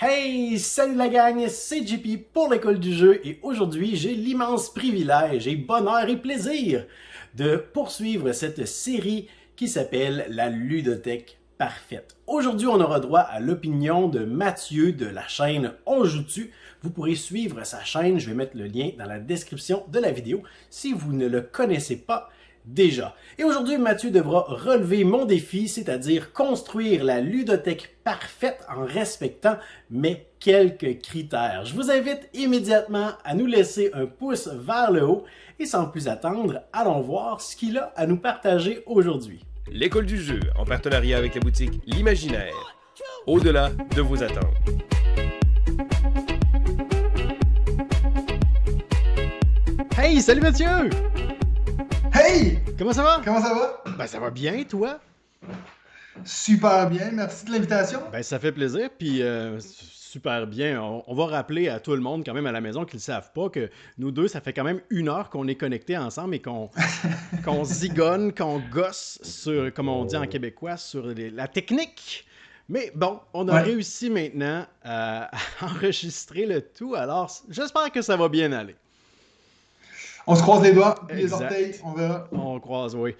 Hey, salut la gang, c'est JP pour l'école du jeu et aujourd'hui j'ai l'immense privilège et bonheur et plaisir de poursuivre cette série qui s'appelle la ludothèque parfaite. Aujourd'hui on aura droit à l'opinion de Mathieu de la chaîne On Joue-tu. Vous pourrez suivre sa chaîne, je vais mettre le lien dans la description de la vidéo si vous ne le connaissez pas déjà. Et aujourd'hui, Mathieu devra relever mon défi, c'est-à-dire construire la ludothèque parfaite en respectant mes quelques critères. Je vous invite immédiatement à nous laisser un pouce vers le haut et sans plus attendre, allons voir ce qu'il a à nous partager aujourd'hui. L'école du jeu, en partenariat avec la boutique L'Imaginaire, au-delà de vos attentes. Hey, salut Mathieu! Hey! Comment ça va? Comment ça va? Ben ça va bien, toi? Super bien, merci de l'invitation. Ben ça fait plaisir, puis super bien. On va rappeler à tout le monde quand même à la maison qu'ils ne savent pas que nous deux, ça fait quand même 1 heure qu'on est connectés ensemble et qu'on zigonne, qu'on gosse sur, comme on dit en québécois, sur la technique. Mais bon, on a réussi maintenant à enregistrer le tout, alors j'espère que ça va bien aller. On se croise les doigts, les orteils, on verra. On croise, oui.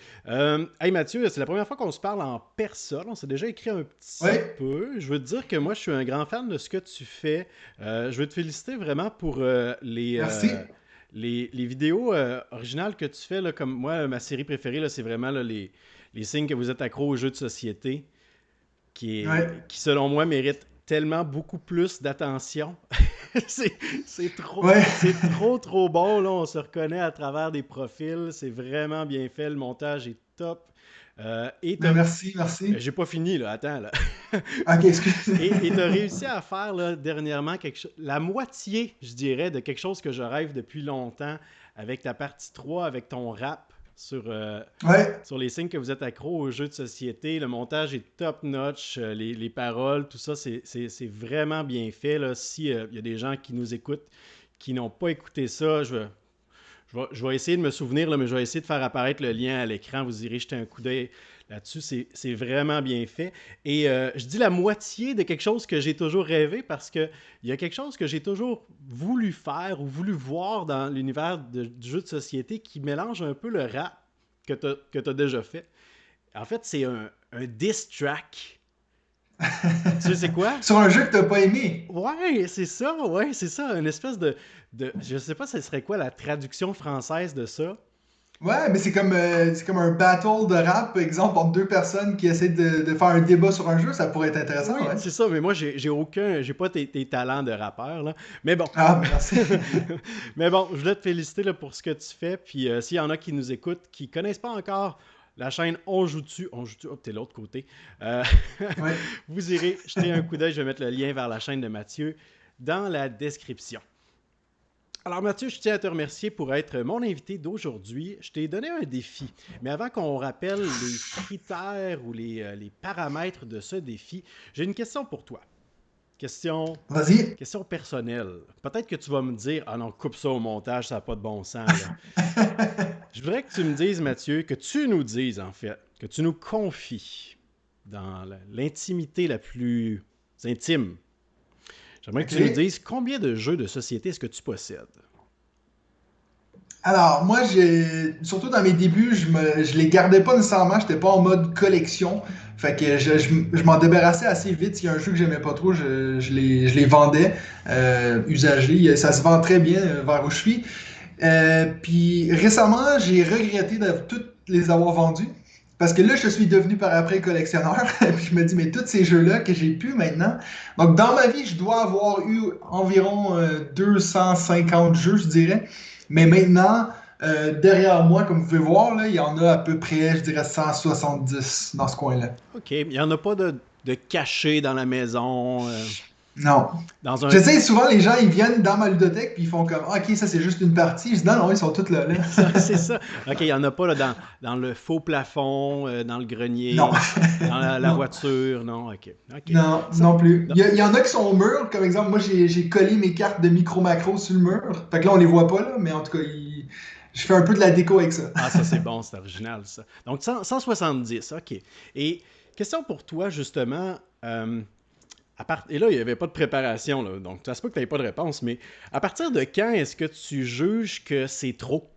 Hey Mathieu, c'est la première fois qu'on se parle en personne. On s'est déjà écrit un petit peu. Je veux te dire que moi, je suis un grand fan de ce que tu fais. Je veux te féliciter vraiment pour les vidéos originales que tu fais. Là, comme moi, ma série préférée, là, c'est vraiment là, les signes que vous êtes accro aux jeux de société, qui selon moi, mérite tellement beaucoup plus d'attention. c'est trop bon, là. On se reconnaît à travers des profils. C'est vraiment bien fait. Le montage est top. Merci. J'ai pas fini, là. Attends, là. Ok, excuse. Et tu as réussi à faire, là, dernièrement, la moitié, je dirais, de quelque chose que je rêve depuis longtemps avec ta partie 3, avec ton rap sur les signes que vous êtes accro aux jeux de société. Le montage est top-notch, les paroles, tout ça, c'est vraiment bien fait. S'il y a des gens qui nous écoutent, qui n'ont pas écouté ça, je vais essayer de me souvenir, là, mais je vais essayer de faire apparaître le lien à l'écran. Vous irez jeter un coup d'œil là-dessus. C'est vraiment bien fait. Et je dis la moitié de quelque chose que j'ai toujours rêvé parce qu'il y a quelque chose que j'ai toujours voulu faire ou voulu voir dans l'univers du jeu de société qui mélange un peu le rap que tu as déjà fait. En fait, c'est un diss track. Tu sais c'est quoi? Sur un jeu que t'as pas aimé. Ouais, c'est ça, une espèce de... Je sais pas ce serait quoi la traduction française de ça. Ouais, mais c'est comme un battle de rap, par exemple, entre deux personnes qui essaient de faire un débat sur un jeu, ça pourrait être intéressant. Oui, c'est ça, mais moi, j'ai pas tes talents de rappeur, là. Mais bon. Ah, merci. Mais bon, je voulais te féliciter là, pour ce que tu fais, puis s'il y en a qui nous écoutent, qui connaissent pas encore la chaîne On Joue-tu, hop, t'es de l'autre côté. Vous irez jeter un coup d'œil, je vais mettre le lien vers la chaîne de Mathieu dans la description. Alors Mathieu, je tiens à te remercier pour être mon invité d'aujourd'hui. Je t'ai donné un défi, mais avant qu'on rappelle les critères ou les paramètres de ce défi, j'ai une question pour toi. Question personnelle. Peut-être que tu vas me dire « Ah non, coupe ça au montage, ça n'a pas de bon sens. » Je voudrais que tu me dises, Mathieu, que tu nous dises en fait, que tu nous confies dans l'intimité la plus intime. J'aimerais que tu nous dises combien de jeux de société est-ce que tu possèdes? Alors, moi, surtout dans mes débuts, je les gardais pas nécessairement, j'étais pas en mode collection. Fait que je m'en débarrassais assez vite. S'il y a un jeu que j'aimais pas trop, je les vendais usagés. Ça se vend très bien vers où je suis. Puis récemment, j'ai regretté de toutes les avoir vendus. Parce que là, je suis devenu par après collectionneur. Puis je me dis, mais tous ces jeux-là que j'ai pu maintenant. Donc, dans ma vie, je dois avoir eu environ 250 jeux, je dirais. Mais maintenant, derrière moi, comme vous pouvez voir, là, il y en a à peu près, je dirais, 170 dans ce coin-là. OK. Il n'y en a pas de cachés dans la maison? Non. Je sais, souvent, les gens, ils viennent dans ma ludothèque puis ils font comme « OK, ça, c'est juste une partie. » Je dis « Non, ils sont tous là. » C'est ça. OK, il n'y en a pas là, dans le faux plafond, dans le grenier, non. Dans la voiture. Non, OK. Non, non plus. Il y en a qui sont au mur. Comme exemple, moi, j'ai collé mes cartes de micro-macro sur le mur. Fait que là, on les voit pas, là, mais en tout cas, je fais un peu de la déco avec ça. Ah, ça, c'est bon, c'est original, ça. Donc, 170, OK. Et question pour toi, justement... Et là, il n'y avait pas de préparation, là, donc ça se peut que tu n'aies pas de réponse, mais à partir de quand est-ce que tu juges que c'est trop?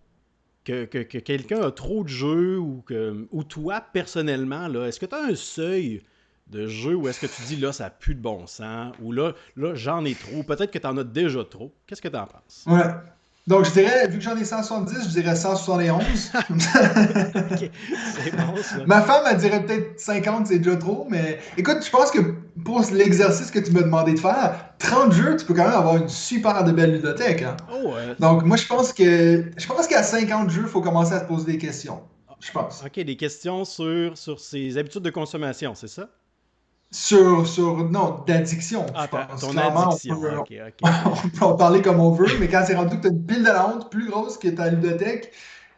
Que quelqu'un a trop de jeux ou toi, personnellement, là, est-ce que tu as un seuil de jeu où est-ce que tu dis là, ça n'a plus de bon sens ou là j'en ai trop, peut-être que tu en as déjà trop. Qu'est-ce que tu en penses? Ouais. Donc, je dirais, vu que j'en ai 170, je dirais 171. Ok, c'est bon ça. Ma femme, elle dirait peut-être 50, c'est déjà trop, mais écoute, je pense que pour l'exercice que tu m'as demandé de faire, 30 jeux, tu peux quand même avoir une super de belle ludothèque. Hein? Oh, Donc, moi, je pense qu'à 50 jeux, il faut commencer à se poser des questions. Je pense. ok, des questions sur ses habitudes de consommation, c'est ça? Non, d'addiction, Ah, je pense. ton Clairement, addiction. Ok. on peut en parler comme on veut, mais quand c'est rendu que tu as une pile de la honte plus grosse que ta ludothèque,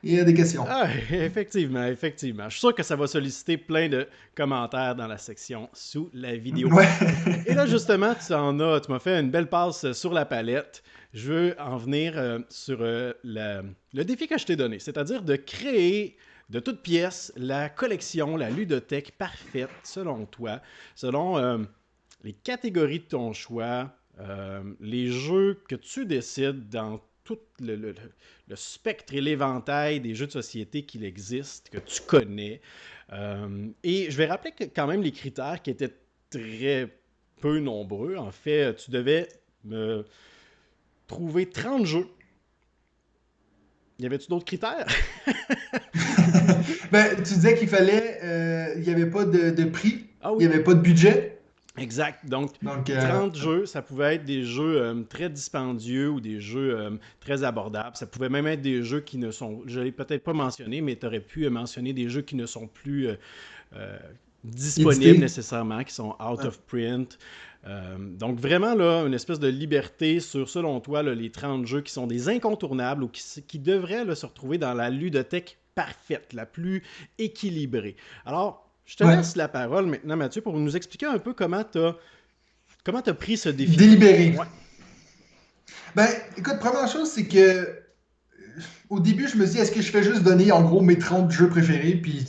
il y a des questions. Ah, effectivement. Je suis sûr que ça va solliciter plein de commentaires dans la section sous la vidéo. Ouais. Et là, justement, tu m'as fait une belle passe sur la palette. Je veux en venir sur le défi que je t'ai donné, c'est-à-dire de créer de toutes pièces la collection, la ludothèque parfaite, selon toi, selon les catégories de ton choix, les jeux que tu décides dans tout le spectre et l'éventail des jeux de société qu'il existe, que tu connais. Et je vais rappeler quand même les critères qui étaient très peu nombreux. En fait, tu devais me trouver 30 jeux. Y avait-tu d'autres critères? Ben, tu disais qu'il fallait. Il n'y avait pas de prix, Ah il oui. n'y avait pas de budget. Exact. Donc 30 jeux, ça pouvait être des jeux très dispendieux ou des jeux très abordables. Ça pouvait même être des jeux qui ne sont... Je ne l'ai peut-être pas mentionné, mais tu aurais pu mentionner des jeux qui ne sont plus disponibles Édité. nécessairement, qui sont out of print. Donc vraiment, là, une espèce de liberté sur, selon toi, là, les 30 jeux qui sont des incontournables ou qui devraient là, se retrouver dans la ludothèque parfaite, la plus équilibrée. Alors, je te laisse la parole maintenant, Mathieu, pour nous expliquer un peu comment tu as pris ce défi. Délibéré. Ouais. Ben, écoute, première chose, c'est que au début, je me dis, est-ce que je fais juste donner en gros mes 30 jeux préférés, puis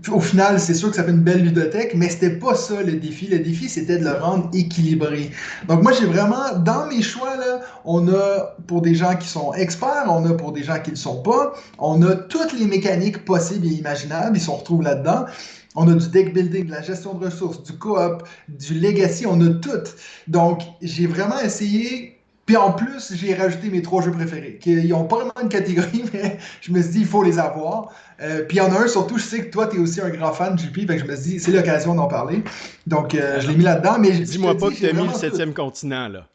au final, c'est sûr que ça fait une belle ludothèque, mais c'était pas ça le défi. Le défi, c'était de le rendre équilibré. Donc moi, j'ai vraiment, dans mes choix, là, on a pour des gens qui sont experts, on a pour des gens qui ne le sont pas, on a toutes les mécaniques possibles et imaginables, ils se retrouvent là-dedans. On a du deck building, de la gestion de ressources, du co-op, du legacy, on a tout. Donc, j'ai vraiment essayé. Puis en plus, j'ai rajouté mes 3 jeux préférés. Ils n'ont pas vraiment une catégorie, mais je me suis dit, il faut les avoir. Puis il y en a un, surtout, je sais que toi, tu es aussi un grand fan, JP, fait que je me suis dit, c'est l'occasion d'en parler. Donc, je l'ai mis là-dedans. Mais dis-moi pas que tu as mis le 7e continent, là.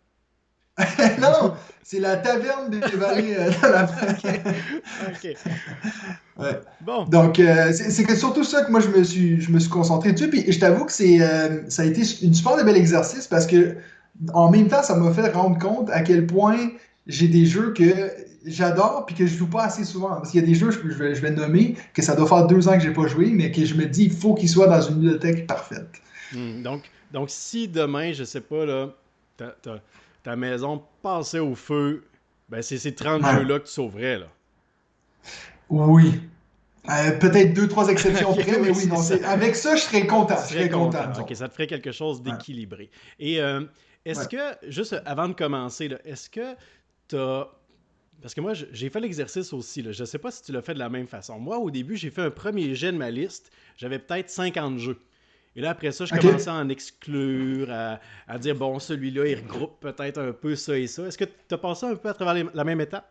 Non, c'est la taverne des vallées dans la OK. Ouais. Bon. Donc, c'est surtout ça que moi, je me suis concentré dessus. Puis je t'avoue que ça a été une super bel exercice parce que en même temps, ça m'a fait rendre compte à quel point j'ai des jeux que j'adore puis que je joue pas assez souvent. Parce qu'il y a des jeux, je vais nommer, que ça doit faire 2 ans que j'ai pas joué, mais que je me dis, il faut qu'ils soient dans une bibliothèque parfaite. Donc, si demain, je sais pas, là, ta maison passait au feu, ben c'est ces 30 jeux-là que tu sauverais, là. Oui. Peut-être 2-3 exceptions Ok, près, mais oui, oui, non, avec ça, je serais content. Tu serais content. OK, ça te ferait quelque chose d'équilibré. Et est-ce que, juste avant de commencer, là, est-ce que tu as... Parce que moi, j'ai fait l'exercice aussi. Là. Je ne sais pas si tu l'as fait de la même façon. Moi, au début, j'ai fait un premier jet de ma liste. J'avais peut-être 50 jeux. Et là, après ça, je commençais à en exclure, à dire, bon, celui-là, il regroupe peut-être un peu ça et ça. Est-ce que tu as passé un peu à travers la même étape?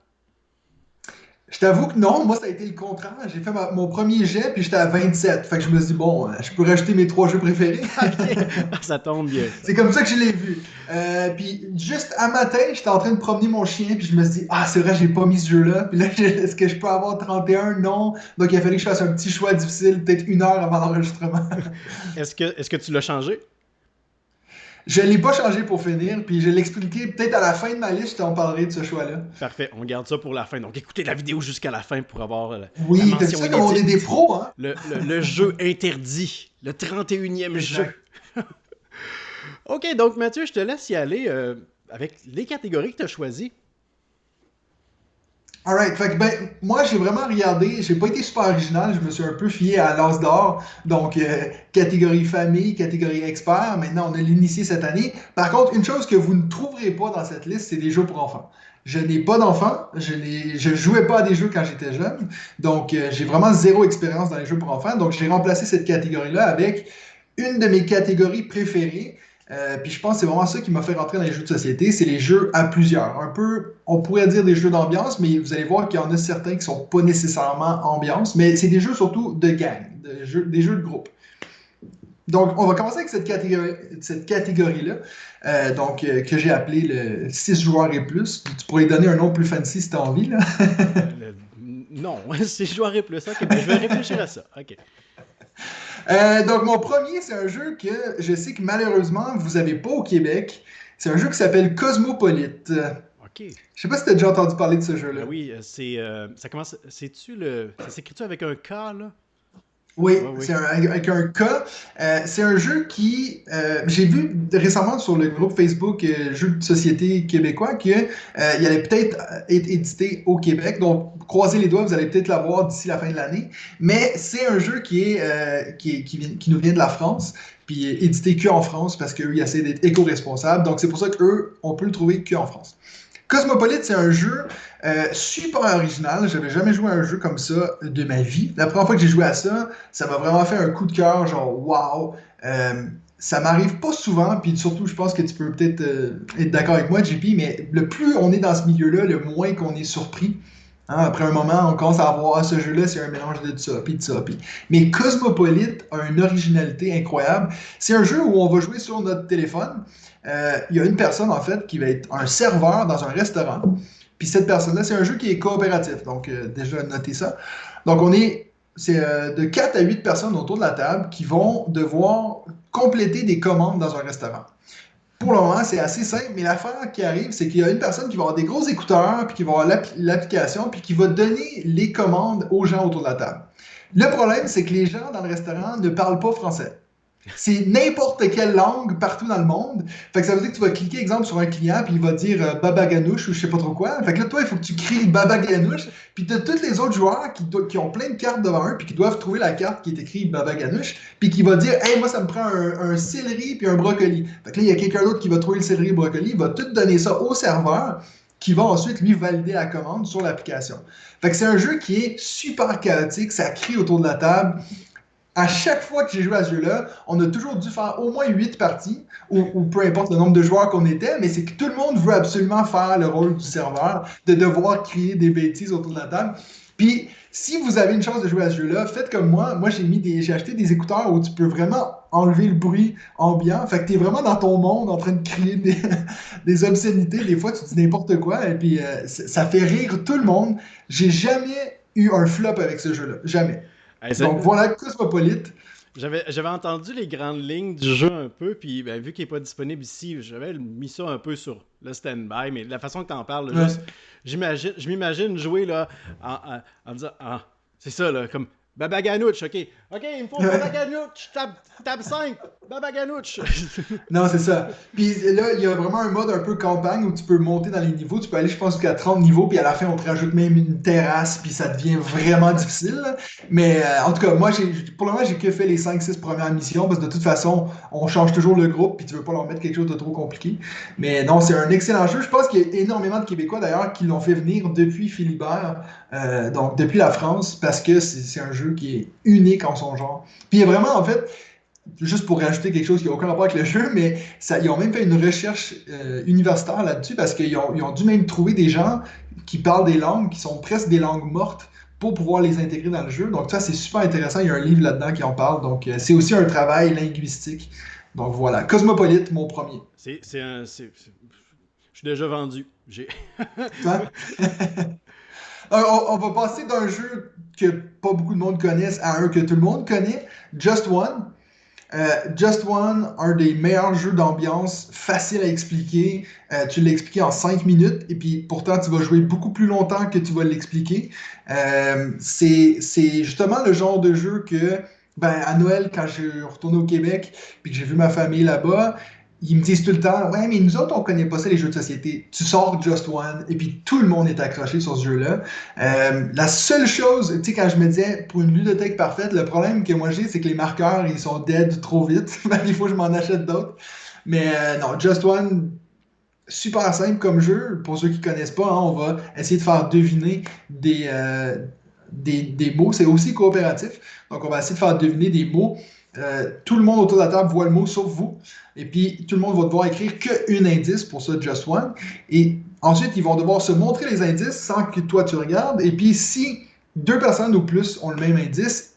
Je t'avoue que non, moi ça a été le contraire. J'ai fait mon premier jet puis j'étais à 27. Fait que je me suis dit, bon, je peux rajouter mes 3 jeux préférés. Ça tombe bien. C'est comme ça que je l'ai vu. Puis juste à matin, j'étais en train de promener mon chien puis je me suis dit, ah c'est vrai, j'ai pas mis ce jeu-là. Puis là, est-ce que je peux avoir 31? Non. Donc il a fallu que je fasse un petit choix difficile, peut-être 1 heure avant l'enregistrement. Est-ce que tu l'as changé? Je ne l'ai pas changé pour finir, puis je vais l'expliquer peut-être à la fin de ma liste, je t'en parlerai de ce choix-là. Parfait, on garde ça pour la fin. Donc écoutez la vidéo jusqu'à la fin pour avoir la oui, mention c'est ça comme on est des pros, hein? Le jeu interdit, le 31e jeu. OK, donc Mathieu, je te laisse y aller avec les catégories que tu as choisies. Alright, fait que moi j'ai vraiment regardé, j'ai pas été super original, je me suis un peu fié à l'As d'or, donc catégorie famille, catégorie expert, maintenant on a l'initié cette année. Par contre, une chose que vous ne trouverez pas dans cette liste, c'est des jeux pour enfants. Je n'ai pas d'enfants, je jouais pas à des jeux quand j'étais jeune, donc j'ai vraiment zéro expérience dans les jeux pour enfants, donc j'ai remplacé cette catégorie-là avec une de mes catégories préférées. Puis je pense que c'est vraiment ça qui m'a fait rentrer dans les jeux de société, c'est les jeux à plusieurs. Un peu, on pourrait dire des jeux d'ambiance, mais vous allez voir qu'il y en a certains qui sont pas nécessairement ambiance, mais c'est des jeux surtout de gang, des jeux de groupe. Donc, on va commencer avec cette catégorie-là, que j'ai appelée le 6 joueurs et plus. Tu pourrais donner un nom plus fancy si tu as envie, là. Non, 6 joueurs et plus. Ok, je vais réfléchir à ça. Ok. Donc, mon premier, c'est un jeu que je sais que malheureusement, vous n'avez pas au Québec. C'est un jeu qui s'appelle Cosmopolite. Ok. Je sais pas si tu as déjà entendu parler de ce jeu-là. Oui, ça commence. Ça s'écrit-tu avec un K, là? Oui, Oui. c'est avec un K. C'est un jeu qui, j'ai vu récemment sur le groupe Facebook Jeux de société québécois qu'il allait peut-être être édité au Québec. Donc, croisez les doigts, vous allez peut-être l'avoir d'ici la fin de l'année. Mais c'est un jeu qui nous vient de la France, puis édité que en France parce qu'eux, ils essaient d'être éco-responsables. Donc, c'est pour ça qu'eux, on peut le trouver que en France. Cosmopolite, c'est un jeu super original. J'avais jamais joué à un jeu comme ça de ma vie. La première fois que j'ai joué à ça, ça m'a vraiment fait un coup de cœur, genre wow. Ça m'arrive pas souvent, puis surtout, je pense que tu peux peut-être être d'accord avec moi, JP, mais le plus on est dans ce milieu-là, le moins qu'on est surpris. Hein, après un moment, on commence à voir ce jeu-là, c'est un mélange de ça, puis de ça. Puis... Mais Cosmopolite a une originalité incroyable. C'est un jeu où on va jouer sur notre téléphone. Il y a une personne, en fait, qui va être un serveur dans un restaurant. Puis cette personne-là, c'est un jeu qui est coopératif. Donc, déjà, notez ça. Donc, c'est de 4 à 8 personnes autour de la table qui vont devoir compléter des commandes dans un restaurant. Pour le moment, c'est assez simple, mais l'affaire qui arrive, c'est qu'il y a une personne qui va avoir des gros écouteurs, puis qui va avoir l'application, puis qui va donner les commandes aux gens autour de la table. Le problème, c'est que les gens dans le restaurant ne parlent pas français. C'est n'importe quelle langue partout dans le monde. Fait que ça veut dire que tu vas cliquer, exemple, sur un client, puis il va dire Baba Ganoush ou je sais pas trop quoi. Fait que là, toi, il faut que tu cries Baba Ganoush, puis tu as tous les autres joueurs qui ont plein de cartes devant eux, puis qui doivent trouver la carte qui est écrite Baba Ganoush, puis qui va dire Hey, moi, ça me prend un céleri puis un brocoli. Fait que là, il y a quelqu'un d'autre qui va trouver le céleri et le brocoli, il va tout donner ça au serveur, qui va ensuite, lui, valider la commande sur l'application. Fait que c'est un jeu qui est super chaotique, ça crie autour de la table. À chaque fois que j'ai joué à ce jeu-là, on a toujours dû faire au moins 8 parties, ou peu importe le nombre de joueurs qu'on était, mais c'est que tout le monde veut absolument faire le rôle du serveur, de devoir crier des bêtises autour de la table. Puis, si vous avez une chance de jouer à ce jeu-là, faites comme moi. Moi, j'ai acheté des écouteurs où tu peux vraiment enlever le bruit ambiant. Fait que tu es vraiment dans ton monde en train de crier des obscénités. Des fois, tu dis n'importe quoi, et puis ça fait rire tout le monde. J'ai jamais eu un flop avec ce jeu-là. Jamais. Hey, Donc voilà, Cosmopolite. J'avais entendu les grandes lignes du jeu un peu, puis vu qu'il n'est pas disponible ici, j'avais mis ça un peu sur le stand-by, mais la façon que tu en parles, là, juste, je m'imagine jouer là, en disant, c'est ça, là, comme Baba Ganoush, ok, il me faut Baba Ganoush, tab 5, Baba Ganoush. Non, c'est ça. Puis là, il y a vraiment un mode un peu campagne où tu peux monter dans les niveaux. Tu peux aller, je pense, jusqu'à 30 niveaux, puis à la fin, on te rajoute même une terrasse, puis ça devient vraiment difficile. Mais en tout cas, moi, pour le moment, j'ai que fait les 5-6 premières missions, parce que de toute façon, on change toujours le groupe, puis tu veux pas leur mettre quelque chose de trop compliqué. Mais non, c'est un excellent jeu. Je pense qu'il y a énormément de Québécois, d'ailleurs, qui l'ont fait venir depuis Philibert, donc depuis la France, parce que c'est un jeu qui est unique en son genre. Puis il y a vraiment, en fait, juste pour rajouter quelque chose qui n'a aucun rapport avec le jeu, mais ils ont même fait une recherche universitaire là-dessus parce qu'ils ont dû même trouver des gens qui parlent des langues qui sont presque des langues mortes pour pouvoir les intégrer dans le jeu. Donc ça, c'est super intéressant. Il y a un livre là-dedans qui en parle. Donc c'est aussi un travail linguistique. Donc voilà. Cosmopolite, mon premier. Je suis déjà vendu. Hein? On va passer d'un jeu que pas beaucoup de monde connaisse à un que tout le monde connaît, Just One. Just One, un des meilleurs jeux d'ambiance, facile à expliquer. Tu l'as expliqué en 5 minutes et puis pourtant tu vas jouer beaucoup plus longtemps que tu vas l'expliquer. C'est justement le genre de jeu que, à Noël, quand je suis retourné au Québec puis que j'ai vu ma famille là-bas, ils me disent tout le temps, ouais, mais nous autres, on connaît pas ça, les jeux de société. Tu sors Just One, et puis tout le monde est accroché sur ce jeu-là. La seule chose, tu sais, quand je me disais, pour une ludothèque parfaite, le problème que moi j'ai, c'est que les marqueurs, ils sont dead trop vite. Il faut que je m'en achète d'autres. Mais non, Just One, super simple comme jeu. Pour ceux qui connaissent pas, hein, on va essayer de faire deviner des mots. C'est aussi coopératif. Donc, on va essayer de faire deviner des mots. Tout le monde autour de la table voit le mot sauf vous. Et puis, tout le monde va devoir écrire qu'un indice pour ça, Just One. Et ensuite, ils vont devoir se montrer les indices sans que toi tu regardes. Et puis, si 2 personnes ou plus ont le même indice,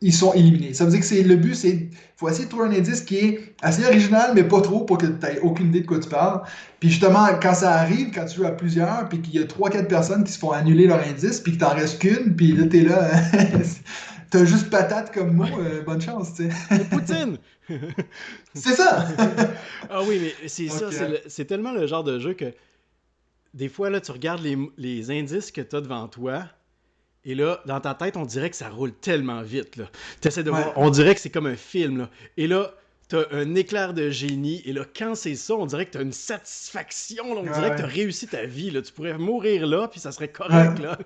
ils sont éliminés. Ça veut dire que le but, c'est faut essayer de trouver un indice qui est assez original, mais pas trop pour que tu n'aies aucune idée de quoi tu parles. Puis justement, quand ça arrive, quand tu joues à plusieurs, puis qu'il y a 3-4 personnes qui se font annuler leur indice, puis qu'il t'en reste qu'une, puis là, t'es là, t'as juste patate comme mot, bonne chance, tu sais. Poutine! C'est ça! Ah oui, mais c'est Donc, ça, c'est tellement le genre de jeu que des fois, là, tu regardes les indices que tu as devant toi, et là, dans ta tête, on dirait que ça roule tellement vite, là. T'essaies de voir, on dirait que c'est comme un film, là. Et là, t'as un éclair de génie, et là, quand c'est ça, on dirait que t'as une satisfaction, là. On dirait que t'as réussi ta vie, là. Tu pourrais mourir là, puis ça serait correct, là.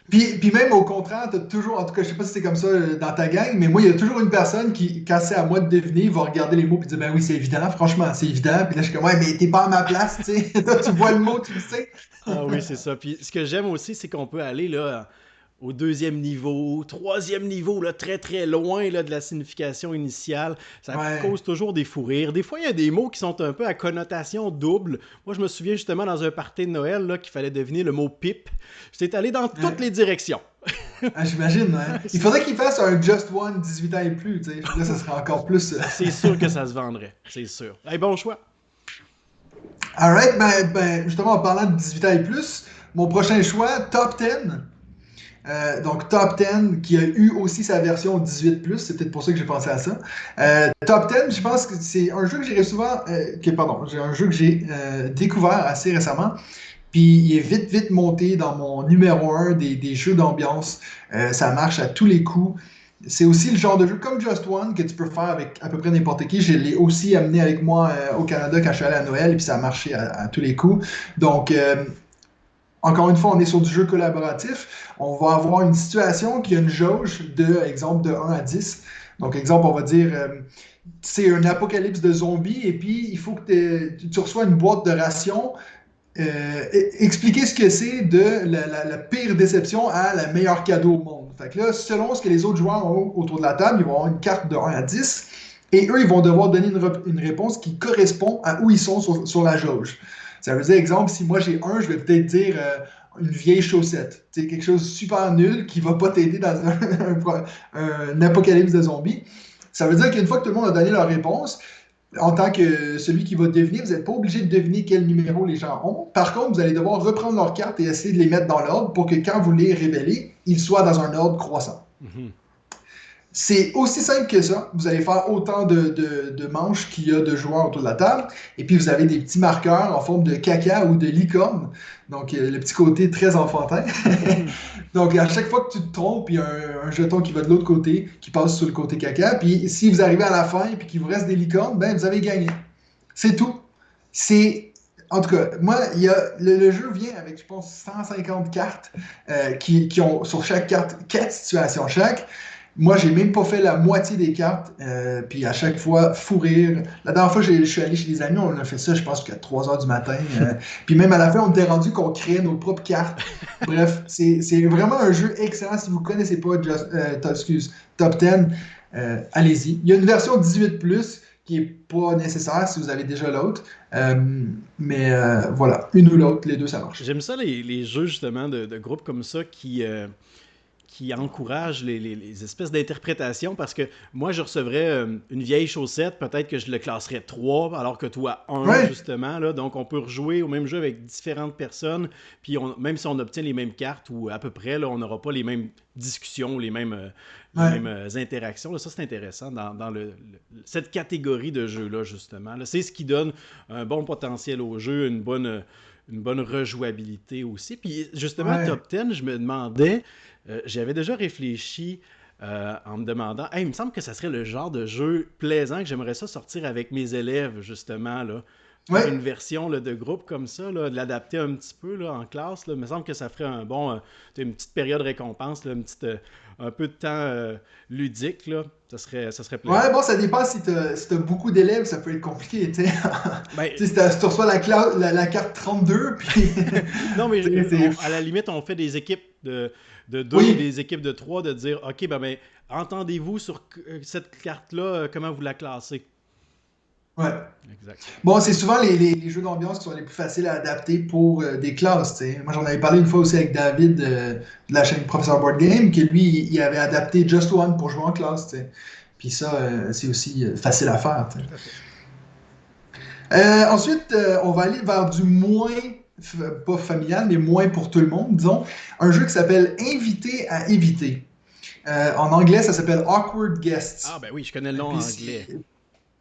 Puis même au contraire, t'as toujours, en tout cas, je sais pas si c'est comme ça dans ta gang, mais moi, il y a toujours une personne qui, quand c'est à moi de deviner, va regarder les mots et dire, ben oui, c'est évident, franchement, c'est évident. Puis là, je suis comme, ouais, mais t'es pas à ma place, tu sais. Tu vois le mot, tu le sais. Ah oui, c'est ça. Puis ce que j'aime aussi, c'est qu'on peut aller, là, au 2e niveau, 3e niveau, là, très très loin là, de la signification initiale. Ça cause toujours des fous rires. Des fois, il y a des mots qui sont un peu à connotation double. Moi, je me souviens justement dans un party de Noël là, qu'il fallait deviner le mot pipe. J'étais allé dans toutes les directions. Ah, j'imagine, hein? Il faudrait qu'il fasse un Just One 18 ans et plus, tu sais. Là, ça serait encore plus... C'est sûr que ça se vendrait, c'est sûr. Hey, bon choix. Alright, ben, justement, en parlant de 18 ans et plus, mon prochain choix, Top 10. Donc Top 10 qui a eu aussi sa version 18+, c'est peut-être pour ça que j'ai pensé à ça. Top 10, je pense que c'est un jeu que j'ai souvent, j'ai un jeu que j'ai découvert assez récemment, puis il est vite monté dans mon numéro 1 des jeux d'ambiance. Ça marche à tous les coups. C'est aussi le genre de jeu comme Just One que tu peux faire avec à peu près n'importe qui. Je l'ai aussi amené avec moi au Canada quand je suis allé à Noël, et puis ça a marché à tous les coups. Donc encore une fois, on est sur du jeu collaboratif. On va avoir une situation qui a une jauge de, exemple, de 1 à 10. Donc, exemple, on va dire, c'est un apocalypse de zombies et puis il faut que tu reçois une boîte de rations. Expliquer ce que c'est de la pire déception à la meilleure cadeau au monde. Fait que là, selon ce que les autres joueurs ont autour de la table, ils vont avoir une carte de 1 à 10 et eux, ils vont devoir donner une réponse qui correspond à où ils sont sur la jauge. Ça veut dire, exemple, si moi j'ai 1, je vais peut-être dire une vieille chaussette. C'est quelque chose de super nul qui va pas t'aider dans un apocalypse de zombies. Ça veut dire qu'une fois que tout le monde a donné leur réponse, en tant que celui qui va deviner, vous n'êtes pas obligé de deviner quel numéro les gens ont. Par contre, vous allez devoir reprendre leurs cartes et essayer de les mettre dans l'ordre pour que quand vous les révélez, ils soient dans un ordre croissant. Mm-hmm. C'est aussi simple que ça. Vous allez faire autant de manches qu'il y a de joueurs autour de la table. Et puis, vous avez des petits marqueurs en forme de caca ou de licorne. Donc, le petit côté très enfantin. Donc, à chaque fois que tu te trompes, il y a un jeton qui va de l'autre côté, qui passe sur le côté caca. Puis, si vous arrivez à la fin et qu'il vous reste des licornes, ben, vous avez gagné. C'est tout. En tout cas, moi, le jeu vient avec, je pense, 150 cartes qui ont sur chaque carte 4 situations chaque. Moi, j'ai même pas fait la moitié des cartes, puis à chaque fois, fou rire. La dernière fois, je suis allé chez des amis, on a fait ça, je pense, qu'à 3h du matin. Puis même à la fin, on était rendu qu'on créait nos propres cartes. Bref, c'est vraiment un jeu excellent. Si vous ne connaissez pas Top 10, allez-y. Il y a une version 18+, qui n'est pas nécessaire si vous avez déjà l'autre. Mais voilà, une ou l'autre, les deux, ça marche. J'aime ça, les jeux, justement, de groupes comme ça qui encourage les espèces d'interprétations, parce que moi, je recevrais une vieille chaussette, peut-être que je le classerais 3, alors que toi, 1, justement. Là, donc, on peut rejouer au même jeu avec différentes personnes, puis même si on obtient les mêmes cartes, ou à peu près, là, on n'aura pas les mêmes discussions, les mêmes interactions. Là, ça, c'est intéressant dans cette catégorie de jeux-là, justement. Là, c'est ce qui donne un bon potentiel au jeu, une bonne rejouabilité aussi. Puis, justement, Top 10, je me demandais... j'avais déjà réfléchi en me demandant, hey, il me semble que ça serait le genre de jeu plaisant que j'aimerais ça sortir avec mes élèves, justement, là. Faire une version là, de groupe comme ça, là, de l'adapter un petit peu là, en classe. Là. Il me semble que ça ferait un bon, une petite période récompense, là, un peu de temps ludique. Là. Ça serait plaisant. Ouais, bon, ça dépend si t'as beaucoup d'élèves, ça peut être compliqué, tu sais. Ben, si tu reçois la carte 32, puis... non, mais à la limite, on fait des équipes de 2 ou des équipes de 3, de dire, OK, ben entendez-vous sur cette carte-là, comment vous la classez? Ouais. Exact. Bon, c'est souvent les jeux d'ambiance qui sont les plus faciles à adapter pour des classes, tu sais. Moi, j'en avais parlé une fois aussi avec David de la chaîne Professeur Board Game, que lui, il avait adapté Just One pour jouer en classe, tu sais. Puis ça, c'est aussi facile à faire, tu sais. Ensuite, on va aller vers du moins, pas familial, mais moins pour tout le monde, disons. Un jeu qui s'appelle Invité à éviter. En anglais, ça s'appelle Awkward Guests. Ah, ben oui, je connais le nom en anglais.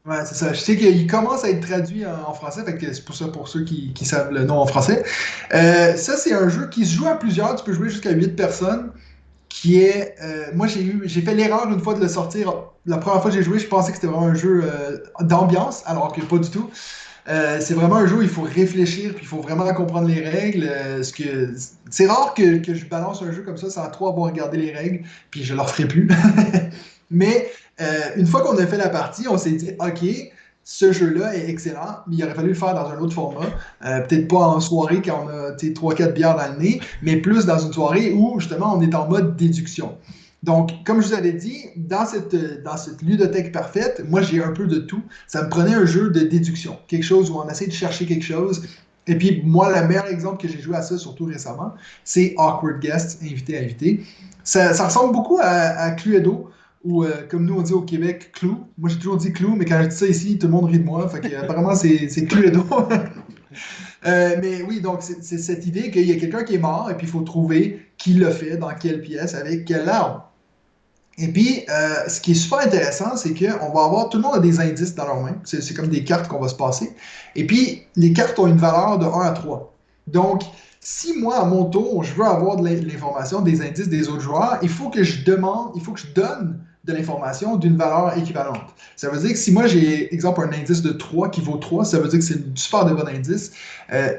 Ouais, c'est ça. Je sais qu'il commence à être traduit en français, fait que c'est pour ça pour ceux qui savent le nom en français. Ça, c'est un jeu qui se joue à plusieurs. Tu peux jouer jusqu'à 8 personnes. Qui est. Moi, j'ai fait l'erreur une fois de le sortir. La première fois que j'ai joué, je pensais que c'était vraiment un jeu d'ambiance, alors que pas du tout. C'est vraiment un jeu où il faut réfléchir, puis il faut vraiment comprendre les règles. C'est rare que je balance un jeu comme ça sans trop avoir regardé les règles, puis je le referai plus. Mais une fois qu'on a fait la partie, on s'est dit, OK, ce jeu-là est excellent, mais il aurait fallu le faire dans un autre format. Peut-être pas en soirée quand on a 3-4 bières dans le nez, mais plus dans une soirée où, justement, on est en mode déduction. Donc, comme je vous avais dit, dans cette ludothèque parfaite, moi, j'ai un peu de tout. Ça me prenait un jeu de déduction, quelque chose où on essaie de chercher quelque chose. Et puis, moi, le meilleur exemple que j'ai joué à ça, surtout récemment, c'est Awkward Guests, invité à inviter. Ça ressemble beaucoup à Cluedo, ou comme nous on dit au Québec, Clou. Moi j'ai toujours dit Clou, mais quand je dis ça ici, tout le monde rit de moi. Fait que apparemment c'est Cluedo. Mais oui, donc c'est cette idée qu'il y a quelqu'un qui est mort et puis il faut trouver qui l'a fait, dans quelle pièce, avec quelle arme. Et puis, ce qui est super intéressant, c'est qu'on va avoir, tout le monde a des indices dans leurs mains. C'est comme des cartes qu'on va se passer. Et puis, les cartes ont une valeur de 1 à 3. Donc, si moi, à mon tour, je veux avoir de l'information, des indices des autres joueurs, il faut que je donne de l'information d'une valeur équivalente. Ça veut dire que si moi j'ai, exemple, un indice de 3 qui vaut 3, ça veut dire que c'est un super de bon indice.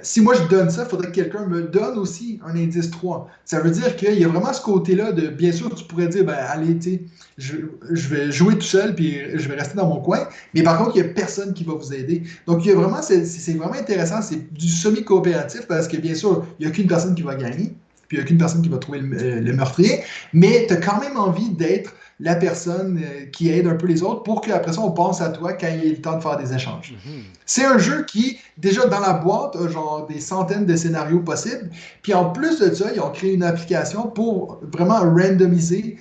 Si moi je donne ça, il faudrait que quelqu'un me donne aussi un indice 3. Ça veut dire qu'il y a vraiment ce côté-là de, bien sûr, tu pourrais dire, ben allez, tu sais, je vais jouer tout seul puis je vais rester dans mon coin, mais par contre, il n'y a personne qui va vous aider. Donc, il y a vraiment, c'est vraiment intéressant, c'est du semi-coopératif parce que, bien sûr, il n'y a qu'une personne qui va gagner, puis il n'y a qu'une personne qui va trouver le meurtrier, mais tu as quand même envie d'être la personne qui aide un peu les autres pour qu'après ça, on pense à toi quand il est le temps de faire des échanges. Mm-hmm. C'est un jeu qui, déjà dans la boîte, a genre des centaines de scénarios possibles. Puis en plus de ça, ils ont créé une application pour vraiment randomiser,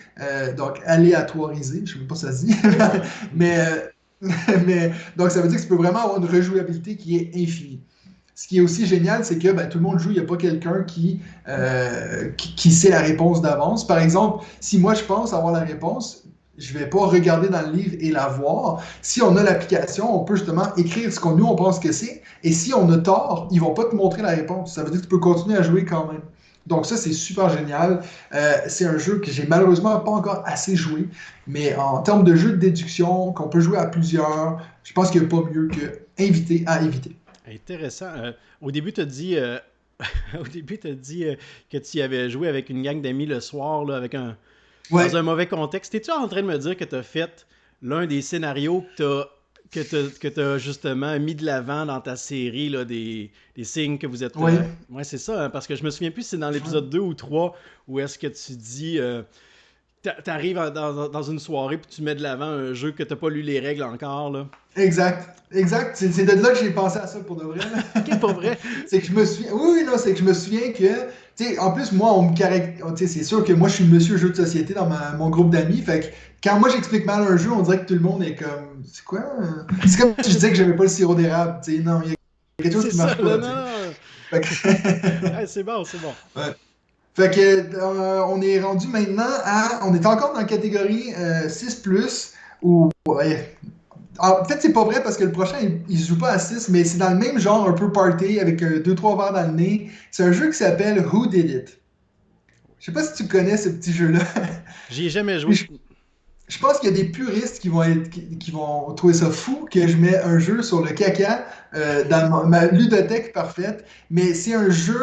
donc aléatoriser, je ne sais pas si ça se dit, mais donc ça veut dire que tu peux vraiment avoir une rejouabilité qui est infinie. Ce qui est aussi génial, c'est que tout le monde joue, il n'y a pas quelqu'un qui sait la réponse d'avance. Par exemple, si moi je pense avoir la réponse, je ne vais pas regarder dans le livre et la voir. Si on a l'application, on peut justement écrire ce qu'on nous on pense que c'est. Et si on a tort, ils ne vont pas te montrer la réponse. Ça veut dire que tu peux continuer à jouer quand même. Donc ça, c'est super génial. C'est un jeu que j'ai malheureusement pas encore assez joué. Mais en termes de jeu de déduction, qu'on peut jouer à plusieurs, je pense qu'il n'y a pas mieux que inviter à éviter. Intéressant. Au début, tu as dit, que tu avais joué avec une gang d'amis le soir, là, dans un mauvais contexte. Es-tu en train de me dire que tu as fait l'un des scénarios que tu as justement mis de l'avant dans ta série, là, des signes que vous êtes... Oui. Ouais, c'est ça, hein, parce que je me souviens plus si c'est dans l'épisode 2 ou 3 où est-ce que tu dis... T'arrives dans une soirée puis tu mets de l'avant un jeu que t'as pas lu les règles encore, là. Exact. C'est de là que j'ai pensé à ça pour de vrai. Ok, pour vrai. C'est que je me souviens... Oui, non, c'est que je me souviens que... Tu sais, en plus, moi, on me caractérise... Tu sais, c'est sûr que moi, je suis monsieur jeu de société dans mon groupe d'amis. Fait que quand moi, j'explique mal un jeu, on dirait que tout le monde est comme... C'est quoi? C'est comme si je disais que j'avais pas le sirop d'érable. Tu sais, non, il y a quelque chose qui marche pas. Non. Fait que... c'est bon. Ouais. Fait que on est rendu maintenant à... On est encore dans la catégorie 6+, où... Ouais, en fait, c'est pas vrai parce que le prochain, il se joue pas à 6, mais c'est dans le même genre, un peu party, avec 2-3 verres dans le nez. C'est un jeu qui s'appelle Who Did It? Je sais pas si tu connais ce petit jeu-là. J'y ai jamais joué. je pense qu'il y a des puristes qui vont trouver ça fou que je mets un jeu sur le caca dans ma ludothèque parfaite, mais c'est un jeu.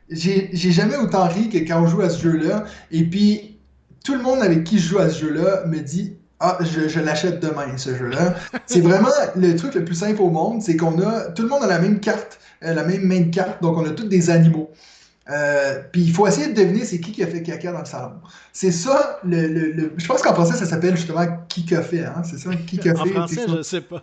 J'ai jamais autant ri que quand on joue à ce jeu-là. Et puis, tout le monde avec qui je joue à ce jeu-là me dit ah, je l'achète demain, ce jeu-là. C'est vraiment le truc le plus simple au monde, c'est tout le monde a la même carte, la même main de carte, donc on a tous des animaux. Puis il faut essayer de deviner c'est qui a fait caca dans le salon. C'est ça, je pense qu'en français ça s'appelle justement qui a fait, hein? C'est ça, qui a fait. En français, je sais pas.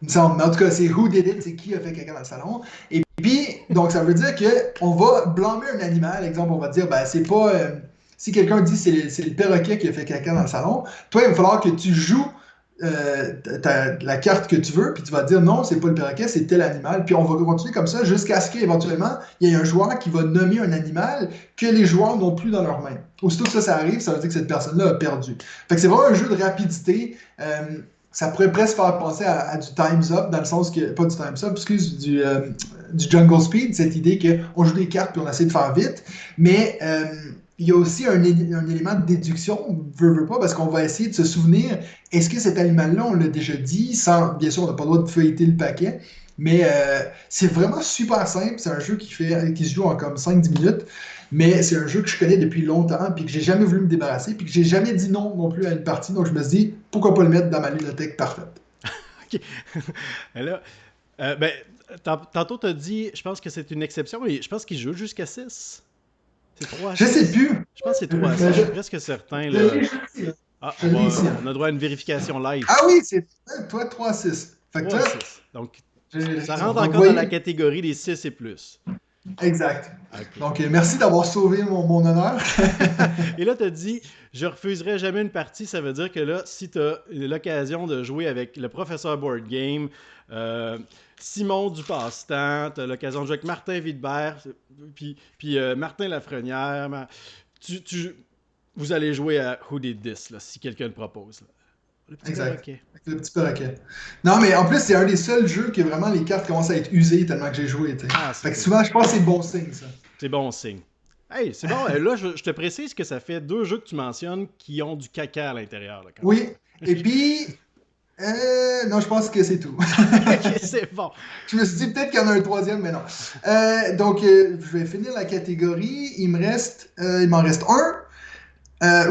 Il me semble. Mais en tout cas, c'est who did it, c'est qui a fait caca dans le salon. Et puis, donc ça veut dire qu'on va blâmer un animal. Exemple, on va dire, ben c'est pas. Si quelqu'un dit c'est le perroquet qui a fait caca dans le salon, toi, il va falloir que tu joues la carte que tu veux, puis tu vas dire non, c'est pas le perroquet, c'est tel animal. Puis on va continuer comme ça jusqu'à ce qu'éventuellement, il y ait un joueur qui va nommer un animal que les joueurs n'ont plus dans leurs mains. Aussitôt que ça arrive, ça veut dire que cette personne-là a perdu. Fait que c'est vraiment un jeu de rapidité. Ça pourrait presque faire penser à du Time's Up, dans le sens que, pas du Time's Up, excuse, du Jungle Speed, cette idée qu'on joue des cartes puis on essaie de faire vite. Mais il y a aussi un élément de déduction, veut pas, parce qu'on va essayer de se souvenir, est-ce que cet animal-là, on l'a déjà dit, sans, bien sûr, on n'a pas le droit de feuilleter le paquet, mais c'est vraiment super simple. C'est un jeu qui se joue en comme 5-10 minutes. Mais c'est un jeu que je connais depuis longtemps, puis que j'ai jamais voulu me débarrasser, puis que j'ai jamais dit non plus à une partie. Donc je me suis dit, pourquoi pas le mettre dans ma ludothèque parfaite. OK. Et là, tantôt tu as dit, je pense que c'est une exception, mais je pense qu'il joue jusqu'à 6. C'est 3 à 6. Je sais plus. Je pense que c'est 3 à 6. Je suis presque certain. Là. On a droit à une vérification live. Ah oui, c'est toi 3 à 6. Fait que 3 toi, à 6. Donc, ça rentre encore dans la catégorie des 6 et plus. Exact. Okay. Donc, merci d'avoir sauvé mon honneur. Et là, tu as dit, je refuserai jamais une partie. Ça veut dire que là, si tu as l'occasion de jouer avec le professeur Board Game, Simon du Passe-Temps, tu as l'occasion de jouer avec Martin Videbert, puis Martin Lafrenière, vous allez jouer à Who Did This, là, si quelqu'un le propose. Là. Le petit perroquet. Le petit perroquet. Non, mais en plus, c'est un des seuls jeux que vraiment les cartes commencent à être usées tellement que j'ai joué. Fait que souvent, je pense que c'est bon signe, ça. C'est bon signe. Hey, c'est bon. Là, je te précise que ça fait 2 jeux que tu mentionnes qui ont du caca à l'intérieur. Là, oui. Et puis, non, je pense que c'est tout. Ok, c'est bon. Je me suis dit peut-être qu'il y en a un troisième, mais non. Donc, je vais finir la catégorie. Il m'en reste un.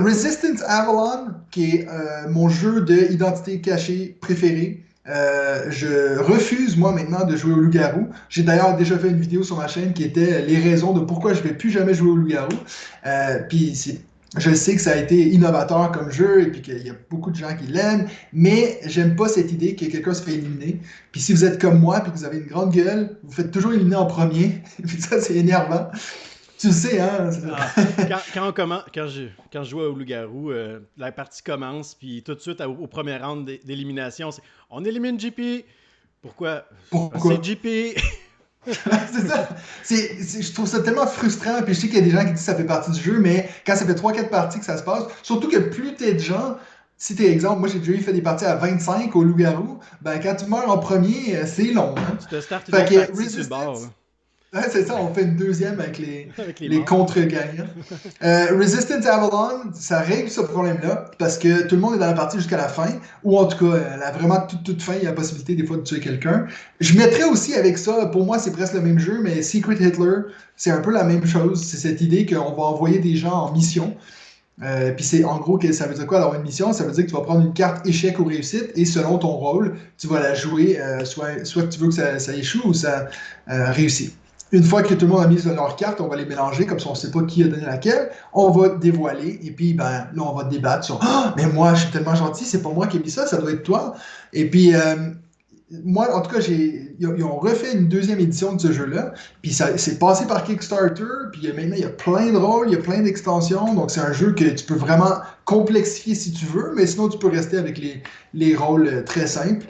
Resistance Avalon, qui est mon jeu d'identité cachée préféré. Je refuse, moi, maintenant, de jouer au loup-garou. J'ai d'ailleurs déjà fait une vidéo sur ma chaîne qui était les raisons de pourquoi je ne vais plus jamais jouer au loup-garou. Puis je sais que ça a été innovateur comme jeu et puis qu'il y a beaucoup de gens qui l'aiment, mais j'aime pas cette idée que quelqu'un se fait éliminer. Puis si vous êtes comme moi puis que vous avez une grande gueule, vous faites toujours éliminer en premier. Puis ça, c'est énervant. Tu le sais, hein? Quand je jouais au loup-garou, la partie commence, puis tout de suite, au premier round d'élimination, c'est « On élimine JP! » Pourquoi? C'est JP! C'est ça. Je trouve ça tellement frustrant, puis je sais qu'il y a des gens qui disent que ça fait partie du jeu, mais quand ça fait 3-4 parties que ça se passe, surtout que plus t'es de gens, si t'es exemple, moi j'ai déjà fait des parties à 25 au loup-garou, ben quand tu meurs en premier, c'est long. Hein? Tu te startes une partie sur le bord. Ouais, c'est ça, on fait une deuxième avec les contre-gagnants. Resistance Avalon, ça règle ce problème-là, parce que tout le monde est dans la partie jusqu'à la fin, ou en tout cas, vraiment toute fin, il y a la possibilité des fois de tuer quelqu'un. Je mettrais aussi avec ça, pour moi c'est presque le même jeu, mais Secret Hitler, c'est un peu la même chose. C'est cette idée qu'on va envoyer des gens en mission. Puis c'est en gros, ça veut dire quoi d'avoir une mission? Ça veut dire que tu vas prendre une carte échec ou réussite et selon ton rôle, tu vas la jouer, soit que tu veux que ça échoue ou ça réussit. Une fois que tout le monde a mis leur carte, on va les mélanger, comme ça on ne sait pas qui a donné laquelle. On va dévoiler, et puis là, on va débattre sur « Ah, mais moi, je suis tellement gentil, c'est pas moi qui ai mis ça, ça doit être toi. » Et puis, moi, en tout cas, ils ont refait une deuxième édition de ce jeu-là, puis c'est passé par Kickstarter, puis maintenant, il y a plein de rôles, il y a plein d'extensions, donc c'est un jeu que tu peux vraiment complexifier si tu veux, mais sinon, tu peux rester avec les rôles très simples.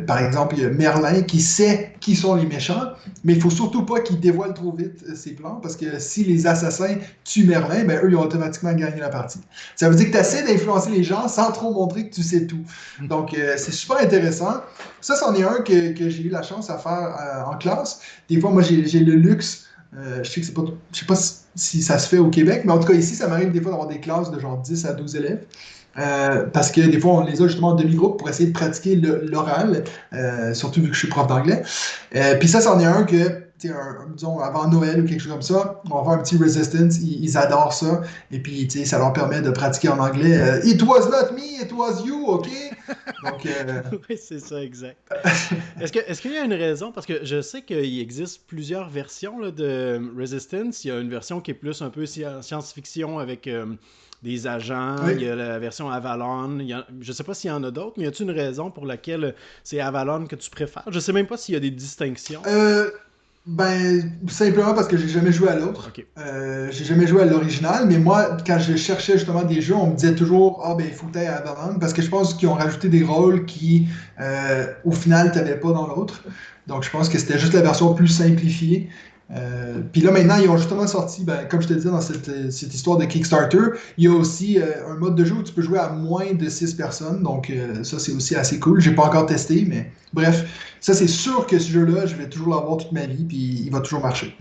Par exemple, il y a Merlin qui sait qui sont les méchants, mais il faut surtout pas qu'il dévoile trop vite ses plans, parce que si les assassins tuent Merlin, ben eux, ils ont automatiquement gagné la partie. Ça veut dire que tu essaies d'influencer les gens sans trop montrer que tu sais tout. Donc, c'est super intéressant. Ça, c'en est un que j'ai eu la chance à faire en classe. Des fois, moi, j'ai le luxe Je sais pas si ça se fait au Québec, mais en tout cas ici, ça m'arrive des fois d'avoir des classes de genre 10 à 12 élèves. Parce que des fois, on les a justement en demi-groupe pour essayer de pratiquer l'oral, surtout vu que je suis prof d'anglais. Puis ça, c'en est un que, disons, avant Noël ou quelque chose comme ça, on va faire un petit resistance, ils adorent ça, et puis, ça leur permet de pratiquer en anglais. It was not me, it was you, OK? Donc, Oui, c'est ça, exact. Est-ce qu'il y a une raison? Parce que je sais qu'il existe plusieurs versions là, de Resistance. Il y a une version qui est plus un peu science-fiction avec des agents. oui. Il y a la version Avalon. Je ne sais pas s'il y en a d'autres, mais y a-t-il une raison pour laquelle c'est Avalon que tu préfères? Je ne sais même pas s'il y a des distinctions. Simplement parce que j'ai jamais joué à l'autre. Ok. J'ai jamais joué à l'original, mais moi, quand je cherchais justement des jeux, on me disait toujours il faut que tu ailles à Avalon, parce que je pense qu'ils ont rajouté des rôles qui, au final, tu n'avais pas dans l'autre. Donc, je pense que c'était juste la version plus simplifiée. Puis là, maintenant, ils ont justement sorti, comme je te disais dans cette histoire de Kickstarter, il y a aussi un mode de jeu où tu peux jouer à moins de 6 personnes. Donc, ça, c'est aussi assez cool. J'ai pas encore testé, mais bref, ça, c'est sûr que ce jeu-là, je vais toujours l'avoir toute ma vie, puis il va toujours marcher.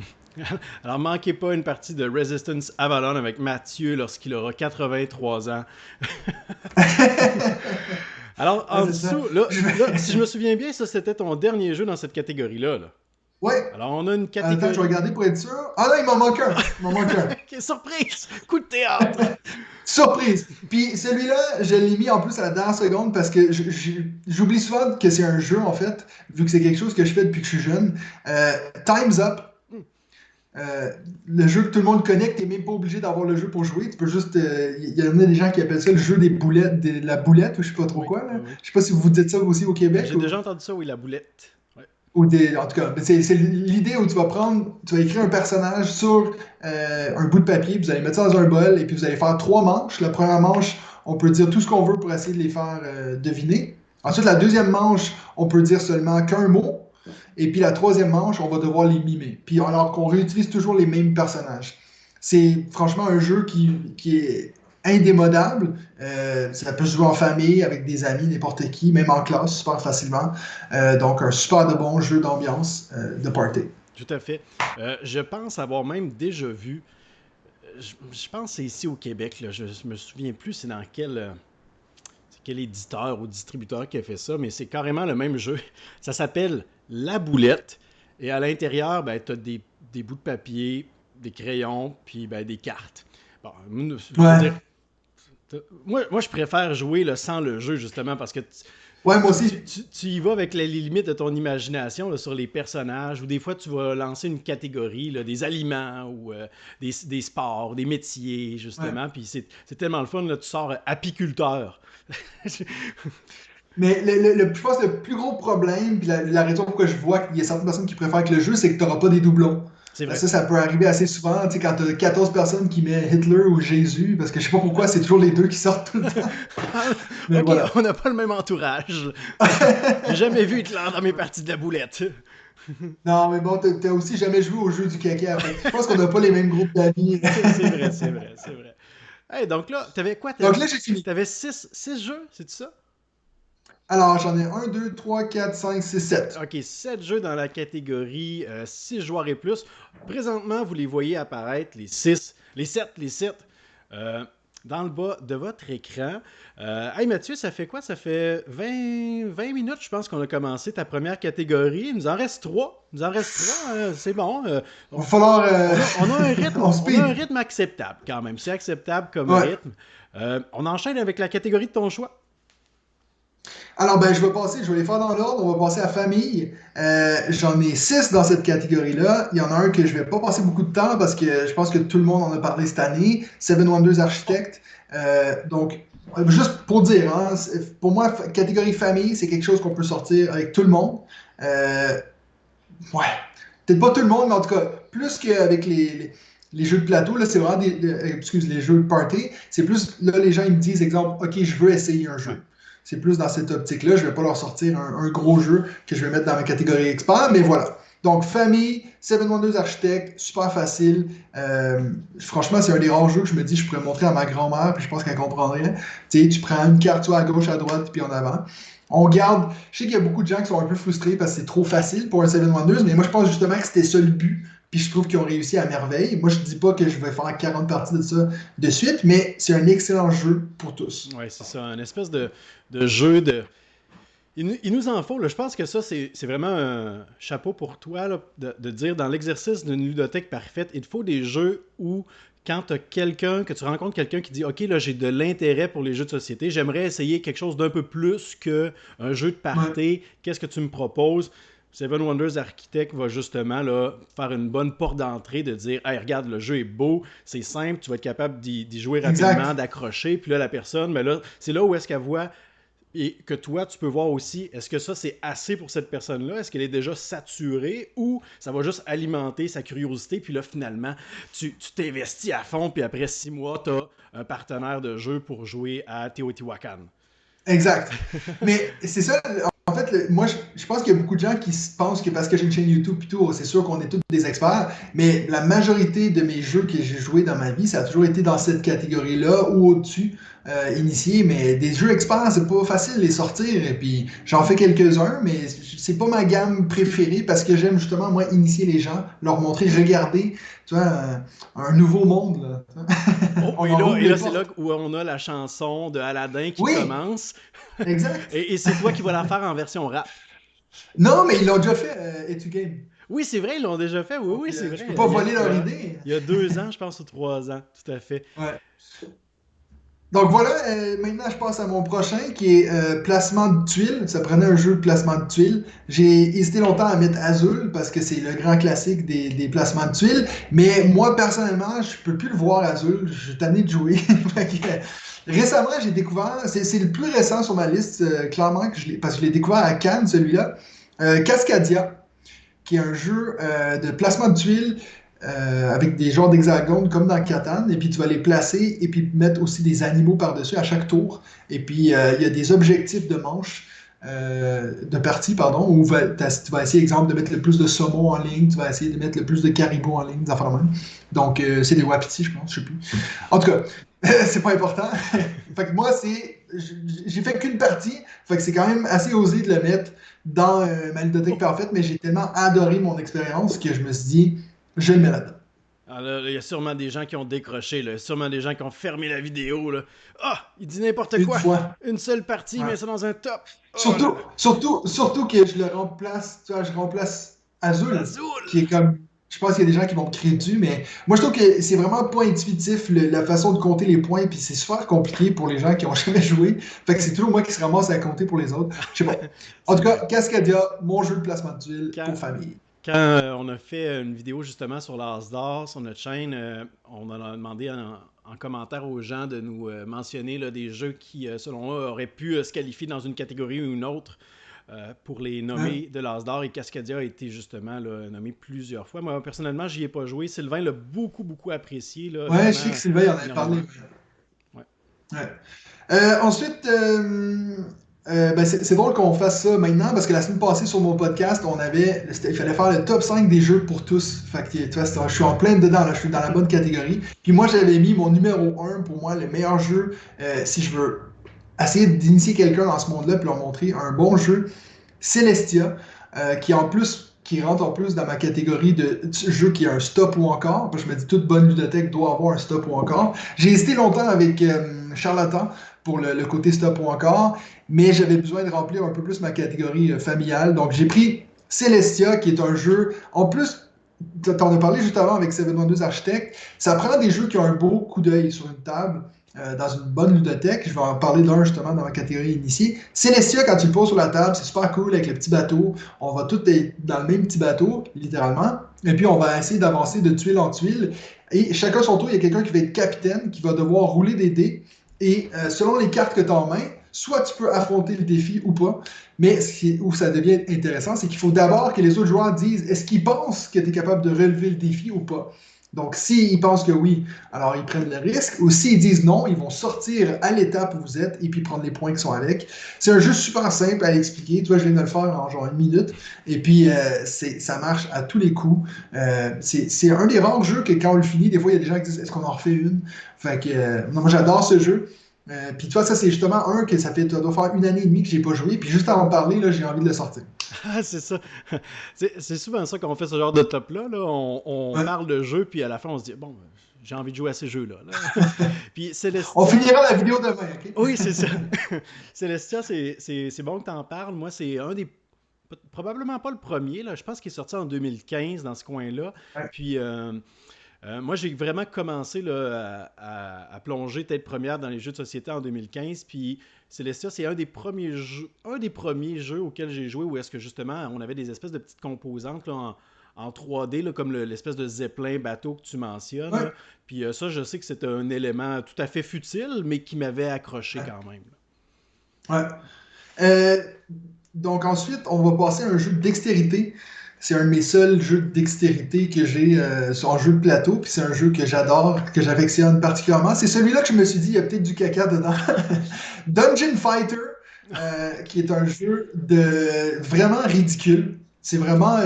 Alors, manquez pas une partie de Resistance Avalon avec Mathieu lorsqu'il aura 83 ans. Alors, en Ouais, c'est ça. dessous, là, si je me souviens bien, ça, c'était ton dernier jeu dans cette catégorie-là. Là. Ouais. Alors, on a une Attends, je vais catégorie... regarder pour être sûr. Ah non, il m'en manque un. Il m'en manque un. Ok, surprise! Coup de théâtre! Surprise! Puis celui-là, je l'ai mis en plus à la dernière seconde parce que j'oublie souvent que c'est un jeu en fait, vu que c'est quelque chose que je fais depuis que je suis jeune. Time's Up. Le jeu que tout le monde connaît, que t'es même pas obligé d'avoir le jeu pour jouer. Tu peux juste. Il y en a des gens qui appellent ça le jeu des boulettes, de la boulette ou je sais pas trop Oui, quoi. Là. oui. Je sais pas si vous dites ça aussi au Québec. J'ai déjà entendu ça, oui, la boulette. Ouais. En tout cas, c'est l'idée où tu vas écrire un personnage sur un bout de papier, puis vous allez mettre ça dans un bol, et puis vous allez faire 3 manches. La première manche, on peut dire tout ce qu'on veut pour essayer de les faire deviner. Ensuite, la deuxième manche, on peut dire seulement qu'un mot. Et puis la troisième manche, on va devoir les mimer. Puis alors qu'on réutilise toujours les mêmes personnages. C'est franchement un jeu qui est indémodable. Ça peut se jouer en famille, avec des amis, n'importe qui, même en classe, super facilement. Donc un super de bon jeu d'ambiance de party. Tout à fait. Je pense avoir même déjà vu, je pense que c'est ici au Québec, là, je me souviens plus c'est dans quel éditeur ou distributeur qui a fait ça, mais c'est carrément le même jeu. Ça s'appelle La Boulette, et à l'intérieur, tu as des bouts de papier, des crayons, puis des cartes. Bon, je veux dire, moi, je préfère jouer là, sans le jeu, justement, parce que Ouais, moi aussi. tu y vas avec les limites de ton imagination là, sur les personnages, ou des fois, tu vas lancer une catégorie, là, des aliments, ou des sports, des métiers, justement, puis c'est tellement le fun, là, tu sors apiculteur. Mais je pense que le plus gros problème, puis la raison pourquoi je vois qu'il y a certaines personnes qui préfèrent que le jeu, c'est que tu n'auras pas des doublons. C'est vrai. Ça peut arriver assez souvent, tu sais, quand tu as 14 personnes qui mettent Hitler ou Jésus, parce que je sais pas pourquoi, c'est toujours les deux qui sortent tout le temps. Mais Ok, voilà. on n'a pas le même entourage. J'ai jamais vu Hitler dans mes parties de la boulette. Non, mais bon, t'as aussi jamais joué au jeu du caca. Je pense qu'on n'a pas les mêmes groupes d'amis. C'est vrai, c'est vrai, c'est vrai. Hey, donc là, t'avais quoi? Donc là, j'ai fini. T'avais 6 jeux, c'est ça? Alors, j'en ai 1, 2, 3, 4, 5, 6, 7. Ok, 7 jeux dans la catégorie 6 joueurs et plus. Présentement, vous les voyez apparaître, les 7 dans le bas de votre écran. Hey Mathieu, ça fait quoi? Ça fait 20 minutes, je pense qu'on a commencé ta première catégorie. Il nous en reste 3. C'est bon. Il va falloir... On a un rythme, on speed. a un rythme acceptable quand même. C'est acceptable comme Ouais. rythme. On enchaîne avec la catégorie de ton choix. Alors, je vais les faire dans l'ordre. On va passer à famille. J'en ai 6 dans cette catégorie-là. Il y en a un que je vais pas passer beaucoup de temps parce que je pense que tout le monde en a parlé cette année. Seven Wonders Architect. Donc, juste pour dire, hein, pour moi, catégorie famille, c'est quelque chose qu'on peut sortir avec tout le monde. Ouais. Peut-être pas tout le monde, mais en tout cas, plus qu'avec les jeux de plateau, là, c'est vraiment les jeux de party. C'est plus, là, les gens, ils me disent, exemple, OK, je veux essayer un jeu. Ouais. C'est plus dans cette optique-là. Je vais pas leur sortir un gros jeu que je vais mettre dans ma catégorie expert, mais voilà. Donc, famille, Seven Wonders Architect, super facile. Franchement, c'est un des rares jeux que je me dis je pourrais montrer à ma grand-mère, puis je pense qu'elle comprendrait. Tu sais, tu prends une carte, soit à gauche, à droite, puis en avant. On garde. Je sais qu'il y a beaucoup de gens qui sont un peu frustrés parce que c'est trop facile pour un Seven Wonders, mais moi, je pense justement que c'était ça le but. puis je trouve qu'ils ont réussi à merveille. Moi, je dis pas que je vais faire 40 parties de ça de suite, mais c'est un excellent jeu pour tous. Ouais, c'est ça, un espèce de jeu de... Il nous en faut, là. Je pense que ça, c'est vraiment un chapeau pour toi, là, de dire dans l'exercice d'une ludothèque parfaite, il te faut des jeux où, quand que tu rencontres quelqu'un qui dit « Ok, là, j'ai de l'intérêt pour les jeux de société, j'aimerais essayer quelque chose d'un peu plus qu'un jeu de party, qu'est-ce que tu me proposes? » Seven Wonders Architect va justement là, faire une bonne porte d'entrée de dire « Hey, regarde, le jeu est beau, c'est simple, tu vas être capable d'y jouer rapidement, d'accrocher. » Puis là, la personne, mais là, c'est là où est-ce qu'elle voit... Et que toi, tu peux voir aussi, est-ce que ça, c'est assez pour cette personne-là? Est-ce qu'elle est déjà saturée ou ça va juste alimenter sa curiosité? Puis là, finalement, tu t'investis à fond, puis après 6 mois, tu as un partenaire de jeu pour jouer à Teotihuacan. Exact. Mais c'est ça, en fait, moi, je pense qu'il y a beaucoup de gens qui pensent que parce que j'ai une chaîne YouTube et tout, c'est sûr qu'on est tous des experts, mais la majorité de mes jeux que j'ai joués dans ma vie, ça a toujours été dans cette catégorie-là ou au-dessus, initié, mais des jeux experts, c'est pas facile de les sortir, et puis j'en fais quelques-uns, mais c'est pas ma gamme préférée parce que j'aime justement, moi, initier les gens, leur montrer, regardez, tu vois, un nouveau monde, là. Oh, et là c'est là où on a la chanson de Aladdin qui commence. Exact. Et c'est toi qui vas la faire en version rap. Non, mais ils l'ont déjà fait, Etu Game. Oui, c'est vrai, ils l'ont déjà fait. Oui, c'est vrai. Je peux pas voler leur idée. Il y a 2 ans, je pense, ou 3 ans, tout à fait. Ouais. Donc voilà, maintenant je passe à mon prochain qui est placement de tuiles. Ça prenait un jeu de placement de tuiles. J'ai hésité longtemps à mettre Azul parce que c'est le grand classique des placements de tuiles. Mais moi personnellement, je peux plus le voir Azul. Je suis tanné de jouer. Récemment, j'ai découvert, c'est le plus récent sur ma liste, clairement, parce que je l'ai découvert à Cannes, celui-là. Cascadia, qui est un jeu de placement de tuiles. Avec des genres d'hexagones comme dans Catan, et puis tu vas les placer et puis mettre aussi des animaux par-dessus à chaque tour. Et puis il y a des objectifs de manche, de partie, pardon, où tu vas essayer, exemple, de mettre le plus de saumon en ligne, tu vas essayer de mettre le plus de caribou en ligne, des affaires de même. Donc c'est des wapitis, je pense, je sais plus. En tout cas, c'est pas important. Fait que moi, j'ai fait qu'une partie, fait que c'est quand même assez osé de le mettre dans ma ludothèque parfaite, mais j'ai tellement adoré mon expérience que je me suis dit, je le mets là-dedans. Alors, il y a sûrement des gens qui ont décroché, là. Sûrement des gens qui ont fermé la vidéo. Là. Ah, il dit n'importe quoi. Fois. Une seule partie, Ouais. mais c'est dans un top. Oh, Surtout que je le remplace, tu vois, je remplace Azul, Azul. qui est comme, je pense qu'il y a des gens qui vont me crier dessus, mais moi je trouve que c'est vraiment pas intuitif la façon de compter les points, puis c'est super compliqué pour les gens qui ont jamais joué. Fait que c'est toujours moi qui se ramasse à compter pour les autres. Je sais pas. En tout cas, Cascadia, mon jeu de placement de tuiles pour famille. Quand on a fait une vidéo justement sur l'As d'or sur notre chaîne, on a demandé en commentaire aux gens de nous mentionner là, des jeux qui, selon eux, auraient pu se qualifier dans une catégorie ou une autre pour les nommer de l'As d'or. Et Cascadia a été justement là, nommé plusieurs fois. Moi, personnellement, j'y ai pas joué. Sylvain l'a beaucoup apprécié. Là, ouais, je sais que Sylvain en avait parlé. Ouais. Ensuite... c'est drôle qu'on fasse ça maintenant parce que la semaine passée sur mon podcast, il fallait faire le top 5 des jeux pour tous. Fait que, tu vois, je suis en plein dedans, là, je suis dans la bonne catégorie. Puis moi, j'avais mis mon numéro 1 pour moi, le meilleur jeu, si je veux essayer d'initier quelqu'un dans ce monde-là et leur montrer un bon jeu, Celestia, qui rentre en plus dans ma catégorie de jeu qui a un stop ou encore. Parce que je me dis, toute bonne ludothèque doit avoir un stop ou encore. J'ai hésité longtemps avec Charlatan pour le côté stop ou encore, mais j'avais besoin de remplir un peu plus ma catégorie familiale. Donc j'ai pris Celestia, qui est un jeu, en plus, t'en as parlé juste avant avec Seven Wonders Architect, ça prend des jeux qui ont un beau coup d'œil sur une table, dans une bonne ludothèque. Je vais en parler d'un justement dans ma catégorie initiée. Celestia, quand tu le poses sur la table, c'est super cool avec le petit bateau. On va tous être dans le même petit bateau, littéralement. Et puis on va essayer d'avancer de tuile en tuile. Et chacun son tour, il y a quelqu'un qui va être capitaine, qui va devoir rouler des dés. Et selon les cartes que tu as en main, soit tu peux affronter le défi ou pas. Mais où ça devient intéressant, c'est qu'il faut d'abord que les autres joueurs disent est-ce qu'ils pensent que tu es capable de relever le défi ou pas. Donc, s'ils pensent que oui, alors ils prennent le risque. Ou s'ils disent non, ils vont sortir à l'étape où vous êtes et puis prendre les points qui sont avec. C'est un jeu super simple à expliquer. Tu vois, je viens de le faire en genre 1 minute. Et puis, ça marche à tous les coups. C'est un des rares jeux que quand on le finit, des fois, il y a des gens qui disent est-ce qu'on en refait une? Fait que, moi, j'adore ce jeu. Puis, tu vois, ça, c'est justement un que ça doit faire 1 année et demie que j'ai pas joué. Puis, juste avant de parler, là, j'ai envie de le sortir. Ah, c'est ça. C'est souvent ça qu'on fait ce genre de top-là. Là. On Ouais. parle de jeu, puis à la fin, on se dit, bon, j'ai envie de jouer à ces jeux-là. Là. Puis On Celestia, finira la vidéo demain, OK? oui, c'est ça. Celestia, c'est bon que tu en parles. Moi, c'est un des. Probablement pas le premier, là. Je pense qu'il est sorti en 2015 dans ce coin-là. Ouais. Puis moi, j'ai vraiment commencé là, à plonger tête première dans les jeux de société en 2015. Puis Celestia, c'est un des premiers jeux auxquels j'ai joué où est-ce que justement on avait des espèces de petites composantes là, en 3D, là, comme l'espèce de zeppelin bateau que tu mentionnes. Ouais. Là. Puis ça, je sais que c'était un élément tout à fait futile, mais qui m'avait accroché Ouais. quand même. Ouais. Euh, donc ensuite, on va passer à un jeu de dextérité. C'est un de mes seuls jeux de dextérité que j'ai en jeu de plateau, puis c'est un jeu que j'adore, que j'affectionne particulièrement. C'est celui-là que je me suis dit, il y a peut-être du caca dedans. Dungeon Fighter, qui est un jeu de vraiment ridicule. C'est vraiment.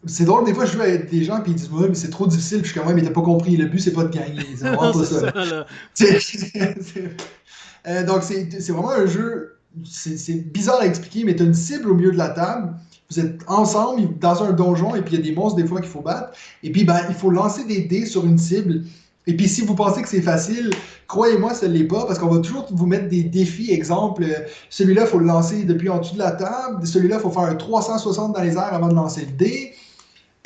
C'est drôle, des fois, je joue avec des gens, puis ils disent, ouais, mais c'est trop difficile, puis je suis comme, ouais, mais t'as pas compris, le but, c'est pas de gagner. C'est vraiment pas C'est ça. ça, là. Donc, c'est vraiment un jeu. C'est bizarre à expliquer, mais tu as une cible au milieu de la table. Vous êtes ensemble dans un donjon, et puis il y a des monstres des fois qu'il faut battre. Et puis, ben, il faut lancer des dés sur une cible. Et puis, si vous pensez que c'est facile, croyez-moi, ce n'est pas, parce qu'on va toujours vous mettre des défis. Exemple, celui-là, il faut le lancer depuis en dessous de la table. Celui-là, il faut faire un 360 dans les airs avant de lancer le dé.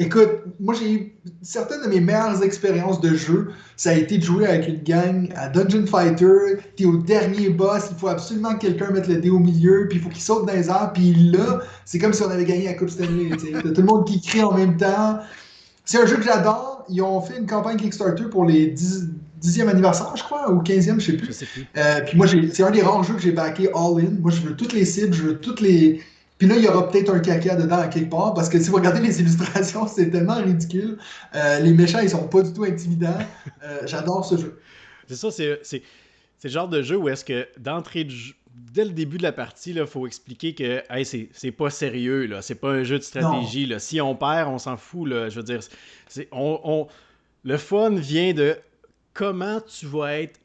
Écoute, moi j'ai eu certaines de mes meilleures expériences de jeu, ça a été de jouer avec une gang à Dungeon Fighter, t'es au dernier boss, il faut absolument que quelqu'un mette le dé au milieu, puis il faut qu'il saute dans les airs, puis là, c'est comme si on avait gagné la Coupe Stanley, tu sais. T'as tout le monde qui crie en même temps. C'est un jeu que j'adore, ils ont fait une campagne Kickstarter pour les 10e anniversaire, je crois, ou 15e, je sais Je plus. sais plus. Puis moi, c'est un des rares jeux que j'ai backé all-in. Moi, je veux toutes les cibles, je veux toutes les. Puis là, il y aura peut-être un caca dedans à quelque part, parce que si vous regardez les illustrations, c'est tellement ridicule. Les méchants, ils sont pas du tout intimidants. J'adore ce jeu. C'est ça, c'est le genre de jeu où est-ce que d'entrée de jeu, dès le début de la partie, il faut expliquer que hey, c'est pas sérieux, là, c'est pas un jeu de stratégie. Là. Si on perd, on s'en fout. Là, je veux dire, le fun vient de comment tu vas être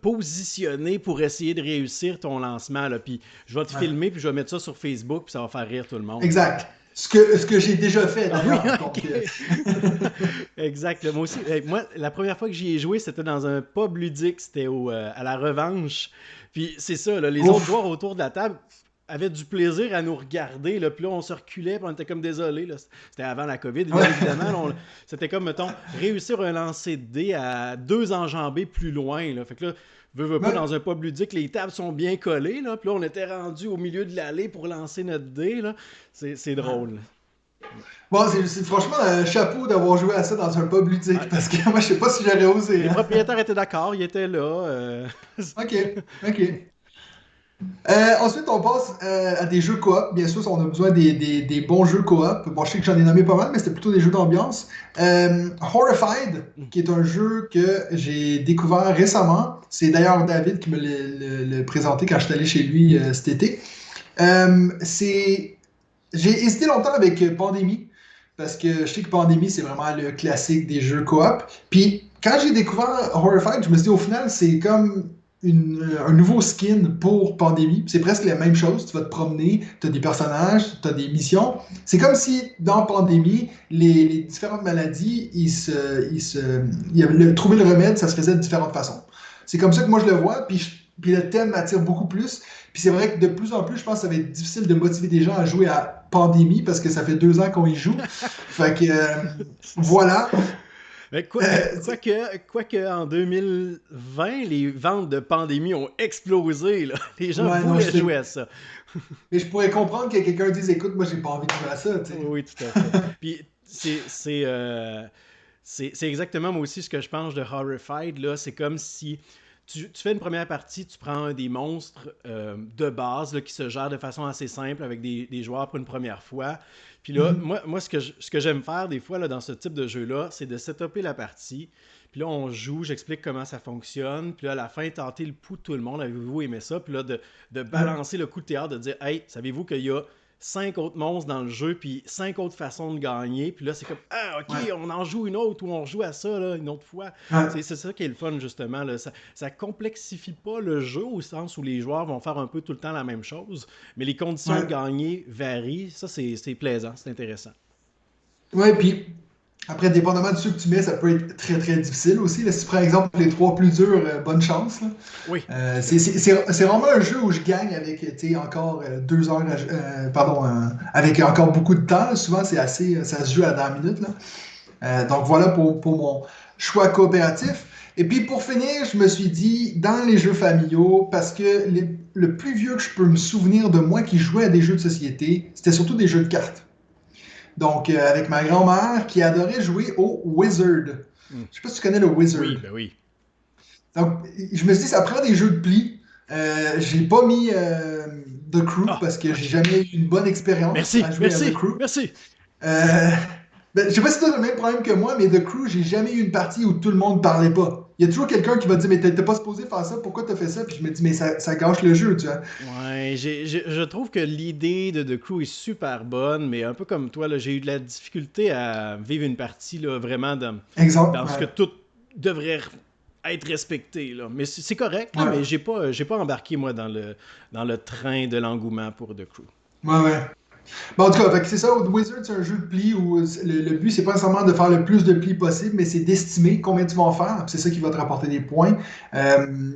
positionné pour essayer de réussir ton lancement. Là. Puis je vais te filmer, puis je vais mettre ça sur Facebook, puis ça va faire rire tout le monde. Exact. Ce que j'ai déjà fait, d'ailleurs. Oui, Donc, exact. Moi aussi, moi, la première fois que j'y ai joué, c'était dans un pub ludique, c'était à la Revanche. Puis c'est ça, là, les autres joueurs autour de la table avaient du plaisir à nous regarder. Là, puis là, on se reculait, puis on était comme désolés. Là. C'était avant la COVID, bien évidemment. Là, c'était comme, mettons, réussir un lancer de dés à 2 enjambées plus loin. Là. Fait que là, veux pas, dans un pub ludique, les tables sont bien collées. Là, puis là, on était rendu au milieu de l'allée pour lancer notre dé. Là. C'est drôle. Bon, c'est franchement un chapeau d'avoir joué à ça dans un pub ludique, parce que moi, je sais pas si j'aurais osé. Les propriétaires étaient d'accord, ils étaient là. OK. Ensuite, on passe à des jeux coop. Bien sûr, on a besoin des bons jeux coop. Bon, je sais que j'en ai nommé pas mal, mais c'était plutôt des jeux d'ambiance. Horrified, qui est un jeu que j'ai découvert récemment. C'est d'ailleurs David qui me l'a présenté quand je suis allé chez lui cet été. J'ai hésité longtemps avec Pandémie, parce que je sais que Pandémie, c'est vraiment le classique des jeux coop. Puis, quand j'ai découvert Horrified, je me suis dit, au final, c'est comme un nouveau skin pour Pandémie. C'est presque la même chose. Tu vas te promener, tu as des personnages, tu as des missions. C'est comme si, dans Pandémie, les différentes maladies, trouver le remède, ça se faisait de différentes façons. C'est comme ça que moi, je le vois. Puis le thème m'attire beaucoup plus. Puis c'est vrai que de plus en plus, je pense que ça va être difficile de motiver des gens à jouer à Pandémie, parce que ça fait 2 ans qu'on y joue. Fait que, voilà. Mais quoique en 2020, les ventes de Pandémie ont explosé. Là. Les gens voulaient jouer à ça. Mais je pourrais comprendre que quelqu'un dise, écoute, moi, j'ai pas envie de jouer à ça. T'sais. Oui, tout à fait. Puis c'est exactement moi aussi ce que je pense de Horrified. Là. C'est comme si tu fais une première partie, tu prends un des monstres de base là, qui se gère de façon assez simple avec des joueurs pour une première fois. Puis là, moi ce que j'aime faire des fois là, dans ce type de jeu-là, c'est de setuper la partie. Puis là, on joue, j'explique comment ça fonctionne. Puis là, à la fin, tenter le pouls de tout le monde. Avez-vous aimé ça? Puis là, de balancer le coup de théâtre, de dire « Hey, savez-vous qu'il y a 5 autres monstres dans le jeu, puis 5 autres façons de gagner. Puis là, c'est comme, ah, OK, on en joue une autre ou on joue à ça là, une autre fois. Ouais. C'est ça qui est le fun, justement. Là. Ça complexifie pas le jeu au sens où les joueurs vont faire un peu tout le temps la même chose, mais les conditions de gagner varient. Ça, c'est plaisant, c'est intéressant. Ouais, puis après, dépendamment de ceux que tu mets, ça peut être très très difficile aussi. Là, si tu prends exemple les 3 plus durs, bonne chance. Là. Oui. C'est vraiment un jeu où je gagne avec encore 2 heures, avec encore beaucoup de temps. Là. Souvent, ça se joue à la minute. Là. Donc voilà pour mon choix coopératif. Et puis pour finir, je me suis dit, dans les jeux familiaux, parce que le plus vieux que je peux me souvenir de moi qui jouait à des jeux de société, c'était surtout des jeux de cartes. Donc, avec ma grand-mère qui adorait jouer au Wizard. Je sais pas si tu connais le Wizard. Oui, ben oui. Donc, je me suis dit, ça prend des jeux de pli. J'ai pas mis The Crew parce que j'ai jamais eu une bonne expérience à jouer à The Crew. Merci. Je sais pas si tu as le même problème que moi, mais The Crew, j'ai jamais eu une partie où tout le monde parlait pas. Il y a toujours quelqu'un qui va dire, mais t'es pas supposé faire ça, pourquoi t'as fait ça? Puis je me dis, mais ça gâche le jeu, tu vois. Ouais, je trouve que l'idée de The Crew est super bonne, mais un peu comme toi, là, j'ai eu de la difficulté à vivre une partie là, vraiment dans ce que tout devrait être respecté. Là. Mais c'est correct, là, mais j'ai pas embarqué, moi, dans le train de l'engouement pour The Crew. Ouais. Bon, en tout cas, c'est ça, Wizard, c'est un jeu de plis où le but, c'est pas nécessairement de faire le plus de plis possible, mais c'est d'estimer combien tu vas en faire, c'est ça qui va te rapporter des points. Je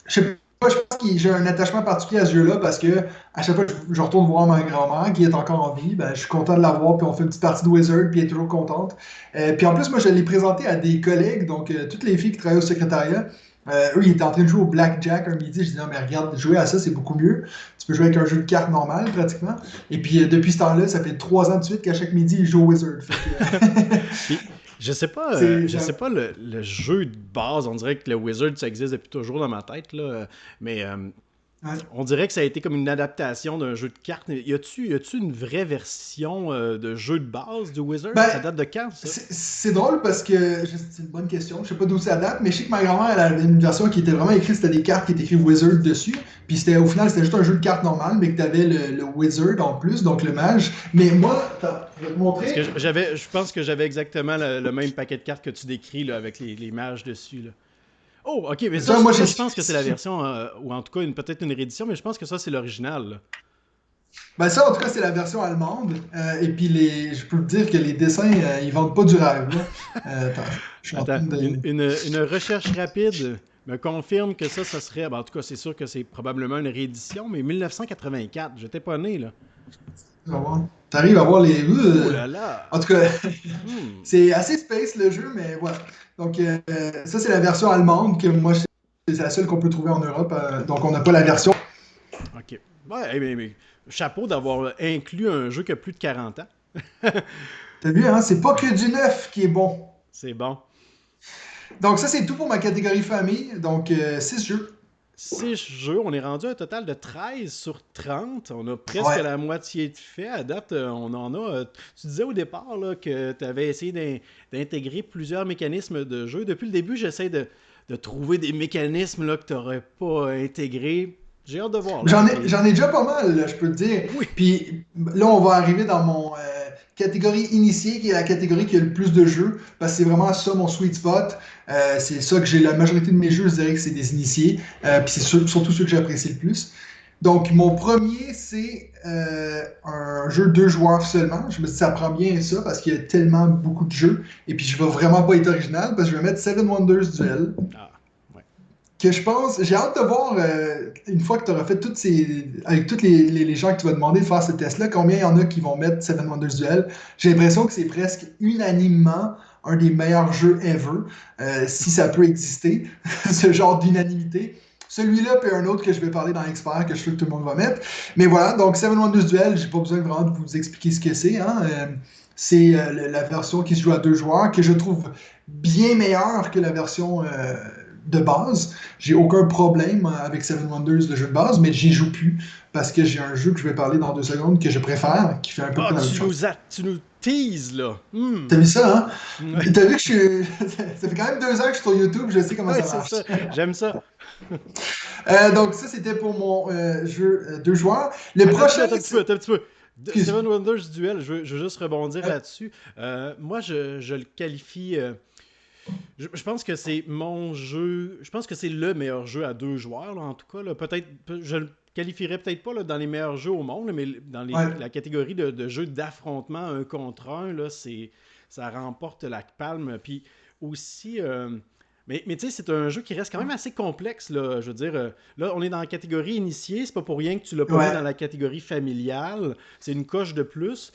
sais pas, je pense que j'ai un attachement particulier à ce jeu-là parce que à chaque fois que je retourne voir ma grand-mère qui est encore en vie, je suis content de la voir, puis on fait une petite partie de Wizard, puis elle est toujours contente. Puis en plus, moi, je l'ai présenté à des collègues, donc toutes les filles qui travaillent au secrétariat. Eux, ils étaient en train de jouer au Blackjack un midi. Je dis non, mais regarde, jouer à ça, c'est beaucoup mieux. Tu peux jouer avec un jeu de cartes normal, pratiquement. Et puis, depuis ce temps-là, ça fait 3 ans de suite qu'à chaque midi, ils jouent au Wizard. Puis, je sais pas le jeu de base. On dirait que le Wizard, ça existe depuis toujours dans ma tête. Là. Mais on dirait que ça a été comme une adaptation d'un jeu de cartes. Y a-tu une vraie version de jeu de base du Wizard? Ça date de quand, ça? C'est drôle parce que c'est une bonne question. Je sais pas d'où ça date, mais je sais que ma grand-mère elle avait une version qui était vraiment écrite. C'était des cartes qui étaient écrites Wizard dessus. Puis au final, c'était juste un jeu de cartes normal, mais que tu avais le Wizard en plus, donc le mage. Mais moi, je vais te montrer. Parce que je pense que j'avais exactement le même paquet de cartes que tu décris là, avec les mages dessus. Là. Oh, ok, mais ça, moi, je pense que c'est la version, ou en tout cas peut-être une réédition, mais je pense que ça, c'est l'original. Ça, en tout cas, c'est la version allemande. Et puis, je peux te dire que les dessins, ils vendent pas du rêve. Une recherche rapide me confirme que ça serait... en tout cas, c'est sûr que c'est probablement une réédition, mais 1984, j'étais pas né, là. T'arrives à voir les... Oh là là! En tout cas, c'est assez space, le jeu, mais voilà. Donc, ça, c'est la version allemande que moi, c'est la seule qu'on peut trouver en Europe. Donc, on n'a pas la version. OK. Ouais, mais chapeau d'avoir inclus un jeu qui a plus de 40 ans. T'as vu, hein? C'est pas que du neuf qui est bon. C'est bon. Donc, ça, c'est tout pour ma catégorie famille. Donc, 6 jeux. 6 jeux. On est rendu à un total de 13 sur 30. On a presque la moitié de fait. À date, on en a... Tu disais au départ là, que tu avais essayé d'intégrer plusieurs mécanismes de jeu. Depuis le début, j'essaie de trouver des mécanismes là, que tu n'aurais pas intégrés. J'ai hâte de voir. Là. J'en ai déjà pas mal, là, je peux te dire. Oui. Puis là, on va arriver dans mon catégorie initiée, qui est la catégorie qui a le plus de jeux, parce que c'est vraiment ça mon sweet spot. C'est ça que j'ai la majorité de mes jeux, je dirais que c'est des initiés. Puis c'est surtout ceux que j'apprécie le plus. Donc, mon premier, c'est un jeu de 2 joueurs seulement. Je me dis ça prend bien ça, parce qu'il y a tellement beaucoup de jeux. Et puis, je vais vraiment pas être original, parce que je vais mettre Seven Wonders Duel. Que je pense, j'ai hâte de voir, une fois que tu auras fait avec tous les gens que tu vas demander de faire ce test-là, combien il y en a qui vont mettre Seven Wonders Duel. J'ai l'impression que c'est presque unanimement un des meilleurs jeux ever, si ça peut exister, ce genre d'unanimité. Celui-là, puis un autre que je vais parler dans Expert, que je suis sûr que tout le monde va mettre. Mais voilà, donc Seven Wonders Duel, j'ai pas besoin vraiment de vous expliquer ce que c'est. Hein. C'est la version qui se joue à 2 joueurs, que je trouve bien meilleure que la version... de base. J'ai aucun problème avec Seven Wonders, le jeu de base, mais j'y joue plus parce que j'ai un jeu que je vais parler dans 2 secondes que je préfère, qui fait un peu la même chose. Tu nous teases, là. T'as vu ça, hein? T'as vu que ça fait quand même 2 ans que je suis sur YouTube, je sais comment ça marche. Ça. J'aime ça. Donc ça, c'était pour mon jeu 2 joueurs. Le prochain... Attends un petit peu. Seven Wonders Duel, je veux juste rebondir là-dessus. Moi, je le qualifie... je pense que c'est mon jeu... Je pense que c'est le meilleur jeu à 2 joueurs, là, en tout cas. Là. Peut-être, je le qualifierais peut-être pas là, dans les meilleurs jeux au monde, là, mais dans la catégorie de jeux d'affrontement 1 contre 1, là, ça remporte la palme. Puis aussi... Mais tu sais, c'est un jeu qui reste quand même assez complexe, là. Je veux dire, là, on est dans la catégorie initiée, c'est pas pour rien que tu l'as pas mis dans la catégorie familiale. C'est une coche de plus.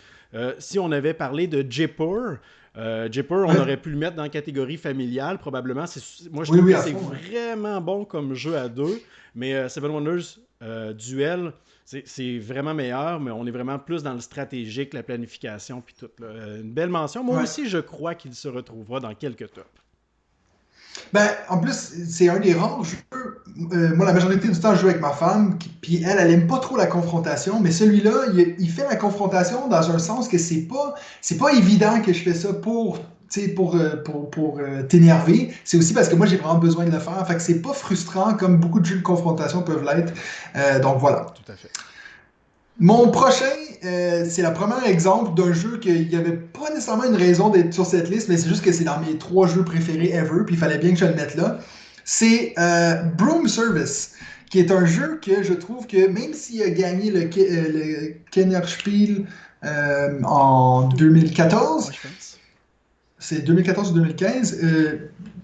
Si on avait parlé de Jipper, on aurait pu le mettre dans la catégorie familiale, probablement. Moi, je trouve que c'est vraiment bon comme jeu à 2, mais Seven Wonders Duel, c'est vraiment meilleur, mais on est vraiment plus dans le stratégique, la planification, puis tout. Là. Une belle mention. Moi aussi, je crois qu'il se retrouvera dans quelques tops. Ben, en plus, c'est un des rares jeux. Moi, la majorité du temps, je joue avec ma femme, puis elle aime pas trop la confrontation, mais celui-là, il fait la confrontation dans un sens que c'est pas évident que je fais ça pour t'énerver. C'est aussi parce que moi, j'ai vraiment besoin de le faire. Fait que c'est pas frustrant comme beaucoup de jeux de confrontation peuvent l'être. Donc voilà. Tout à fait. Mon prochain, c'est le premier exemple d'un jeu qu'il n'y avait pas nécessairement une raison d'être sur cette liste, mais c'est juste que c'est dans mes 3 jeux préférés ever, puis il fallait bien que je le mette là. C'est Broom Service, qui est un jeu que je trouve que même s'il a gagné le Kennerspiel en 2014, c'est 2014 ou 2015,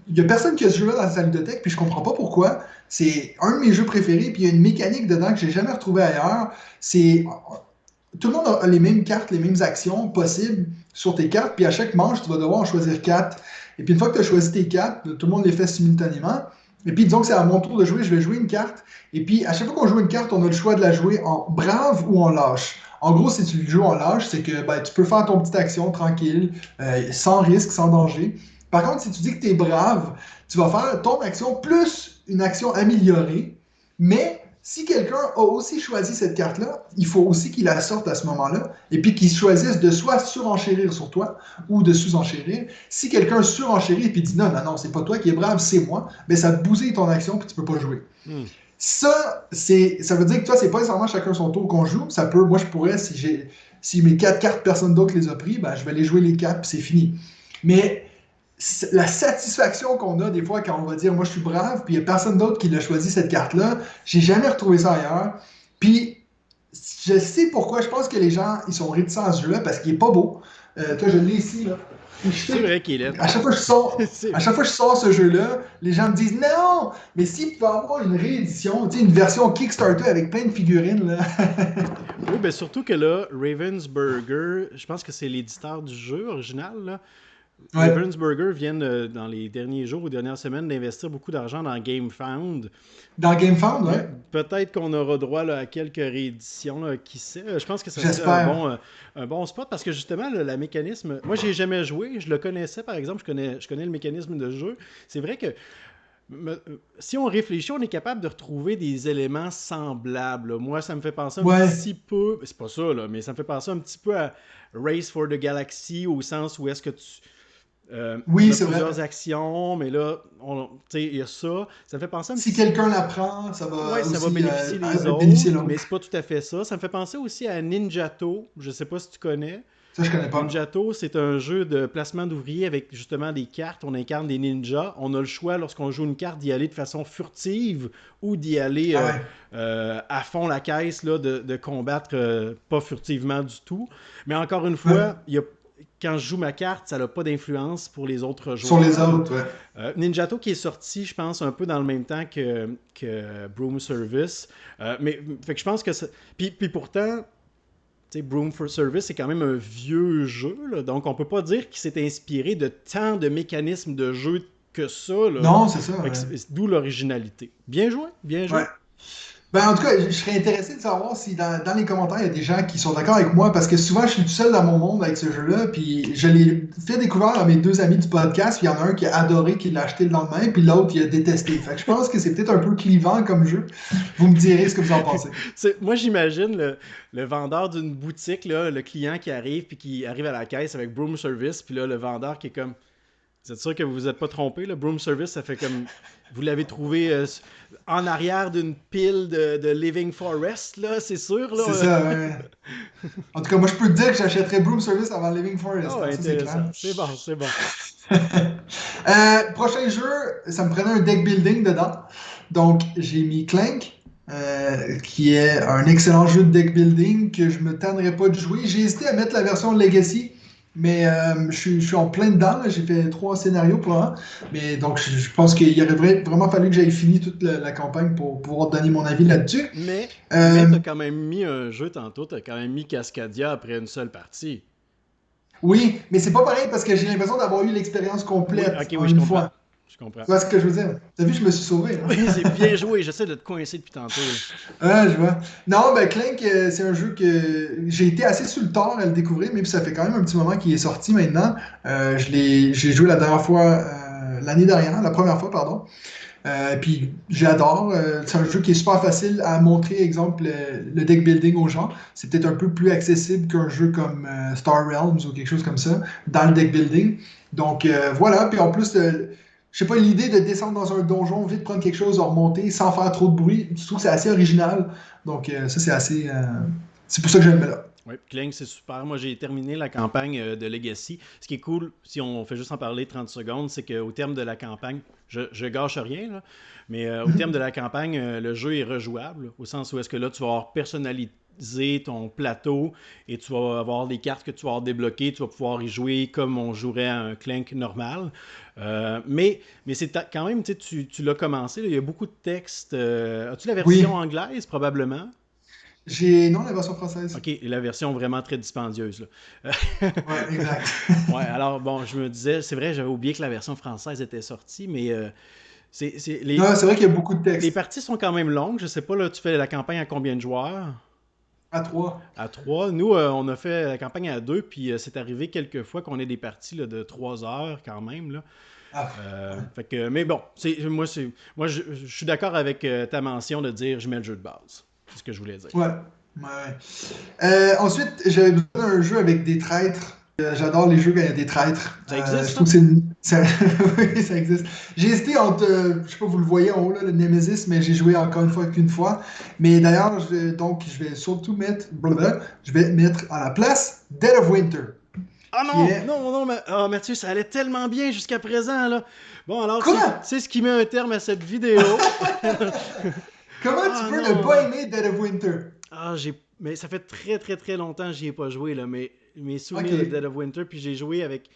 il n'y a personne qui a ce jeu-là dans sa ludothèque, puis je comprends pas pourquoi. C'est un de mes jeux préférés, puis il y a une mécanique dedans que j'ai jamais retrouvée ailleurs. Tout le monde a les mêmes cartes, les mêmes actions possibles sur tes cartes, puis à chaque manche, tu vas devoir en choisir 4. Et puis une fois que tu as choisi tes 4, tout le monde les fait simultanément. Et puis disons que c'est à mon tour de jouer, je vais jouer une carte. Et puis à chaque fois qu'on joue une carte, on a le choix de la jouer en brave ou en lâche. En gros, si tu le joues en lâche, c'est que tu peux faire ton petite action tranquille, sans risque, sans danger. Par contre, si tu dis que tu es brave, tu vas faire ton action plus une action améliorée, mais si quelqu'un a aussi choisi cette carte-là, il faut aussi qu'il la sorte à ce moment-là, et puis qu'il choisisse de soit surenchérir sur toi, ou de sous-enchérir. Si quelqu'un surenchérit et puis dit non, c'est pas toi qui es brave, c'est moi, ben ça bousille ton action puis tu peux pas jouer. Ça veut dire que toi, c'est pas nécessairement chacun son tour qu'on joue. Moi je pourrais, si mes 4 cartes, personne d'autre les a pris, ben je vais les jouer les 4 puis c'est fini. Mais la satisfaction qu'on a des fois quand on va dire moi je suis brave puis il n'y a personne d'autre qui l'a choisi cette carte-là, j'ai jamais retrouvé ça ailleurs. Puis je sais pourquoi, je pense que les gens ils sont réticents à ce jeu-là parce qu'il est pas beau. Toi je l'ai ici là. C'est vrai qu'il est. À chaque fois que je sors ce jeu-là, les gens me disent non, mais s'il pouvait avoir une réédition, une version Kickstarter avec plein de figurines là. Oui, ben surtout que là, Ravensburger, je pense que c'est l'éditeur du jeu original là. Ouais. Ravensburger viennent dans les derniers jours ou dernières semaines d'investir beaucoup d'argent dans GameFound. Dans GameFound, ouais. Peut-être qu'on aura droit là, à quelques rééditions, là, qui sait. Je pense que ça J'espère. serait un bon spot parce que justement, le mécanisme... Moi, j'ai jamais joué. Je le connaissais, par exemple. Je connais le mécanisme de jeu. C'est vrai que si on réfléchit, on est capable de retrouver des éléments semblables. Là. Moi, ça me fait penser un petit peu... C'est pas ça, là, mais ça me fait penser un petit peu à Race for the Galaxy au sens où est-ce que tu... oui, c'est vrai. Plusieurs actions, mais là, il y a ça. Ça me fait penser si quelqu'un l'apprend, ça va ça va bénéficier les autres, mais c'est pas tout à fait ça. Ça me fait penser aussi à Ninjato. Je sais pas si tu connais. Ça, je connais pas. Ninjato, c'est un jeu de placement d'ouvriers avec justement des cartes. On incarne des ninjas. On a le choix, lorsqu'on joue une carte, d'y aller de façon furtive ou d'y aller à fond la caisse, là, de combattre pas furtivement du tout. Mais encore une fois, quand je joue ma carte, ça n'a pas d'influence pour les autres joueurs. Sur les autres, ouais. Ninjato qui est sorti, je pense, un peu dans le même temps que Broom Service. Mais fait que je pense que ça... Puis pourtant, Broom Service, c'est quand même un vieux jeu. Là, donc, on peut pas dire qu'il s'est inspiré de tant de mécanismes de jeu que ça. Là. Non, c'est ça. D'où l'originalité. Bien joué, bien joué. Ouais. Ben, en tout cas, je serais intéressé de savoir si dans les commentaires, il y a des gens qui sont d'accord avec moi, parce que souvent, je suis tout seul dans mon monde avec ce jeu-là, puis je l'ai fait découvrir à mes 2 amis du podcast, puis il y en a un qui a adoré, qui l'a acheté le lendemain, puis l'autre, il a détesté. Fait que je pense que c'est peut-être un peu clivant comme jeu. Vous me direz ce que vous en pensez. Moi, j'imagine le vendeur d'une boutique, là, le client qui arrive, puis qui arrive à la caisse avec Broom Service, puis là, le vendeur qui est comme... Vous êtes sûr que vous vous êtes pas trompé? Le Broom Service, ça fait comme... Vous l'avez trouvé en arrière d'une pile de Living Forest, là, c'est sûr, là? C'est ça, ouais. En tout cas, moi, je peux te dire que j'achèterais Broom Service avant Living Forest. Oh, Ça, c'est intéressant. clair. C'est bon, c'est bon. Prochain jeu, ça me prenait un deck building dedans. Donc, j'ai mis Clank, qui est un excellent jeu de deck building que je me tannerais pas de jouer. J'ai hésité à mettre la version Legacy, mais je suis en plein dedans. Là. J'ai fait 3 scénarios pour un. Mais donc, je pense qu'il aurait vraiment fallu que j'aille fini toute la campagne pour pouvoir donner mon avis là-dessus. Mais t'as quand même mis un jeu tantôt, t'as quand même mis Cascadia après une seule partie. Oui, mais c'est pas pareil parce que j'ai l'impression d'avoir eu l'expérience complète en une fois. Je comprends. Tu vois ce que je veux dire? T'as vu, je me suis sauvé. Hein? Oui, c'est bien joué. J'essaie de te coincer depuis tantôt. Ah, je vois. Non, ben Clank, c'est un jeu que j'ai été assez sur le tard à le découvrir, mais puis ça fait quand même un petit moment qu'il est sorti maintenant. J'ai joué la dernière fois, l'année dernière, la première fois, pardon. Puis j'adore. C'est un jeu qui est super facile à montrer, exemple, le deck building aux gens. C'est peut-être un peu plus accessible qu'un jeu comme Star Realms ou quelque chose comme ça dans le deck building. Donc voilà. Puis en plus, je sais pas, l'idée de descendre dans un donjon, vite prendre quelque chose, remonter sans faire trop de bruit, je trouve que c'est assez original. Donc ça, c'est assez... c'est pour ça que j'aime là. Oui, Clank, c'est super. Moi, j'ai terminé la campagne de Legacy. Ce qui est cool, si on fait juste en parler 30 secondes, c'est qu'au terme de la campagne, je gâche rien, là, mais au terme de la campagne, le jeu est rejouable, au sens où est-ce que là, tu vas avoir personnalisé ton plateau et tu vas avoir des cartes que tu vas avoir débloquées, tu vas pouvoir y jouer comme on jouerait à un Clank normal. Mais c'est quand même, tu l'as commencé, là, il y a beaucoup de textes. As-tu la version anglaise, probablement? Non, la version française. OK, et la version vraiment très dispendieuse. Là. Ouais, exact. Ouais, alors bon, je me disais, c'est vrai, j'avais oublié que la version française était sortie, mais Non, c'est vrai qu'il y a beaucoup de textes. les parties sont quand même longues. Je sais pas, là, tu fais la campagne à combien de joueurs? À 3. À 3. Nous, on a fait la campagne à 2, puis c'est arrivé quelques fois qu'on ait des parties là, de 3 heures quand même. Là. Ah. Fait que, mais bon, moi, je suis d'accord avec ta mention de dire je mets le jeu de base. C'est ce que je voulais dire. Ouais. Ensuite, j'avais besoin d'un jeu avec des traîtres. J'adore les jeux quand il y a des traîtres. Ça existe, je trouve que oui, ça existe. J'ai hésité entre, je sais pas, vous le voyez en haut, là, le Nemesis, mais j'ai joué encore une fois qu'une fois. Mais d'ailleurs, je vais surtout mettre, je vais mettre à la place Dead of Winter. Ah non, non, Mathieu, ça allait tellement bien jusqu'à présent, là. Bon, alors, c'est ce qui met un terme à cette vidéo. Comment tu peux ne pas aimer Dead of Winter? Mais ça fait très, très, très longtemps que j'y ai pas joué, là, mais mes souvenirs de Dead of Winter, puis j'ai joué avec...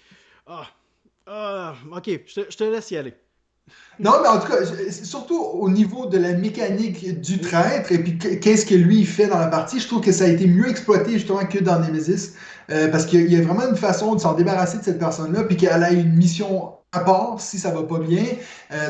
ok, je te laisse y aller. Non, mais en tout cas, surtout au niveau de la mécanique du traître et puis qu'est-ce que lui il fait dans la partie, je trouve que ça a été mieux exploité justement que dans Nemesis, parce qu'il y a vraiment une façon de s'en débarrasser de cette personne-là, puis qu'elle a une mission à part si ça va pas bien.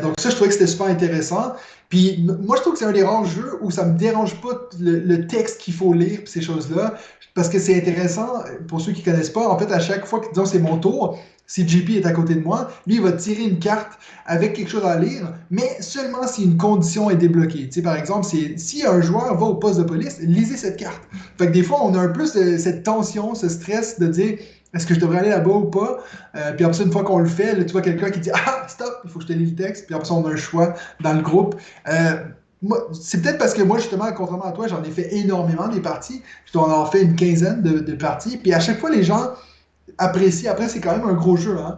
Donc ça, je trouvais que c'était super intéressant. Puis moi, je trouve que c'est un des rares jeux où ça me dérange pas le texte qu'il faut lire, puis ces choses-là, parce que c'est intéressant, pour ceux qui connaissent pas, en fait, à chaque fois que, disons, c'est mon tour, si JP est à côté de moi, lui, il va tirer une carte avec quelque chose à lire, mais seulement si une condition est débloquée. Tu sais, par exemple, si un joueur va au poste de police, lisez cette carte. Fait que des fois, on a un peu cette tension, ce stress de dire est-ce que je devrais aller là-bas ou pas? Puis après ça, une fois qu'on le fait, là, tu vois quelqu'un qui dit ah, stop, il faut que je te lis le texte. Puis après ça, on a un choix dans le groupe. C'est peut-être parce que moi, justement, contrairement à toi, j'en ai fait énormément des parties. Je dois en avoir fait une quinzaine de parties. Puis à chaque fois, les gens apprécient. Après, c'est quand même un gros jeu. Hein.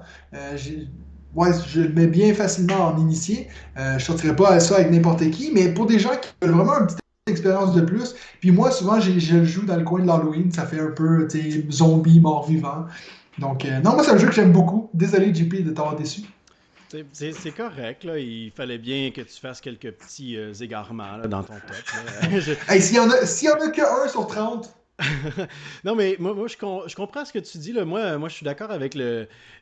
Je le mets bien facilement en initié. Je ne sortirai pas ça avec n'importe qui. Mais pour des gens qui veulent vraiment un petit expérience de plus. Puis moi, souvent, je le joue dans le coin de l'Halloween. Ça fait un peu zombie, mort-vivant. Donc, non, moi, c'est un jeu que j'aime beaucoup. Désolé, JP, de t'avoir déçu. C'est correct, là. Il fallait bien que tu fasses quelques petits égarements là, dans ton top. Hey, s'il y en a que 1 sur 30... Non, mais moi je comprends ce que tu dis. Là. Moi, je suis d'accord avec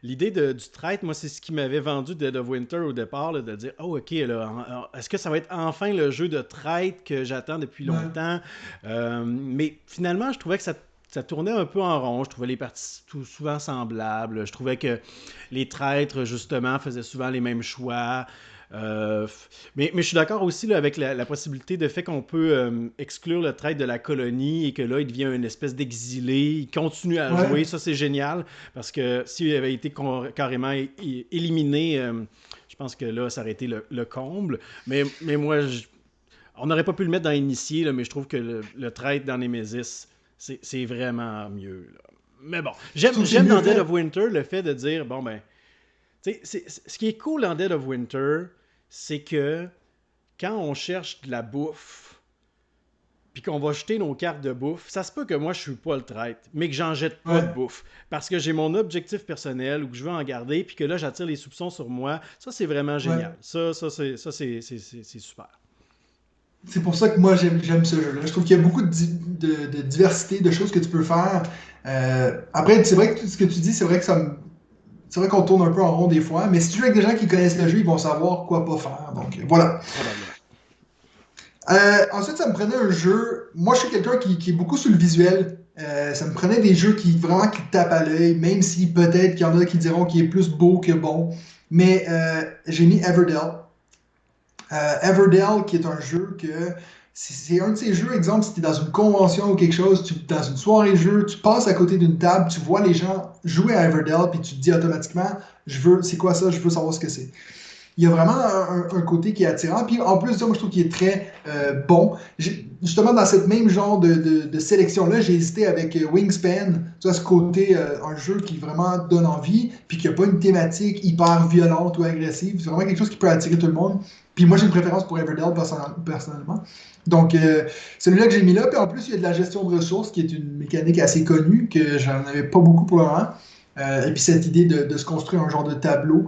l'idée du traître. Moi, c'est ce qui m'avait vendu Dead of Winter au départ, là, de dire « Oh, OK, là, est-ce que ça va être enfin le jeu de traître que j'attends depuis longtemps? Mais finalement, je trouvais que ça tournait un peu en rond. Je trouvais les parties souvent semblables. Je trouvais que les traîtres, justement, faisaient souvent les mêmes choix. Mais je suis d'accord aussi là, avec la possibilité de fait qu'on peut exclure le traître de la colonie et que là, il devient une espèce d'exilé. Il continue à Ouais. jouer. Ça, c'est génial parce que s'il avait été carrément éliminé, je pense que là, ça aurait été le comble. Mais moi, on n'aurait pas pu le mettre dans Initié, là, mais je trouve que le traître dans Nemesis, c'est vraiment mieux. Là. Mais bon, Je trouve que c'est j'aime mieux dans Dead fait. of Winter le fait de dire, bon ben, tu sais, ce qui est cool dans Dead of Winter, c'est que quand on cherche de la bouffe, puis qu'on va jeter nos cartes de bouffe, ça se peut que moi je suis pas le traître, mais que j'en jette pas Ouais. de bouffe. Parce que j'ai mon objectif personnel ou que je veux en garder, puis que là j'attire les soupçons sur moi. Ça, c'est vraiment génial. Ouais. C'est super. C'est pour ça que moi j'aime ce jeu-là. Je trouve qu'il y a beaucoup de diversité de choses que tu peux faire. Après, c'est vrai que ce que tu dis, c'est vrai que c'est vrai qu'on tourne un peu en rond des fois, mais si tu joues avec des gens qui connaissent le jeu, ils vont savoir quoi pas faire. Donc voilà. Probablement. Ensuite, ça me prenait un jeu. Moi, je suis quelqu'un qui est beaucoup sur le visuel. Ça me prenait des jeux qui vraiment qui tapent à l'œil, même si peut-être qu'il y en a qui diront qu'il est plus beau que bon. Mais j'ai mis Everdell. Everdell, qui est un jeu que c'est un de ces jeux, exemple, si tu es dans une convention ou quelque chose, dans une soirée jeu, tu passes à côté d'une table, tu vois les gens jouer à Everdell, puis tu te dis automatiquement, c'est quoi ça, je veux savoir ce que c'est. Il y a vraiment un côté qui est attirant. Puis en plus de ça, moi je trouve qu'il est très bon. Justement, dans cette même genre de sélection-là, j'ai hésité avec Wingspan. Tu vois, ce côté, un jeu qui vraiment donne envie, puis qui n'a pas une thématique hyper violente ou agressive. C'est vraiment quelque chose qui peut attirer tout le monde. Puis moi, j'ai une préférence pour Everdell personnellement. Donc, celui-là que j'ai mis là. Puis en plus, il y a de la gestion de ressources, qui est une mécanique assez connue, que j'en avais pas beaucoup pour le moment. Et puis cette idée de se construire un genre de tableau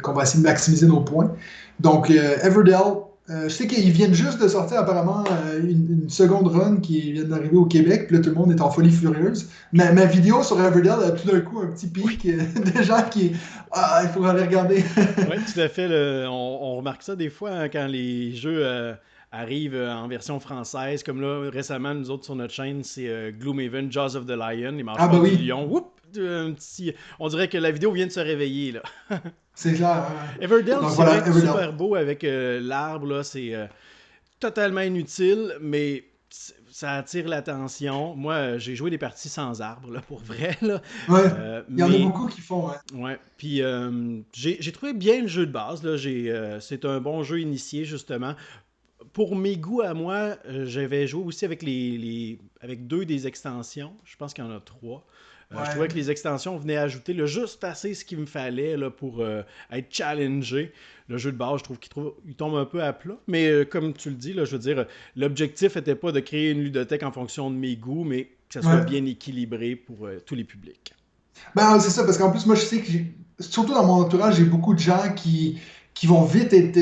qu'on va essayer de maximiser nos points. Donc, Everdell, je sais qu'ils viennent juste de sortir apparemment une seconde run qui vient d'arriver au Québec, puis là tout le monde est en folie furieuse. Ma vidéo sur Everdell a tout d'un coup un petit pic de gens qui... Ah, il faut aller regarder. Oui, tout à fait. On remarque ça des fois hein, quand les jeux arrivent en version française. Comme là, récemment, nous autres sur notre chaîne, c'est Gloomhaven, Jaws of the Lion, les Ah bah mâchoires du oui, lion. Whoop! On dirait que la vidéo vient de se réveiller. Là. c'est clair. Everdell, Donc c'est voilà, vrai, Everdell. super beau avec l'arbre. Là, c'est totalement inutile, mais ça attire l'attention. Moi, j'ai joué des parties sans arbre, là, pour vrai. Là. Ouais, il y en a Mais beaucoup qui font. Ouais. ouais, puis j'ai trouvé bien le jeu de base. Là. C'est un bon jeu initié, justement. Pour mes goûts à moi, j'avais joué aussi avec avec 2 des extensions. Je pense qu'il y en a 3. Je trouvais Ouais. que les extensions venaient ajouter le juste assez ce qu'il me fallait là, pour être challengé. Le jeu de base, je trouve qu'il tombe un peu à plat. Mais comme tu le dis, là, je veux dire, l'objectif n'était pas de créer une ludothèque en fonction de mes goûts, mais que ça soit Ouais. bien équilibré pour tous les publics. Ben, c'est ça, parce qu'en plus, moi, je sais que surtout dans mon entourage, j'ai beaucoup de gens qui vont vite être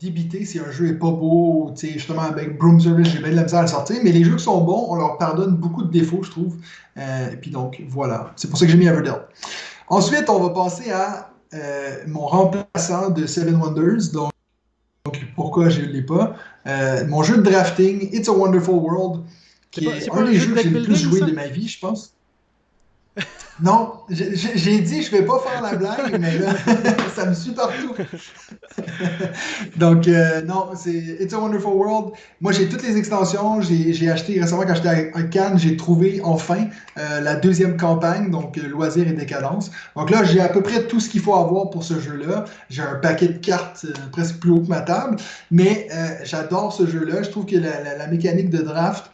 débités si un jeu est pas beau. Tu sais, justement, avec Broom Service, j'ai bien de la misère à le sortir, mais les jeux qui sont bons, on leur pardonne beaucoup de défauts, je trouve. Et puis donc, voilà. C'est pour ça que j'ai mis Everdell. Ensuite, on va passer à mon remplaçant de Seven Wonders. Donc, pourquoi je ne l'ai pas? Mon jeu de drafting, It's a Wonderful World, qui est C'est un pas un des jeu jeux de que deck j'ai le plus building, joué ça? de ma vie, je pense. Non, j'ai dit je vais pas faire la blague, mais là, ça me suit partout. Donc, non, c'est It's a Wonderful World. Moi, j'ai toutes les extensions. J'ai acheté récemment, quand j'étais à Cannes, j'ai trouvé enfin la deuxième campagne, donc Loisirs et Décadence. Donc là, j'ai à peu près tout ce qu'il faut avoir pour ce jeu-là. J'ai un paquet de cartes presque plus haut que ma table, mais j'adore ce jeu-là. Je trouve que la mécanique de draft,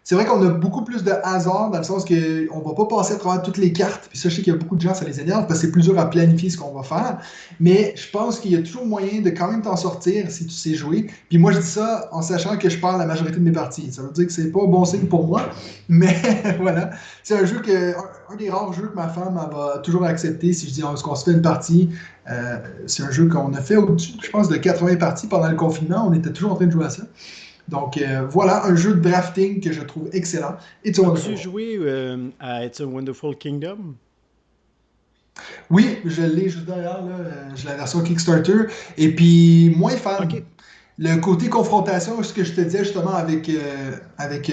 c'est vrai qu'on a beaucoup plus de hasard dans le sens qu'on ne va pas passer à travers toutes les cartes. Puis ça, je sais qu'il y a beaucoup de gens, ça les énerve parce que c'est plus dur à planifier ce qu'on va faire. Mais je pense qu'il y a toujours moyen de quand même t'en sortir si tu sais jouer. Puis moi, je dis ça en sachant que je perds la majorité de mes parties. Ça veut dire que c'est pas un bon signe pour moi. Mais voilà. C'est un jeu un des rares jeux que ma femme elle va toujours accepter si je dis est-ce qu'on se fait une partie. C'est un jeu qu'on a fait au-dessus, je pense, de 80 parties pendant le confinement. On était toujours en train de jouer à ça. Donc voilà un jeu de drafting que je trouve excellent. It's a Wonderful As-tu World. joué à It's a Wonderful Kingdom? Oui, je l'ai juste derrière, là. J'ai la version Kickstarter. Et puis, moins fan. Ok. Le côté confrontation, ce que je te disais justement avec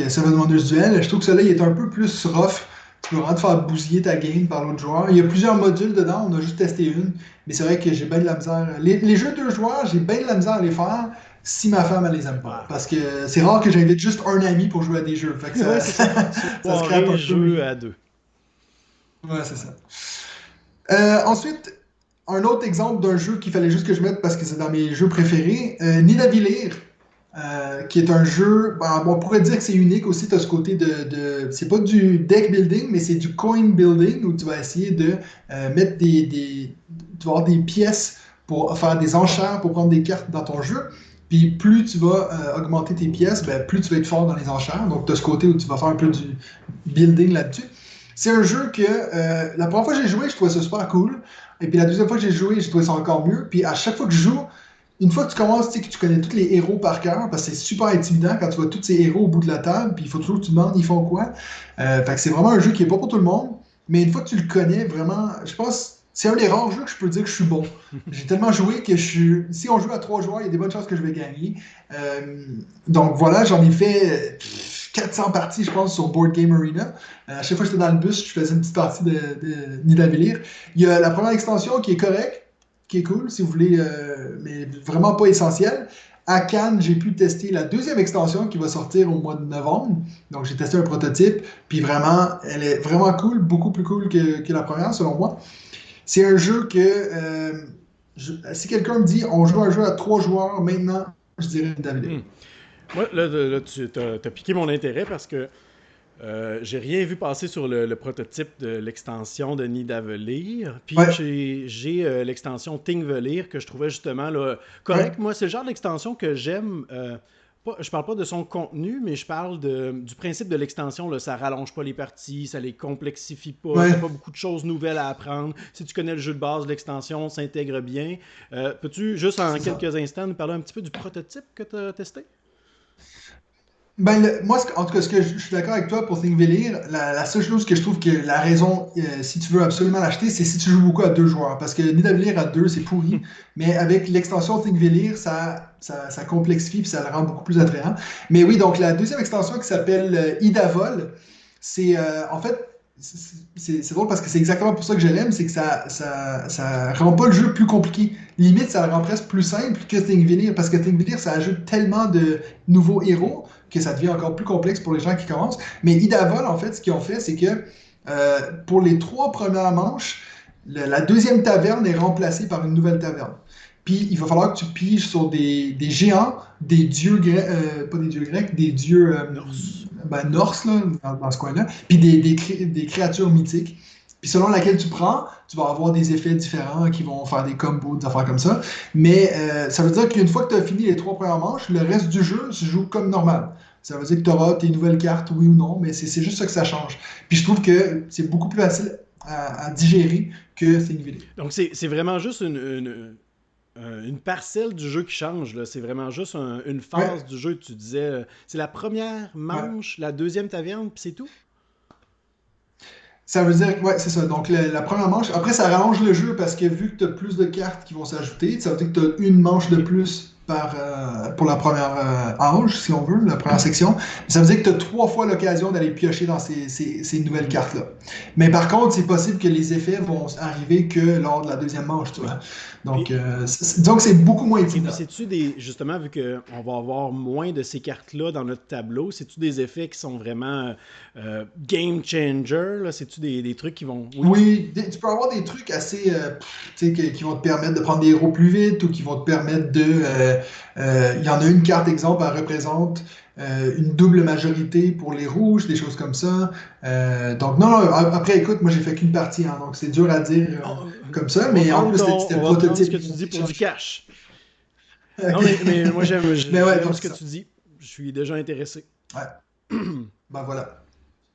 Seven Wonders Duel, je trouve que celui-là il est un peu plus rough. Tu peux vraiment te faire bousiller ta game par l'autre joueur. Il y a plusieurs modules dedans, on a juste testé une. Mais c'est vrai que j'ai bien de la misère. Les jeux de 2 joueurs, j'ai bien de la misère à les faire si ma femme, elle les aime pas. Parce que c'est rare que j'invite juste un ami pour jouer à des jeux. Fait que ça, ça scrape un peu. Jeux à 2. Ouais, c'est ça. Ensuite, un autre exemple d'un jeu qu'il fallait juste que je mette parce que c'est dans mes jeux préférés, Nidavellir, qui est un jeu, on pourrait dire que c'est unique aussi, tu as ce côté c'est pas du deck building, mais c'est du coin building où tu vas essayer de mettre tu vas avoir des pièces pour faire des enchères pour prendre des cartes dans ton jeu. Puis plus tu vas augmenter tes pièces, plus tu vas être fort dans les enchères. Donc tu as ce côté où tu vas faire un peu du building là-dessus. C'est un jeu que la première fois que j'ai joué, je trouvais ça super cool. Et puis la deuxième fois que j'ai joué, j'ai trouvé ça encore mieux. Puis à chaque fois que je joue, une fois que tu commences, tu sais que tu connais tous les héros par cœur, parce que c'est super intimidant quand tu vois tous ces héros au bout de la table, puis il faut toujours que tu te demandes ils font quoi. Fait que c'est vraiment un jeu qui est pas pour tout le monde, mais une fois que tu le connais, vraiment, je pense c'est un des rares jeux que je peux dire que je suis bon. J'ai tellement joué que si on joue à 3 joueurs, il y a des bonnes chances que je vais gagner. Donc voilà, j'en ai fait 400 parties, je pense, sur Board Game Arena. À chaque fois que j'étais dans le bus, je faisais une petite partie de Nidavellir. Il y a la première extension qui est correcte, qui est cool, si vous voulez, mais vraiment pas essentielle. À Cannes, j'ai pu tester la deuxième extension qui va sortir au mois de novembre. Donc, j'ai testé un prototype, puis vraiment, elle est vraiment cool, beaucoup plus cool que la première, selon moi. C'est un jeu que, si quelqu'un me dit, on joue un jeu à 3 joueurs maintenant, je dirais Nidavellir. Moi, là, tu as piqué mon intérêt parce que j'ai rien vu passer sur le prototype de l'extension de Nidavellir. Puis j'ai l'extension Thingvellir que je trouvais justement là, correct. Ouais. Moi, c'est le genre d'extension que j'aime. Je parle pas de son contenu, mais je parle du principe de l'extension. Là, ça rallonge pas les parties, ça les complexifie pas. Il n'y a pas beaucoup de choses nouvelles à apprendre. Si tu connais le jeu de base, l'extension s'intègre bien. Peux-tu, juste en quelques instants, nous parler un petit peu du prototype que tu as testé? Moi, en tout cas, ce que je suis d'accord avec toi pour Thingvellir, la seule chose que je trouve que la raison, si tu veux absolument l'acheter, c'est si tu joues beaucoup à 2 joueurs. Parce que Nidavellir à 2, c'est pourri. Mais avec l'extension Thingvellir, ça complexifie et ça le rend beaucoup plus attrayant. Mais oui, donc la deuxième extension qui s'appelle Idavol, c'est en fait, c'est drôle parce que c'est exactement pour ça que je l'aime, c'est que ça rend pas le jeu plus compliqué. Limite, ça le rend presque plus simple que Thingvellir, parce que Thingvellir, ça ajoute tellement de nouveaux héros que ça devient encore plus complexe pour les gens qui commencent. Mais Idavol, en fait, ce qu'ils ont fait, c'est que pour les 3 premières manches, la deuxième taverne est remplacée par une nouvelle taverne. Puis il va falloir que tu piges sur des géants, des dieux grecs, pas des dieux grecs, des dieux norse là, dans ce coin-là, puis des créatures mythiques. Puis selon laquelle tu prends, tu vas avoir des effets différents qui vont faire des combos, des affaires comme ça. Mais ça veut dire qu'une fois que tu as fini les 3 premières manches, le reste du jeu se joue comme normal. Ça veut dire que tu auras tes nouvelles cartes, oui ou non, mais c'est juste ça que ça change. Puis je trouve que c'est beaucoup plus facile à digérer que Thingvellir. Donc c'est vraiment juste une parcelle du jeu qui change. Là. C'est vraiment juste une phase du jeu. Tu disais, c'est la première manche, la deuxième taverne, puis c'est tout? Ça veut dire, c'est ça. Donc, la première manche, après, ça rallonge le jeu parce que vu que tu as plus de cartes qui vont s'ajouter, ça veut dire que tu as une manche de plus pour la première âge, si on veut, la première section. Ça veut dire que tu as 3 fois l'occasion d'aller piocher dans ces nouvelles cartes-là. Mais par contre, c'est possible que les effets vont arriver que lors de la deuxième manche, tu vois. Donc, donc c'est beaucoup moins intimidant. C'est-tu justement, vu qu'on va avoir moins de ces cartes-là dans notre tableau, c'est-tu des effets qui sont vraiment game changer? Là? C'est-tu des trucs qui vont... Oui, tu peux avoir des trucs assez... qui vont te permettre de prendre des héros plus vite ou qui vont te permettre de... Il y en a une carte, exemple, elle représente une double majorité pour les rouges, des choses comme ça. Donc, non, après, écoute, moi, j'ai fait qu'une partie, hein, donc c'est dur à dire comme ça, mais en plus, c'était le prototype. Ce que tu dis pour du cash. Non, mais moi, j'aime ce que tu dis. Je suis déjà intéressé. Ouais. Ben voilà.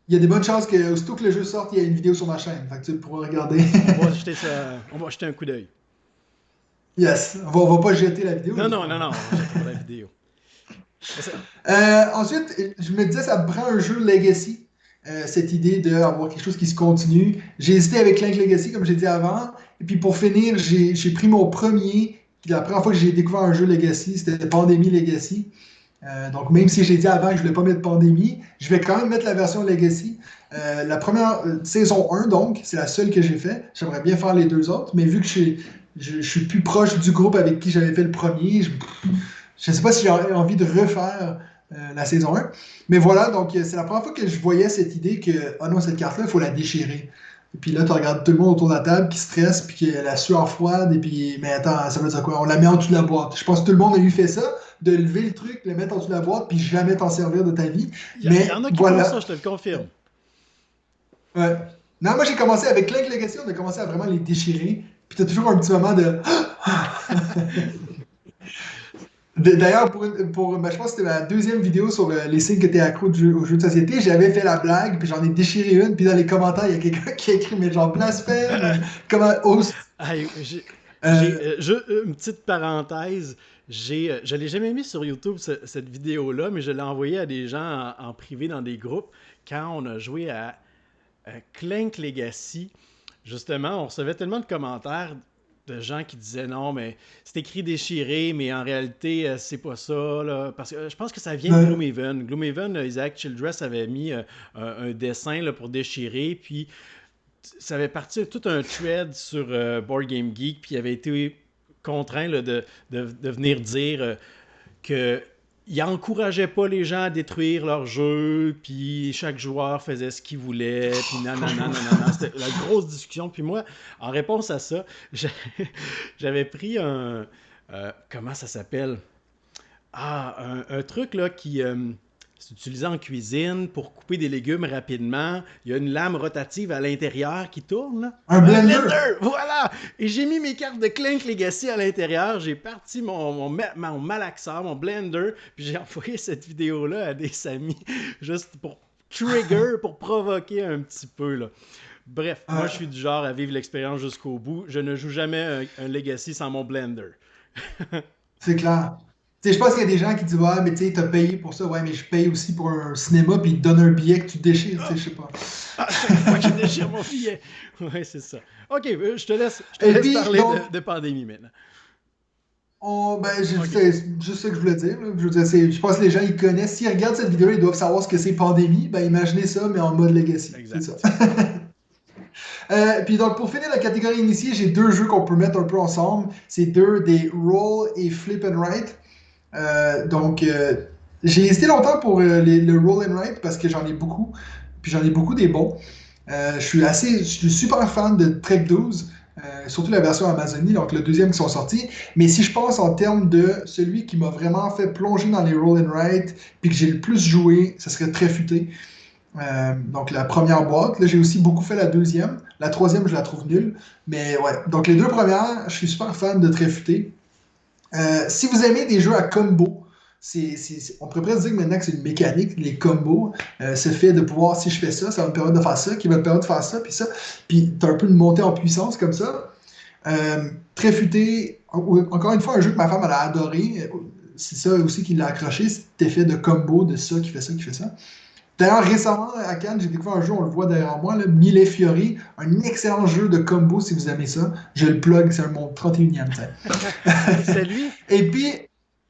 Il y a des bonnes chances que, aussitôt que le jeu sorte, il y a une vidéo sur ma chaîne. Fait que tu pourras regarder. On va jeter un coup d'œil. Yes. On va pas jeter la vidéo. Non, on va jeter la vidéo. Ensuite, je me disais, ça me prend un jeu Legacy. Cette idée d'avoir quelque chose qui se continue. J'ai hésité avec Clank Legacy, comme j'ai dit avant. Et puis pour finir, j'ai pris mon premier. La première fois que j'ai découvert un jeu Legacy, c'était Pandémie Legacy. Donc même si j'ai dit avant que je ne voulais pas mettre Pandémie, je vais quand même mettre la version Legacy. La première saison 1, donc, c'est la seule que j'ai fait. J'aimerais bien faire les deux autres, mais vu que je suis plus proche du groupe avec qui j'avais fait le premier, je ne sais pas si j'ai envie de refaire la saison 1. Mais voilà, donc c'est la première fois que je voyais cette idée que, oh non, cette carte-là, il faut la déchirer. Et puis là, tu regardes tout le monde autour de la table qui stresse, puis qui a la sueur froide, et puis, mais attends, ça veut dire quoi? On la met en dessous de la boîte. Je pense que tout le monde a eu fait ça, de lever le truc, le mettre en dessous de la boîte, puis jamais t'en servir de ta vie. Il y en a qui font ça, je te le confirme. Ouais. Non, moi j'ai commencé avec Clank Legacy, on a commencé à vraiment les déchirer, puis t'as toujours un petit moment de... D'ailleurs, ben, je pense que c'était ma deuxième vidéo sur les signes que t'es accro aux jeux de société. J'avais fait la blague, puis j'en ai déchiré une, puis dans les commentaires, il y a quelqu'un qui a écrit, mais genre blasphème, comment ose. Une petite parenthèse, je l'ai jamais mis sur YouTube, cette vidéo-là, mais je l'ai envoyée à des gens en privé dans des groupes quand on a joué à Clank Legacy. Justement, on recevait tellement de commentaires de gens qui disaient non, mais c'est écrit déchiré, mais en réalité, c'est pas ça. Là, parce que je pense que ça vient de Gloomhaven. Gloomhaven, Isaac Childress avait mis un dessin là, pour déchirer, puis ça avait parti tout un thread sur Board Game Geek, puis il avait été contraint là, de venir dire que il encourageait pas les gens à détruire leur jeu, puis chaque joueur faisait ce qu'il voulait, puis nanana. C'était la grosse discussion. Puis moi, en réponse à ça, j'avais pris un... comment ça s'appelle? Un truc là qui... c'est utilisé en cuisine pour couper des légumes rapidement. Il y a une lame rotative à l'intérieur qui tourne. Là. Un blender! Voilà! Et j'ai mis mes cartes de Clank Legacy à l'intérieur. J'ai parti mon malaxeur, mon blender, puis j'ai envoyé cette vidéo-là à des amis juste pour trigger, pour provoquer un petit peu. Là. Bref, moi, je suis du genre à vivre l'expérience jusqu'au bout. Je ne joue jamais un Legacy sans mon blender. C'est clair. T'sais, je pense qu'il y a des gens qui disent ouais, mais tu sais, t'as payé pour ça. Ouais, mais je paye aussi pour un cinéma, puis ils te donnent un billet que tu déchires. Je sais pas. Chaque fois que je déchire mon billet. Ouais, c'est ça. Ok, je te laisse parler de pandémie maintenant. C'est juste ça que je voulais dire. Là. Je veux dire, je pense que les gens ils connaissent. S'ils regardent cette vidéo, ils doivent savoir ce que c'est pandémie. Ben imaginez ça, mais en mode Legacy. Exact. C'est ça. Puis donc pour finir la catégorie initiée, j'ai deux jeux qu'on peut mettre un peu ensemble. C'est des roll et flip and write. J'ai hésité longtemps pour le roll and write parce que j'en ai beaucoup, puis j'en ai beaucoup des bons. Je suis super fan de Trek 12, surtout la version Amazonie, donc le deuxième qui sont sortis. Mais si je pense en termes de celui qui m'a vraiment fait plonger dans les roll and write, puis que j'ai le plus joué, ça serait Très Futé. Donc la première boîte, là j'ai aussi beaucoup fait la deuxième. La troisième, je la trouve nulle. Mais ouais, donc les deux premières, je suis super fan de Très Futé. Si vous aimez des jeux à combo, on pourrait presque dire que maintenant que c'est une mécanique, les combos, ce fait de pouvoir, si je fais ça, ça va me permettre de faire ça, qui va me permettre de faire ça, puis t'as un peu une montée en puissance comme ça. Très Futé, encore une fois, un jeu que ma femme elle a adoré, c'est ça aussi qui l'a accroché, cet effet de combo, de ça, qui fait ça, qui fait ça. D'ailleurs, récemment, à Cannes, j'ai découvert un jeu, on le voit derrière moi, là, Mille Fiori, un excellent jeu de combo si vous aimez ça. Je le plug, c'est mon 31e. C'est lui? Et puis,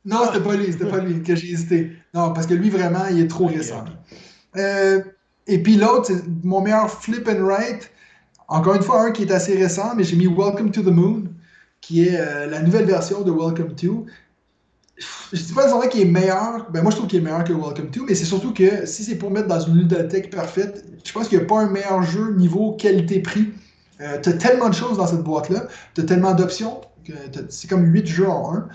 non, c'était pas lui que j'ai hésité. Non, parce que lui, vraiment, il est trop récent. Et puis l'autre, c'est mon meilleur flip and write. Encore une fois, un qui est assez récent, mais j'ai mis Welcome to the Moon, qui est la nouvelle version de Welcome to. Je dis pas nécessairement qu'il est meilleur, ben moi je trouve qu'il est meilleur que Welcome to, mais c'est surtout que si c'est pour mettre dans une ludothèque parfaite, je pense qu'il n'y a pas un meilleur jeu niveau qualité-prix. T'as tellement de choses dans cette boîte-là, t'as tellement d'options, c'est comme 8 jeux en un,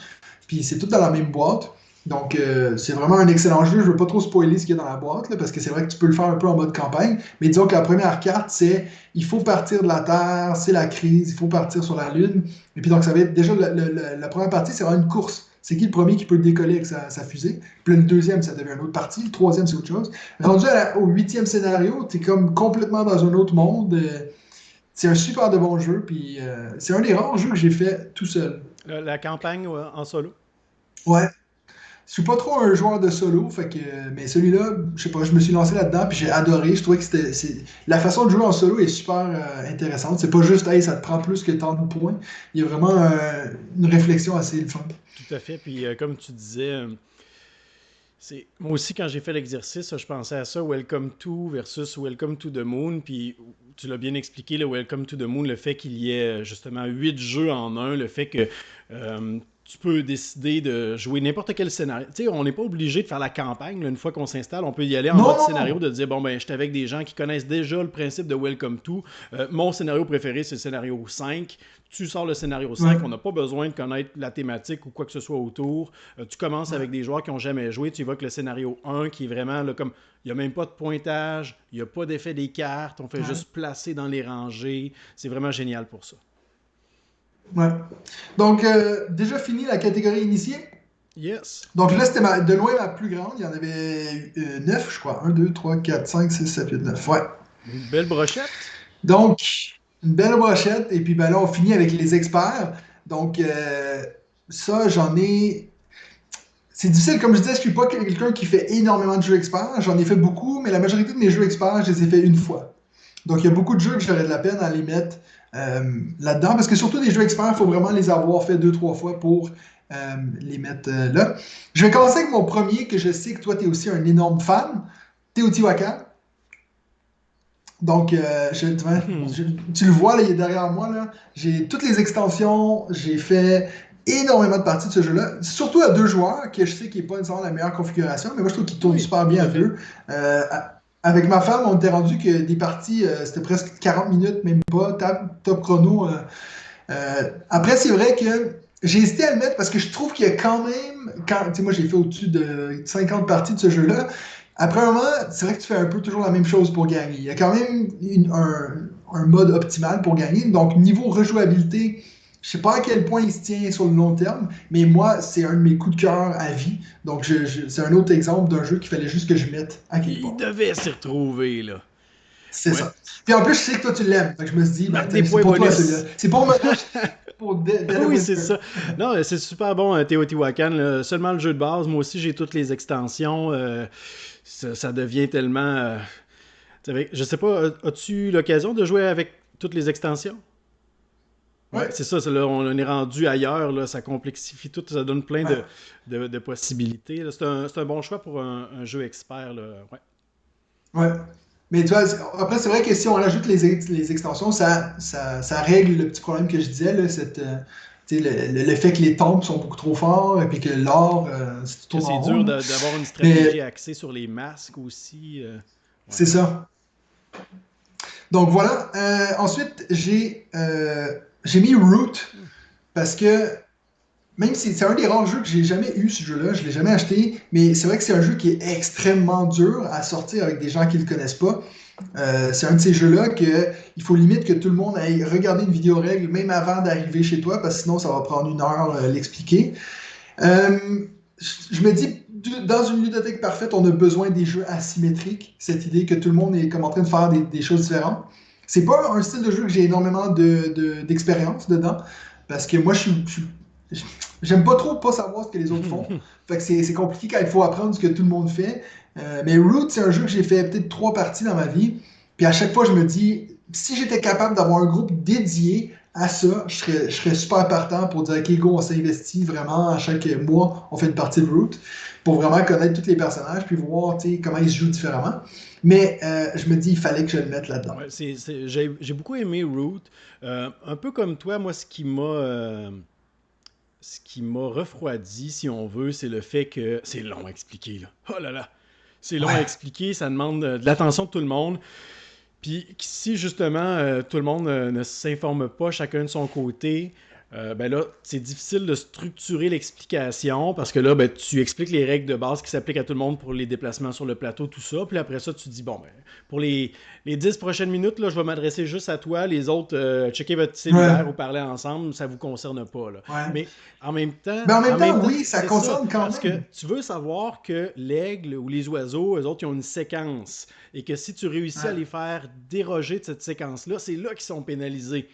puis c'est tout dans la même boîte. Donc c'est vraiment un excellent jeu, je veux pas trop spoiler ce qu'il y a dans la boîte, là, parce que c'est vrai que tu peux le faire un peu en mode campagne, mais disons que la première carte, c'est il faut partir de la Terre, c'est la crise, il faut partir sur la Lune, et puis donc ça va être déjà la première partie, c'est vraiment une course. C'est qui le premier qui peut décoller avec sa fusée? Puis là, le deuxième, ça devient une autre partie. Le troisième, c'est autre chose. Rendu au 8e scénario, t'es comme complètement dans un autre monde. C'est un super de bon jeu. Puis c'est un des rares jeux que j'ai fait tout seul. La campagne en solo? Ouais. Je suis pas trop un joueur de solo, mais celui-là, je sais pas, je me suis lancé là-dedans, puis j'ai adoré. Je trouvais que la façon de jouer en solo est super intéressante. C'est pas juste, hey, ça te prend plus que tant de points. Il y a vraiment une réflexion assez fun. Tout à fait. Puis comme tu disais, Moi aussi, quand j'ai fait l'exercice, je pensais à ça, Welcome to versus Welcome to the Moon. Puis tu l'as bien expliqué, le Welcome to the Moon, le fait qu'il y ait justement 8 jeux en un, le fait que tu peux décider de jouer n'importe quel scénario. Tu sais, on n'est pas obligé de faire la campagne. Là, une fois qu'on s'installe, on peut y aller en mode scénario, de dire, bon, ben, j'étais avec des gens qui connaissent déjà le principe de Welcome to. Mon scénario préféré, c'est le scénario 5. Tu sors le scénario 5, on n'a pas besoin de connaître la thématique ou quoi que ce soit autour. Tu commences avec des joueurs qui n'ont jamais joué, tu évoques le scénario 1 qui est vraiment là, comme, il n'y a même pas de pointage, il n'y a pas d'effet des cartes, on fait juste placer dans les rangées. C'est vraiment génial pour ça. Ouais. Donc, déjà fini la catégorie initiée? Yes. Donc là, c'était de loin la plus grande. Il y en avait 9, je crois. 1, 2, 3, 4, 5, 6, 7, 8, 9. Ouais. Une belle brochette. Donc, une belle brochette. Et puis ben là, on finit avec les experts. Donc, ça, j'en ai... C'est difficile, comme je disais, je suis pas quelqu'un qui fait énormément de jeux experts. J'en ai fait beaucoup, mais la majorité de mes jeux experts, je les ai fait une fois. Donc, il y a beaucoup de jeux que j'aurais de la peine à les mettre là-dedans, parce que surtout des jeux experts, il faut vraiment les avoir fait 2-3 fois pour les mettre là. Je vais commencer avec mon premier, que je sais que toi, tu es aussi un énorme fan, Teotihuacan. Donc, tu le vois, là, il est derrière moi. Là. J'ai toutes les extensions, j'ai fait énormément de parties de ce jeu-là, surtout à 2 joueurs, que je sais qu'il n'est pas nécessairement la meilleure configuration, mais moi, je trouve qu'il tourne super bien à 2. Avec ma femme, on était rendu que des parties, c'était presque 40 minutes, même pas, top chrono. Après, c'est vrai que j'ai hésité à le mettre parce que je trouve qu'il y a quand même, moi j'ai fait au-dessus de 50 parties de ce jeu-là. Après un moment, c'est vrai que tu fais un peu toujours la même chose pour gagner. Il y a quand même un mode optimal pour gagner. Donc, niveau rejouabilité, je sais pas à quel point il se tient sur le long terme, mais moi, c'est un de mes coups de cœur à vie. Donc, c'est un autre exemple d'un jeu qu'il fallait juste que je mette à quelque part. Il devait s'y retrouver, là. C'est ça. Puis en plus, je sais que toi, tu l'aimes. Donc, je me suis dit, c'est pour toi, c'est pour moi. Oui, c'est ça. Non, c'est super bon, Teotihuacan. Seulement le jeu de base. Moi aussi, j'ai toutes les extensions. Ça devient tellement... je sais pas, as-tu l'occasion de jouer avec toutes les extensions? Ouais, c'est ça, là, on est rendu ailleurs, là, ça complexifie tout, ça donne plein de possibilités. Là. C'est un bon choix pour un jeu expert. Là. Ouais. Mais tu vois, après, c'est vrai que si on rajoute les extensions, ça règle le petit problème que je disais, là, le fait que les tombes sont beaucoup trop forts et puis que l'or, c'est trop C'est dur d'avoir une stratégie axée sur les masques aussi. C'est ça. Donc voilà. Ensuite, j'ai mis Root parce que même si c'est un des rares jeux que j'ai jamais eu, ce jeu-là, je l'ai jamais acheté, mais c'est vrai que c'est un jeu qui est extrêmement dur à sortir avec des gens qui le connaissent pas. C'est un de ces jeux-là qu'il faut limite que tout le monde aille regarder une vidéo règle même avant d'arriver chez toi, parce que sinon ça va prendre 1 heure l'expliquer. Je me dis, dans une ludothèque parfaite, on a besoin des jeux asymétriques. Cette idée que tout le monde est comme en train de faire des choses différentes. C'est pas un style de jeu que j'ai énormément d'expérience dedans, parce que moi, j'aime pas trop pas savoir ce que les autres font. Fait que c'est compliqué quand il faut apprendre ce que tout le monde fait. Mais Root, c'est un jeu que j'ai fait peut-être 3 parties dans ma vie. Puis à chaque fois, je me dis, si j'étais capable d'avoir un groupe dédié à ça, je serais super partant pour dire, OK, go, on s'investit vraiment à chaque mois, on fait une partie de Root pour vraiment connaître tous les personnages puis voir comment ils se jouent différemment. Mais je me dis, il fallait que je le mette là-dedans. Ouais, j'ai beaucoup aimé Root. Un peu comme toi, moi, ce qui m'a refroidi, si on veut, c'est le fait que... C'est long à expliquer, là. Oh là là! C'est long à expliquer, ça demande de l'attention de tout le monde. Puis si, justement, tout le monde ne s'informe pas, chacun de son côté... ben là, c'est difficile de structurer l'explication parce que là, ben, tu expliques les règles de base qui s'appliquent à tout le monde pour les déplacements sur le plateau, tout ça. Puis après ça, tu dis, bon, ben, pour les 10 prochaines minutes, là, je vais m'adresser juste à toi. Les autres, checkez votre cellulaire ou parlez ensemble, ça vous concerne pas. Là. Ouais. Mais en même temps... Mais en même temps, oui, ça concerne quand même. Parce que tu veux savoir que l'aigle ou les oiseaux, eux autres, ils ont une séquence. Et que si tu réussis à les faire déroger de cette séquence-là, c'est là qu'ils sont pénalisés.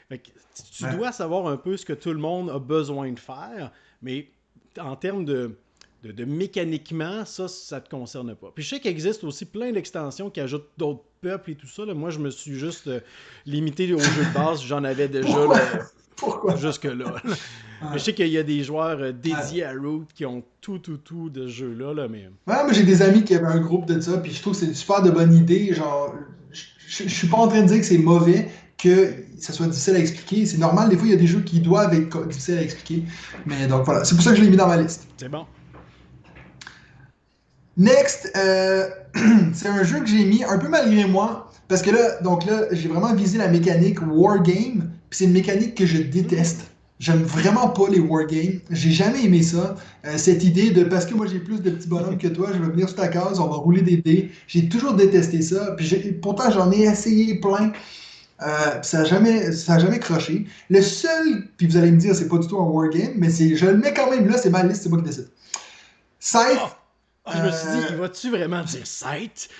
Fait que tu dois savoir un peu ce que tout le monde a besoin de faire, mais en termes de mécaniquement, ça ne te concerne pas. Puis je sais qu'il existe aussi plein d'extensions qui ajoutent d'autres peuples et tout ça. Là. Moi, je me suis juste limité au jeu de base. J'en avais déjà Pourquoi? jusque-là. Mais je sais qu'il y a des joueurs dédiés à Root qui ont tout de ce jeu-là, là, mais... Ouais, moi j'ai des amis qui avaient un groupe de ça, puis je trouve que c'est une super de bonne idée. Genre, je suis pas en train de dire que c'est mauvais, que ça soit difficile à expliquer. C'est normal, des fois il y a des jeux qui doivent être difficiles à expliquer. Mais donc voilà, c'est pour ça que je l'ai mis dans ma liste. C'est bon. Next, c'est un jeu que j'ai mis un peu malgré moi, parce que là, j'ai vraiment visé la mécanique Wargame, puis c'est une mécanique que je déteste. J'aime vraiment pas les wargames. J'ai jamais aimé ça. Cette idée de parce que moi j'ai plus de petits bonhommes que toi, je vais venir sur ta case, on va rouler des dés. J'ai toujours détesté ça. Puis pourtant j'en ai essayé plein. Ça a jamais croché. Le seul, puis vous allez me dire c'est pas du tout un wargame, mais je le mets quand même là, c'est ma liste, c'est moi qui décide. Scythe. Je me suis dit, vas-tu vraiment dire Scythe?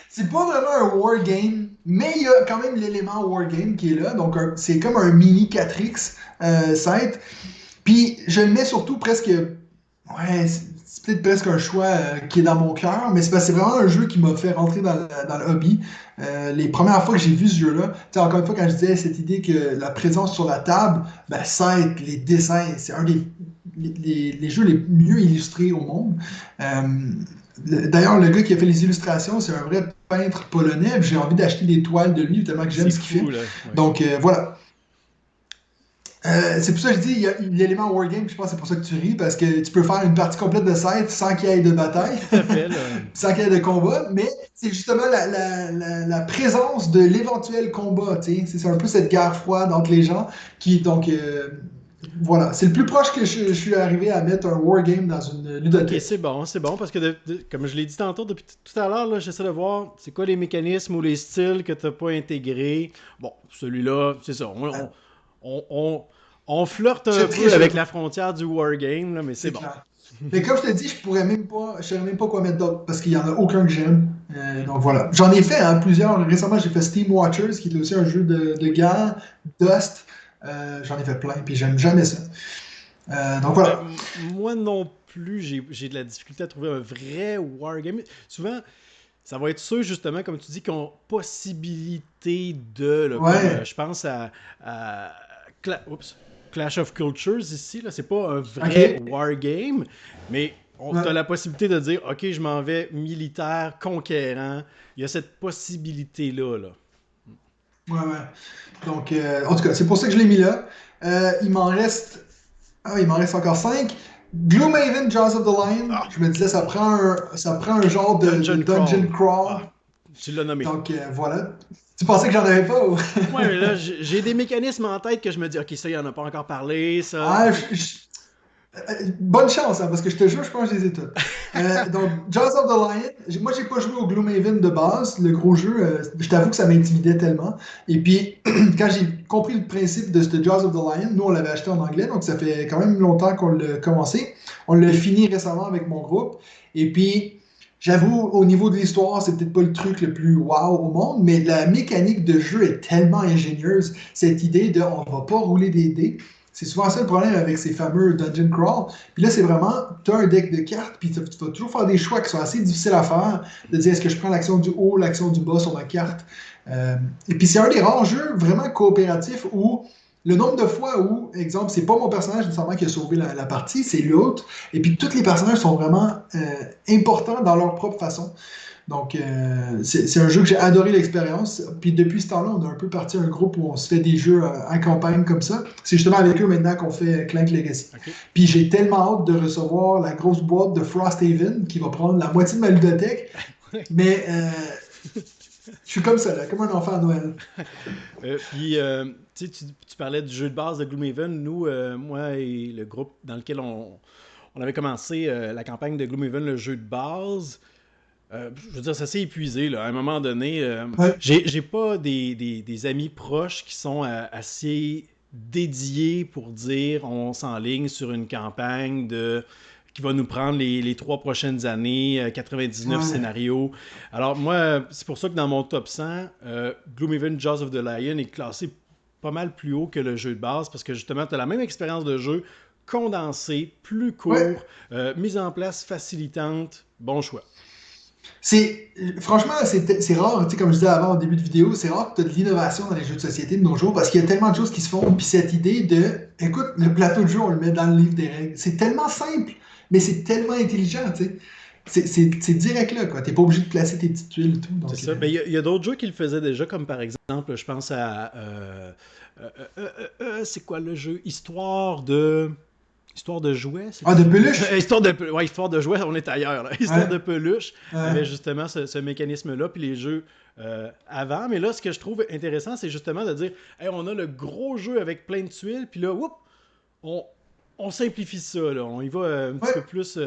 C'est pas vraiment un wargame, mais il y a quand même l'élément wargame qui est là. Donc, c'est comme un mini 4X Scythe. Puis, je le mets surtout presque. Ouais, c'est peut-être presque un choix qui est dans mon cœur, mais c'est parce que c'est vraiment un jeu qui m'a fait rentrer dans le hobby. Les premières fois que j'ai vu ce jeu-là, tu sais, encore une fois, quand je disais cette idée que la présence sur la table, ben, Scythe, les dessins, c'est un des les jeux les mieux illustrés au monde. D'ailleurs, le gars qui a fait les illustrations, c'est un vrai peintre polonais. J'ai envie d'acheter des toiles de lui tellement que j'aime ce qu'il fait. Là. Ouais. Donc, voilà. C'est pour ça que je dis, il y a l'élément wargame, je pense que c'est pour ça que tu ris, parce que tu peux faire une partie complète de Scythe sans qu'il y ait de bataille, sans qu'il y ait de combat, mais c'est justement la présence de l'éventuel combat, tu sais. C'est un peu cette guerre froide entre les gens qui, donc, voilà, c'est le plus proche que je suis arrivé à mettre un wargame dans une ludothèque. Ok, c'est bon, parce que comme je l'ai dit tantôt, depuis tout à l'heure, j'essaie de voir c'est quoi les mécanismes ou les styles que tu n'as pas intégrés. Bon, celui-là, c'est ça. On flirte un peu avec la frontière du wargame, là, mais c'est bon. Clair. Mais comme je te dis, je saurais même pas quoi mettre d'autre parce qu'il n'y en a aucun que j'aime. Donc voilà. J'en ai fait plusieurs. Récemment, j'ai fait Steam Watchers, qui est aussi un jeu de guerre, Dust. J'en ai fait plein, puis j'aime jamais ça. Donc voilà. Moi non plus, j'ai de la difficulté à trouver un vrai wargame. Souvent, ça va être ceux, justement, comme tu dis, qui ont possibilité de... Là, ouais. comme, je pense à Clash of Cultures ici. Là, c'est pas un vrai wargame, mais tu as la possibilité de dire, OK, je m'en vais militaire, conquérant. Il y a cette possibilité-là. Là. Ouais. Donc, en tout cas, c'est pour ça que je l'ai mis là. Il m'en reste encore 5. Gloomhaven, Jaws of the Lion. Je me disais, ça prend un genre de dungeon crawl. Tu l'as nommé. Donc, voilà. Tu pensais que j'en avais pas? Ou... Ouais, mais là, j'ai des mécanismes en tête que je me dis, OK, ça, il en a pas encore parlé, ça. Bonne chance, hein, parce que je te jure, je pense que je les ai toutes. Donc, Jaws of the Lion, moi, j'ai pas joué au Gloomhaven de base, le gros jeu, je t'avoue que ça m'intimidait tellement. Et puis, quand j'ai compris le principe de ce Jaws of the Lion, nous, on l'avait acheté en anglais, donc ça fait quand même longtemps qu'on l'a commencé. On l'a fini récemment avec mon groupe. Et puis, j'avoue, au niveau de l'histoire, c'est peut-être pas le truc le plus wow au monde, mais la mécanique de jeu est tellement ingénieuse. Cette idée de on va pas rouler des dés. C'est souvent ça le problème avec ces fameux dungeon crawl. Puis là, c'est vraiment, tu as un deck de cartes, puis tu vas toujours faire des choix qui sont assez difficiles à faire, de dire est-ce que je prends l'action du haut, l'action du bas sur ma carte. Et puis c'est un des rares jeux vraiment coopératifs où le nombre de fois où, exemple, c'est pas mon personnage nécessairement qui a sauvé la partie, c'est l'autre. Et puis tous les personnages sont vraiment importants dans leur propre façon. Donc, c'est un jeu que j'ai adoré l'expérience. Puis depuis ce temps-là, on a un peu parti un groupe où on se fait des jeux en campagne comme ça. C'est justement avec eux maintenant qu'on fait Clank Legacy. Okay. Puis j'ai tellement hâte de recevoir la grosse boîte de Frosthaven qui va prendre la moitié de ma ludothèque. Mais je suis comme ça, là, comme un enfant à Noël. Puis, tu parlais du jeu de base de Gloomhaven. Nous, moi et le groupe dans lequel on avait commencé la campagne de Gloomhaven, le jeu de base... je veux dire, ça s'est épuisé. Là. À un moment donné, j'ai pas des amis proches qui sont assez dédiés pour dire on s'enligne sur une campagne qui va nous prendre les 3 prochaines années, 99 scénarios. Alors moi, c'est pour ça que dans mon top 100, Gloomhaven Jaws of the Lion est classé pas mal plus haut que le jeu de base parce que justement, tu as la même expérience de jeu condensée, plus court, mise en place facilitante. Bon choix. Franchement, c'est rare, tu sais, comme je disais avant au début de vidéo, c'est rare que tu as de l'innovation dans les jeux de société de nos jours parce qu'il y a tellement de choses qui se font. Puis cette idée écoute, le plateau de jeu, on le met dans le livre des règles. C'est tellement simple, mais c'est tellement intelligent, tu sais. C'est direct là, quoi. T'es pas obligé de placer tes petites tuiles et tout. C'est ça. Mais il y a d'autres jeux qui le faisaient déjà, comme par exemple, je pense à. C'est quoi le jeu? Histoire de jouets. De peluche? Histoire de jouets, on est ailleurs. Là. Histoire de peluche. Ouais. Il y avait justement ce mécanisme-là, puis les jeux avant. Mais là, ce que je trouve intéressant, c'est justement de dire hey, on a le gros jeu avec plein de tuiles, puis là, on simplifie ça. Là. On y va un petit peu plus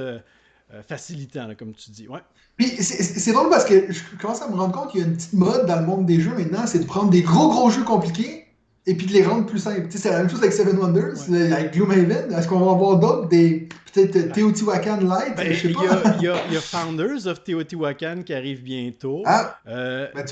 facilitant, là, comme tu dis. Ouais. Puis c'est drôle parce que je commence à me rendre compte qu'il y a une petite mode dans le monde des jeux maintenant, c'est de prendre des gros jeux compliqués et puis de les rendre plus simples. Tu sais, c'est la même chose avec Seven Wonders, avec Gloomhaven. Est-ce qu'on va en voir d'autres, peut-être Teotihuacan Light? Je sais pas. Il y a Founders of Teotihuacan qui arrive bientôt, Tu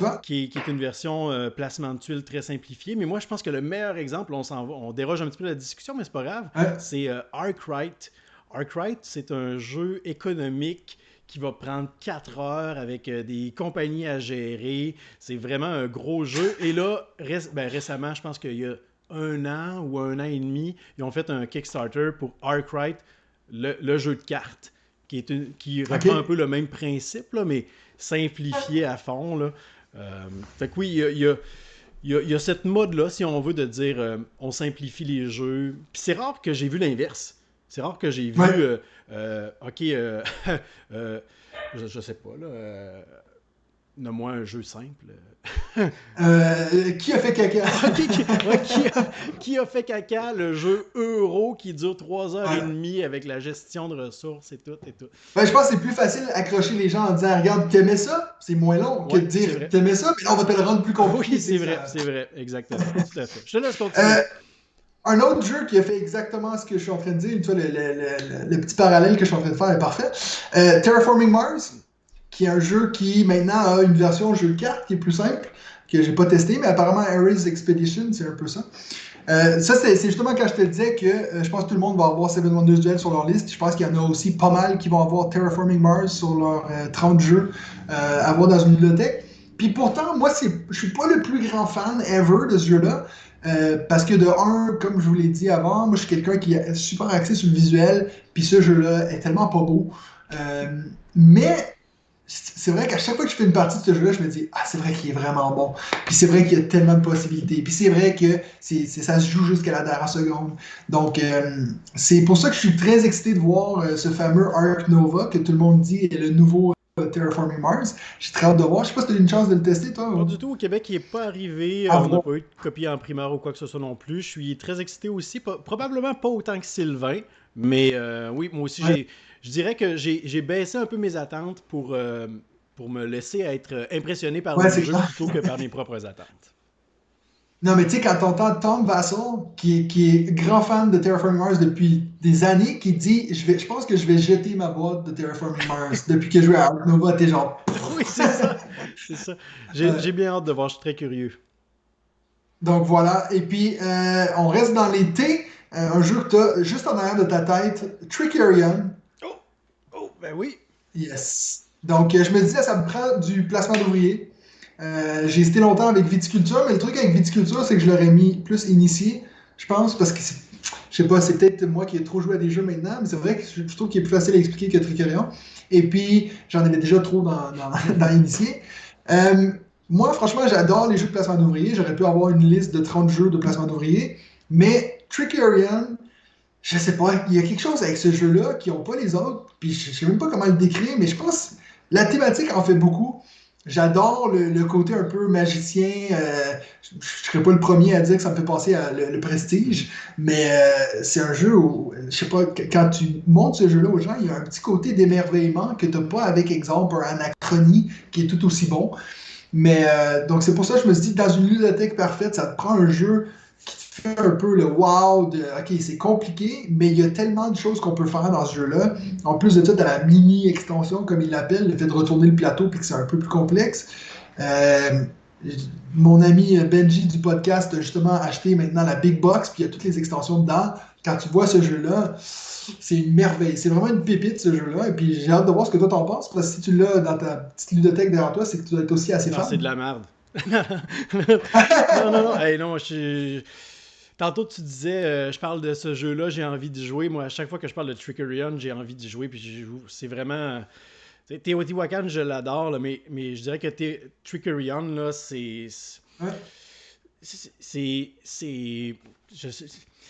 vois? qui est une version placement de tuiles très simplifiée. Mais moi, je pense que le meilleur exemple, on déroge un petit peu de la discussion, mais c'est pas grave, c'est Arkwright. Arkwright, c'est un jeu économique qui va prendre 4 heures avec des compagnies à gérer. C'est vraiment un gros jeu. Et là, récemment, je pense qu'il y a 1 an ou 1 an et demi, ils ont fait un Kickstarter pour Arkwright, le jeu de cartes, qui reprend un peu le même principe, là, mais simplifié à fond. Là. Fait que oui, il y a cette mode-là, si on veut, de dire on simplifie les jeux. Puis c'est rare que j'ai vu l'inverse. C'est rare que j'ai vu, je sais pas, là, nomme-moi un jeu simple. Qui a fait caca? Qui a fait caca, le jeu Euro qui dure 3h30 avec la gestion de ressources et tout. Je pense que c'est plus facile d'accrocher les gens en disant regarde, t'aimais ça? C'est moins long que de dire t'aimais ça, mais là on va te le rendre plus compliqué. Oui, c'est vrai, exactement. Tout à fait. Je te laisse continuer. Un autre jeu qui a fait exactement ce que je suis en train de dire, tu vois, le petit parallèle que je suis en train de faire est parfait. Terraforming Mars, qui est un jeu qui maintenant a une version jeu de cartes qui est plus simple, que j'ai pas testé, mais apparemment Ares Expedition, c'est un peu ça. Ça, c'est justement quand je te disais que je pense que tout le monde va avoir Seven Wonders Duel sur leur liste. Je pense qu'il y en a aussi pas mal qui vont avoir Terraforming Mars sur leurs 30 jeux à avoir dans une bibliothèque. Puis pourtant, moi, je suis pas le plus grand fan ever de ce jeu-là. Parce que de un, comme je vous l'ai dit avant, moi je suis quelqu'un qui est super axé sur le visuel, puis ce jeu-là est tellement pas beau. Mais c'est vrai qu'à chaque fois que je fais une partie de ce jeu-là, je me dis c'est vrai qu'il est vraiment bon. Puis c'est vrai qu'il y a tellement de possibilités. Puis c'est vrai que ça se joue jusqu'à la dernière seconde. Donc c'est pour ça que je suis très excité de voir ce fameux Ark Nova que tout le monde dit est le nouveau Terraforming Mars. J'ai très hâte de voir. Je sais pas si tu as eu une chance de le tester, toi. Pas du tout. Au Québec, il n'est pas arrivé. On n'a pas eu de copie en primeur ou quoi que ce soit non plus. Je suis très excité aussi. Probablement pas autant que Sylvain. Mais oui, moi aussi, je dirais que j'ai baissé un peu mes attentes pour me laisser être impressionné par le jeu plutôt que par mes propres attentes. Non, mais tu sais, quand t'entends Tom Vassell, qui est grand fan de Terraforming Mars depuis des années, qui dit je pense que je vais jeter ma boîte de Terraforming Mars depuis que je joue à Ark Nova, t'es genre. Oui, c'est ça. C'est ça. J'ai bien hâte de voir, je suis très curieux. Donc voilà. Et puis, on reste dans l'été. Un jeu que t'as juste en arrière de ta tête, Trickerion. Oh, ben oui. Yes. Donc, je me disais, ça me prend du placement d'ouvriers. J'ai hésité longtemps avec Viticulture, mais le truc avec Viticulture, c'est que je l'aurais mis plus initié, je pense, parce que je sais pas, c'est peut-être moi qui ai trop joué à des jeux maintenant, mais c'est vrai que je trouve qu'il est plus facile à expliquer que Trickerion. Et puis, j'en avais déjà trop dans initié. Moi, franchement, j'adore les jeux de placement d'ouvriers. J'aurais pu avoir une liste de 30 jeux de placement d'ouvriers, mais Trickerion, je sais pas, il y a quelque chose avec ce jeu-là qui n'ont pas les autres, puis je sais même pas comment le décrire, mais je pense que la thématique en fait beaucoup. J'adore le côté un peu magicien. Je ne serais pas le premier à dire que ça me fait penser à le Prestige, mais c'est un jeu où, je sais pas, quand tu montres ce jeu-là aux gens, il y a un petit côté d'émerveillement que tu n'as pas avec, exemple, un Anachronie qui est tout aussi bon. Mais donc c'est pour ça que je me suis dit, dans une ludothèque parfaite, ça te prend un jeu qui te fait un peu le wow de OK, c'est compliqué, mais il y a tellement de choses qu'on peut faire dans ce jeu-là. En plus de ça, t'as la mini-extension, comme il l'appelle, le fait de retourner le plateau puis que c'est un peu plus complexe. Mon ami Benji du podcast a justement acheté maintenant la Big Box, puis il y a toutes les extensions dedans. Quand tu vois ce jeu-là, c'est une merveille. C'est vraiment une pépite, ce jeu-là. Et puis j'ai hâte de voir ce que toi t'en penses, parce que si tu l'as dans ta petite ludothèque derrière toi, c'est que tu dois être aussi assez Non, fan. c'est de la merde. Non. Hey, non, Tantôt, tu disais, je parle de ce jeu-là, j'ai envie d'y jouer. Moi, à chaque fois que je parle de Trickerion, j'ai envie d'y jouer, puis j'y joue. C'est vraiment... Teotihuacan, je l'adore, là, mais je dirais que Trickerion, là, Ouais, c'est... je sais-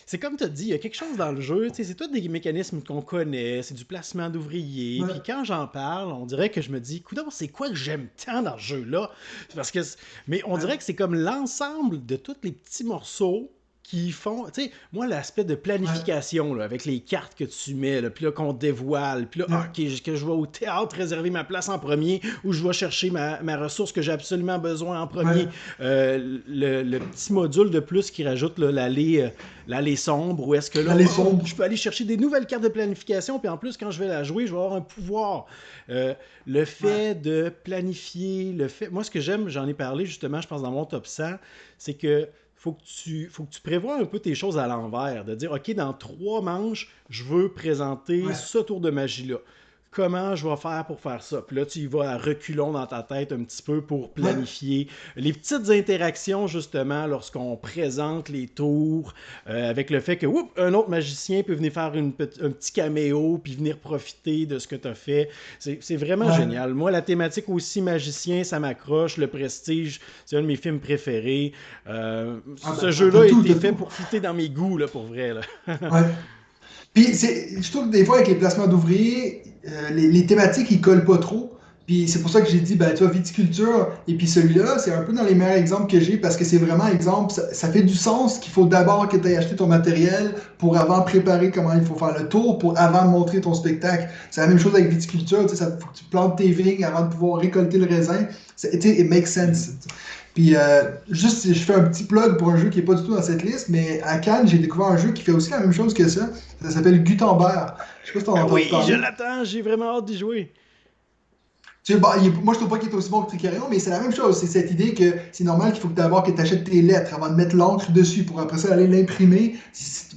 C'est comme tu as dit, il y a quelque chose dans le jeu, tu sais, c'est tous des mécanismes qu'on connaît, c'est du placement d'ouvriers, ouais, puis quand j'en parle, on dirait que je me dis, coudonc, c'est quoi que j'aime tant dans ce jeu-là? Parce que, mais on ouais, dirait que c'est comme l'ensemble de tous les petits morceaux qui font, tu sais, moi, l'aspect de ouais, planification, là, avec les cartes que tu mets, là, puis là, qu'on dévoile, puis là, ouais, ok, que je vais au théâtre réserver ma place en premier, ou je vais chercher ma ressource que j'ai absolument besoin en premier. ouais. Le petit module de plus qui rajoute là, l'allée sombre, où est-ce que là, L'allée sombre. je peux aller chercher des nouvelles cartes de planification, puis en plus, quand je vais la jouer, je vais avoir un pouvoir. Le Ouais, fait de planifier, moi, ce que j'aime, j'en ai parlé justement, je pense, dans mon top 100, c'est que faut que tu prévois un peu tes choses à l'envers, de dire, OK, dans 3 manches, je veux présenter ouais, ce tour de magie-là. Comment je vais faire pour faire ça? Puis là, tu y vas à reculons dans ta tête un petit peu pour ouais. planifier les petites interactions, justement, lorsqu'on présente les tours, avec le fait que, oups, un autre magicien peut venir faire un petit caméo, puis venir profiter de ce que tu as fait. C'est vraiment Ouais. génial. Moi, la thématique aussi magicien, ça m'accroche. Le Prestige, c'est un de mes films préférés. Ah Ce ben, jeu-là a été t'as fait tout. pour fitter dans mes goûts, là, pour vrai. Là. Ouais. Puis je trouve que des fois avec les placements d'ouvriers, les thématiques ils collent pas trop. Puis c'est pour ça que j'ai dit, ben tu vois, viticulture, et puis celui-là, c'est un peu dans les meilleurs exemples que j'ai parce que c'est vraiment exemple, ça fait du sens qu'il faut d'abord que tu aies acheté ton matériel pour avant préparer comment il faut faire le tour, pour avant montrer ton spectacle. C'est la même chose avec viticulture, tu sais, ça faut que tu plantes tes vignes avant de pouvoir récolter le raisin. Tu sais, it makes sense. Puis, juste, je fais un petit plug pour un jeu qui n'est pas du tout dans cette liste, mais à Cannes, j'ai découvert un jeu qui fait aussi la même chose que ça. Ça s'appelle Gutenberg. Je sais pas si t'en as Ah entendu oui, je parler. l'attends, j'ai vraiment hâte d'y jouer. Tu sais, bah, moi, je trouve pas qu'il est aussi bon que Tricarion, mais c'est la même chose. C'est cette idée que c'est normal qu'il faut que d'abord que tu achètes tes lettres avant de mettre l'encre dessus pour après ça aller l'imprimer.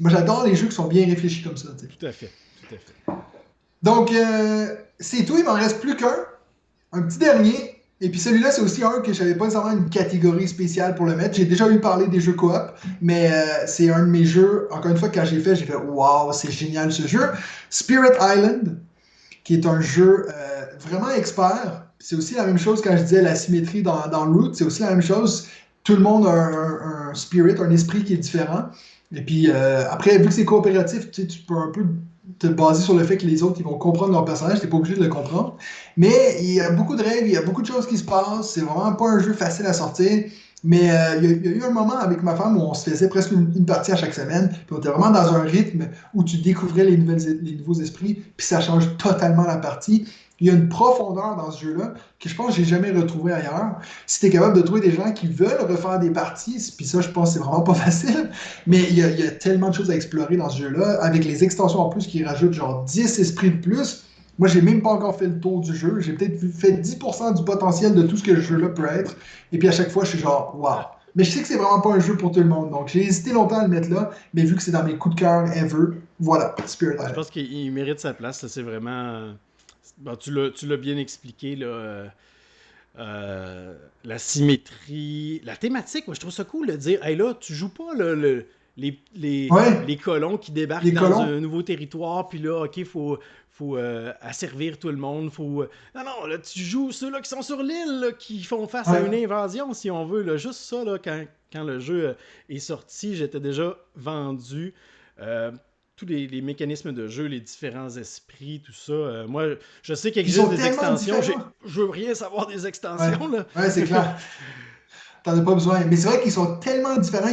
Moi, j'adore les jeux qui sont bien réfléchis comme ça. Tu sais. Tout à fait, tout à fait. Donc, c'est tout. Il m'en reste plus qu'un. Un petit dernier. Et puis celui-là, c'est aussi un que je n'avais pas nécessairement une catégorie spéciale pour le mettre. J'ai déjà eu parler des jeux coop, mais c'est un de mes jeux. Encore une fois, quand j'ai fait waouh, c'est génial ce jeu. Spirit Island, qui est un jeu vraiment expert. C'est aussi la même chose quand je disais la symétrie dans Root. C'est aussi la même chose. Tout le monde a un spirit, un esprit qui est différent. Et puis après, vu que c'est coopératif, tu sais, tu peux un peu te baser sur le fait que les autres ils vont comprendre leur personnage. Tu n'es pas obligé de le comprendre. Mais il y a beaucoup de règles, il y a beaucoup de choses qui se passent. C'est vraiment pas un jeu facile à sortir. Mais il y a eu un moment avec ma femme où on se faisait presque une partie à chaque semaine. Puis on était vraiment dans un rythme où tu découvrais les nouveaux esprits. Puis ça change totalement la partie. Il y a une profondeur dans ce jeu-là que je pense que j'ai jamais retrouvé ailleurs. Si tu es capable de trouver des gens qui veulent refaire des parties, puis ça, je pense que c'est vraiment pas facile, mais il y a tellement de choses à explorer dans ce jeu-là, avec les extensions en plus qui rajoutent genre 10 esprits de plus. Moi, j'ai même pas encore fait le tour du jeu. J'ai peut-être fait 10% du potentiel de tout ce que le jeu-là peut être. Et puis à chaque fois, je suis genre, waouh. Mais je sais que c'est vraiment pas un jeu pour tout le monde. Donc j'ai hésité longtemps à le mettre là, mais vu que c'est dans mes coups de cœur ever, voilà, Spirit Je Island. pense qu'il mérite sa place. Là, c'est vraiment. Bon, tu l'as bien expliqué, là. La symétrie, la thématique, moi je trouve ça cool de dire, hey là, tu joues pas là, Ouais, les colons qui débarquent les dans colons. un nouveau territoire, puis là, ok, faut asservir tout le monde, Non, non, là, tu joues ceux-là qui sont sur l'île, là, qui font face à une Ouais. invasion, si on veut, là, juste ça, là, quand le jeu est sorti, j'étais déjà vendu. Euh, tous les mécanismes de jeu, les différents esprits, tout ça. Moi, je sais qu'il Ils existe sont des tellement extensions. différents. Je veux rien savoir des Ouais, extensions, là. ouais, c'est clair. T'en as pas besoin. Mais c'est vrai qu'ils sont tellement différents.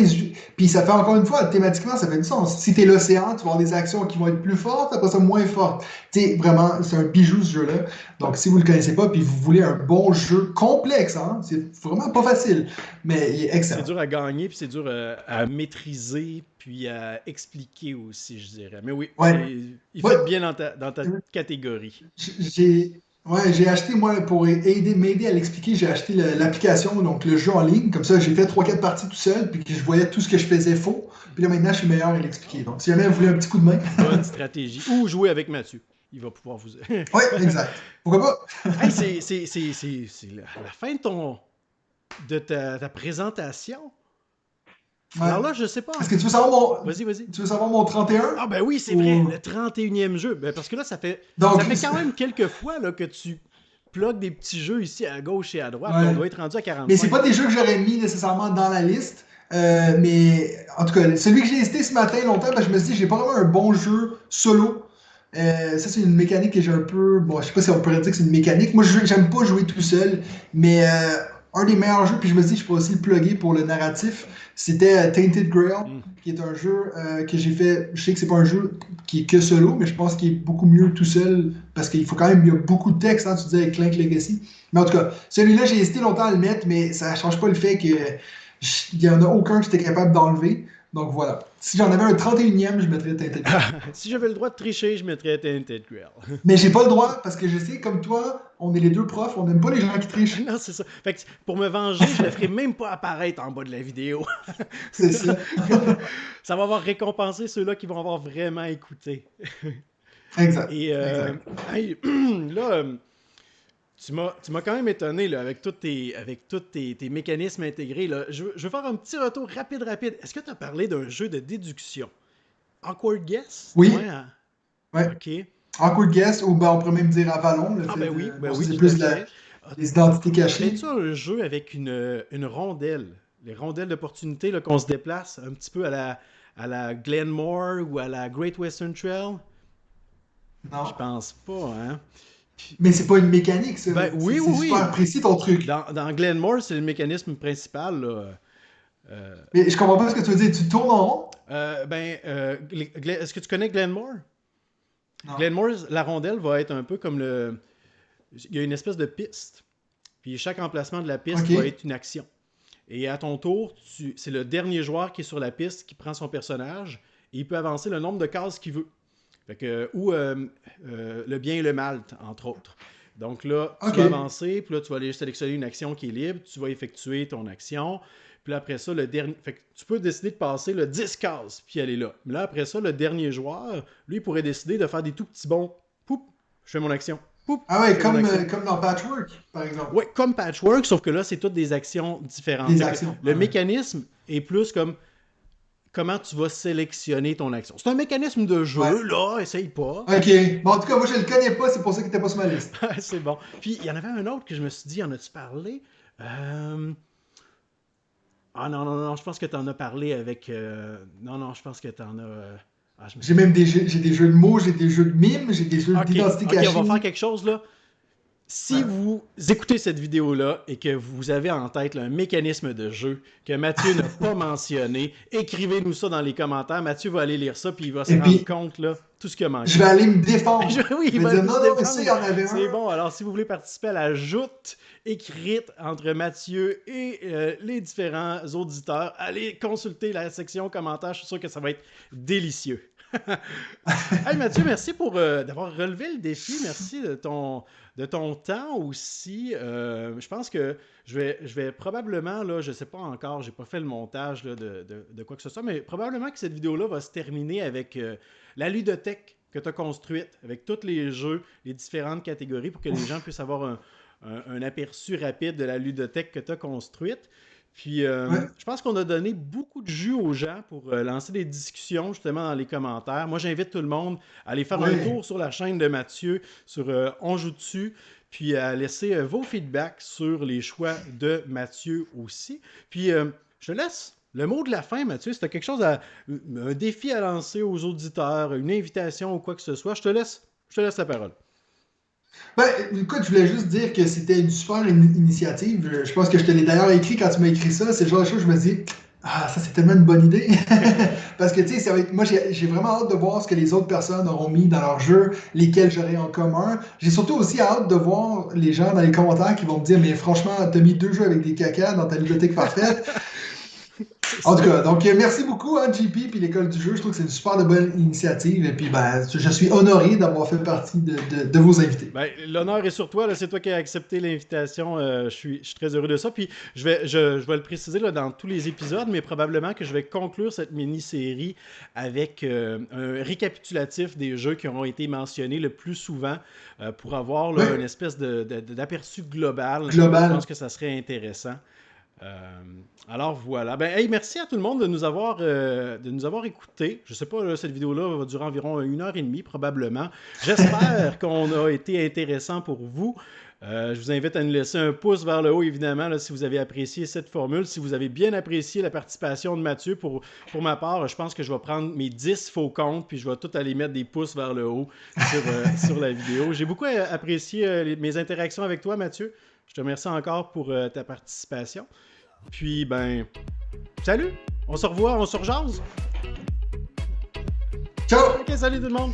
Puis ça fait encore une fois, thématiquement, ça fait du sens. Si t'es l'océan, tu vas avoir des actions qui vont être plus fortes, après ça moins fortes. Tu sais, vraiment, c'est un bijou ce jeu-là. Donc si vous le connaissez pas, puis vous voulez un bon jeu complexe, hein, c'est vraiment pas facile. Mais il est C'est excellent. dur à gagner, puis c'est dur à maîtriser, puis à expliquer aussi, je dirais. Mais oui, Ouais. il Ouais, fait bien dans ta catégorie. j'ai Ouais, j'ai acheté, moi, pour m'aider à l'expliquer, j'ai acheté l'application, donc le jeu en ligne. Comme ça, j'ai fait 3-4 parties tout seul, puis que je voyais tout ce que je faisais faux. Puis là, maintenant, je suis meilleur à l'expliquer. Donc, si jamais vous voulez un petit coup de main. Bonne stratégie. Ou jouer avec Mathieu. Il va pouvoir vous... Oui, exact. Pourquoi pas? Hey, c'est la fin de ta présentation. Ouais. Alors là, je sais pas. Est-ce que tu veux savoir Vas-y. Tu veux savoir mon 31? Ah ben oui, c'est vrai, le 31e jeu. Ben, parce que là, ça fait quand même quelques fois là, que tu plugues des petits jeux ici à gauche et à droite. Ouais. On doit être rendu à 45. Mais c'est pas des jeux que j'aurais mis nécessairement dans la liste. Mais en tout cas, celui que j'ai hésité ce matin longtemps, je me suis dit, j'ai pas vraiment un bon jeu solo. Ça, c'est une mécanique que j'ai un peu... Bon, je sais pas si on pourrait dire que c'est une mécanique. Moi, j'aime pas jouer tout seul, mais un des meilleurs jeux, puis je me suis dit, je pourrais aussi le plugger pour le narratif, c'était Tainted Grail, qui est un jeu que j'ai fait... Je sais que c'est pas un jeu qui est que solo, mais je pense qu'il est beaucoup mieux tout seul, parce qu'il faut quand même... Il y a beaucoup de texte, hein, tu disais, avec Clank Legacy. Mais en tout cas, celui-là, j'ai hésité longtemps à le mettre, mais ça change pas le fait que il y en a aucun que j'étais capable d'enlever. Donc voilà. Si j'en avais un 31e, je mettrais Tainted Grail. Si j'avais le droit de tricher, je mettrais Tainted Grail. Mais j'ai pas le droit, parce que je sais, comme toi, on est les deux profs, on n'aime pas les gens qui trichent. Non, c'est ça. Fait que pour me venger, je le ferai même pas apparaître en bas de la vidéo. C'est ça. Ça va avoir récompensé ceux-là qui vont avoir vraiment écouté. Exact. Et hey, là, tu m'as quand même étonné là, avec tous tes mécanismes intégrés. Là. Je veux faire un petit retour rapide. Est-ce que tu as parlé d'un jeu de déduction? Awkward Guess? Oui. Ouais. Hein? Ouais. OK. Awkward Guess, ou on pourrait même dire Avalon. Oui. C'est plus les identités cachées. C'est un jeu avec une rondelle. Les rondelles d'opportunité qu'on se déplace un petit peu à la Glenmore ou à la Great Western Trail? Non. Je pense pas, hein? Mais c'est pas une mécanique, ça. Ben, oui. C'est super précis ton truc. Dans Glenmore, c'est le mécanisme principal. Là. Mais je comprends pas ce que tu veux dire. Tu tournes en rond? Est-ce que tu connais Glenmore? Non. Glenmore, la rondelle va être un peu comme le... Il y a une espèce de piste. Puis chaque emplacement de la piste va être une action. Et à ton tour, c'est le dernier joueur qui est sur la piste qui prend son personnage et il peut avancer le nombre de cases qu'il veut. Fait que, ou le bien et le mal, entre autres. Donc là, tu vas avancer, puis là, tu vas aller sélectionner une action qui est libre, tu vas effectuer ton action, puis là, après ça, le dernier... Fait que tu peux décider de passer le 10 cases, puis aller là. Mais là, après ça, le dernier joueur, lui, pourrait décider de faire des tout petits bonds. Poup, je fais mon action. Poup, ah ouais, comme dans Patchwork, par exemple. Oui, comme Patchwork, sauf que là, c'est toutes des actions différentes. Le mécanisme est plus comme... Comment tu vas sélectionner ton action. C'est un mécanisme de jeu, là, essaye pas. OK. Bon, en tout cas, moi, je le connais pas, c'est pour ça qu'il était pas sur ma liste. C'est bon. Puis, il y en avait un autre que je me suis dit, en as-tu parlé? Ah non, je pense que tu en as parlé avec... Non, je pense que tu en as... J'ai même des jeux de mots, j'ai des jeux de mimes, j'ai des jeux d'identité cachée. OK, on va faire quelque chose, là. Si vous écoutez cette vidéo-là et que vous avez en tête là, un mécanisme de jeu que Mathieu n'a pas mentionné, écrivez-nous ça dans les commentaires. Mathieu va aller lire ça puis il va se rendre compte là tout ce qu'il a manqué. Je vais aller me défendre. Oui, il va dire se non, défendre. mais ça, il y en avait un. C'est bon. Alors, si vous voulez participer à la joute écrite entre Mathieu et les différents auditeurs, allez consulter la section commentaires. Je suis sûr que ça va être délicieux. Hey Mathieu, merci pour d'avoir relevé le défi. Merci de ton temps aussi. Je pense que je vais probablement, là, je ne sais pas encore, je n'ai pas fait le montage là, de quoi que ce soit, mais probablement que cette vidéo-là va se terminer avec la ludothèque que tu as construite, avec tous les jeux, les différentes catégories, pour que les gens puissent avoir un aperçu rapide de la ludothèque que tu as construite. Puis, je pense qu'on a donné beaucoup de jus aux gens pour lancer des discussions justement dans les commentaires. Moi, j'invite tout le monde à aller faire un tour sur la chaîne de Mathieu, sur On Joue Dessus, puis à laisser vos feedbacks sur les choix de Mathieu aussi. Puis, je te laisse le mot de la fin, Mathieu. Si tu as quelque chose un défi à lancer aux auditeurs, une invitation ou quoi que ce soit, je te laisse la parole. Ben, écoute, je voulais juste dire que c'était une super initiative. Je pense que je te l'ai d'ailleurs écrit quand tu m'as écrit ça. C'est le genre de choses où je me dis, ça c'est tellement une bonne idée. Parce que tu sais, moi j'ai vraiment hâte de voir ce que les autres personnes auront mis dans leur jeu, lesquels j'aurai en commun. J'ai surtout aussi hâte de voir les gens dans les commentaires qui vont me dire, mais franchement, t'as mis 2 jeux avec des cacas dans ta bibliothèque parfaite. En tout cas, donc merci beaucoup à JP puis l'école du jeu. Je trouve que c'est une super de bonne initiative. Et puis, je suis honoré d'avoir fait partie de vos invités. Ben, l'honneur est sur toi. C'est toi qui as accepté l'invitation. Je suis très heureux de ça. Puis, je vais le préciser là, dans tous les épisodes, mais probablement que je vais conclure cette mini-série avec un récapitulatif des jeux qui auront été mentionnés le plus souvent pour avoir là, une espèce d'aperçu global. Je pense que ça serait intéressant. Alors voilà. Ben, hey, merci à tout le monde de nous avoir écoutés. Je sais pas, là, cette vidéo-là va durer environ 1h30 probablement. J'espère qu'on a été intéressant pour vous. Je vous invite à nous laisser un pouce vers le haut, évidemment, là, si vous avez apprécié cette formule. Si vous avez bien apprécié la participation de Mathieu, pour ma part, je pense que je vais prendre mes 10 faux comptes puis je vais tout aller mettre des pouces vers le haut sur la vidéo. J'ai beaucoup apprécié mes interactions avec toi, Mathieu. Je te remercie encore pour ta participation. Puis, salut! On se revoit, on se rejase! Ciao! Ok, salut tout le monde!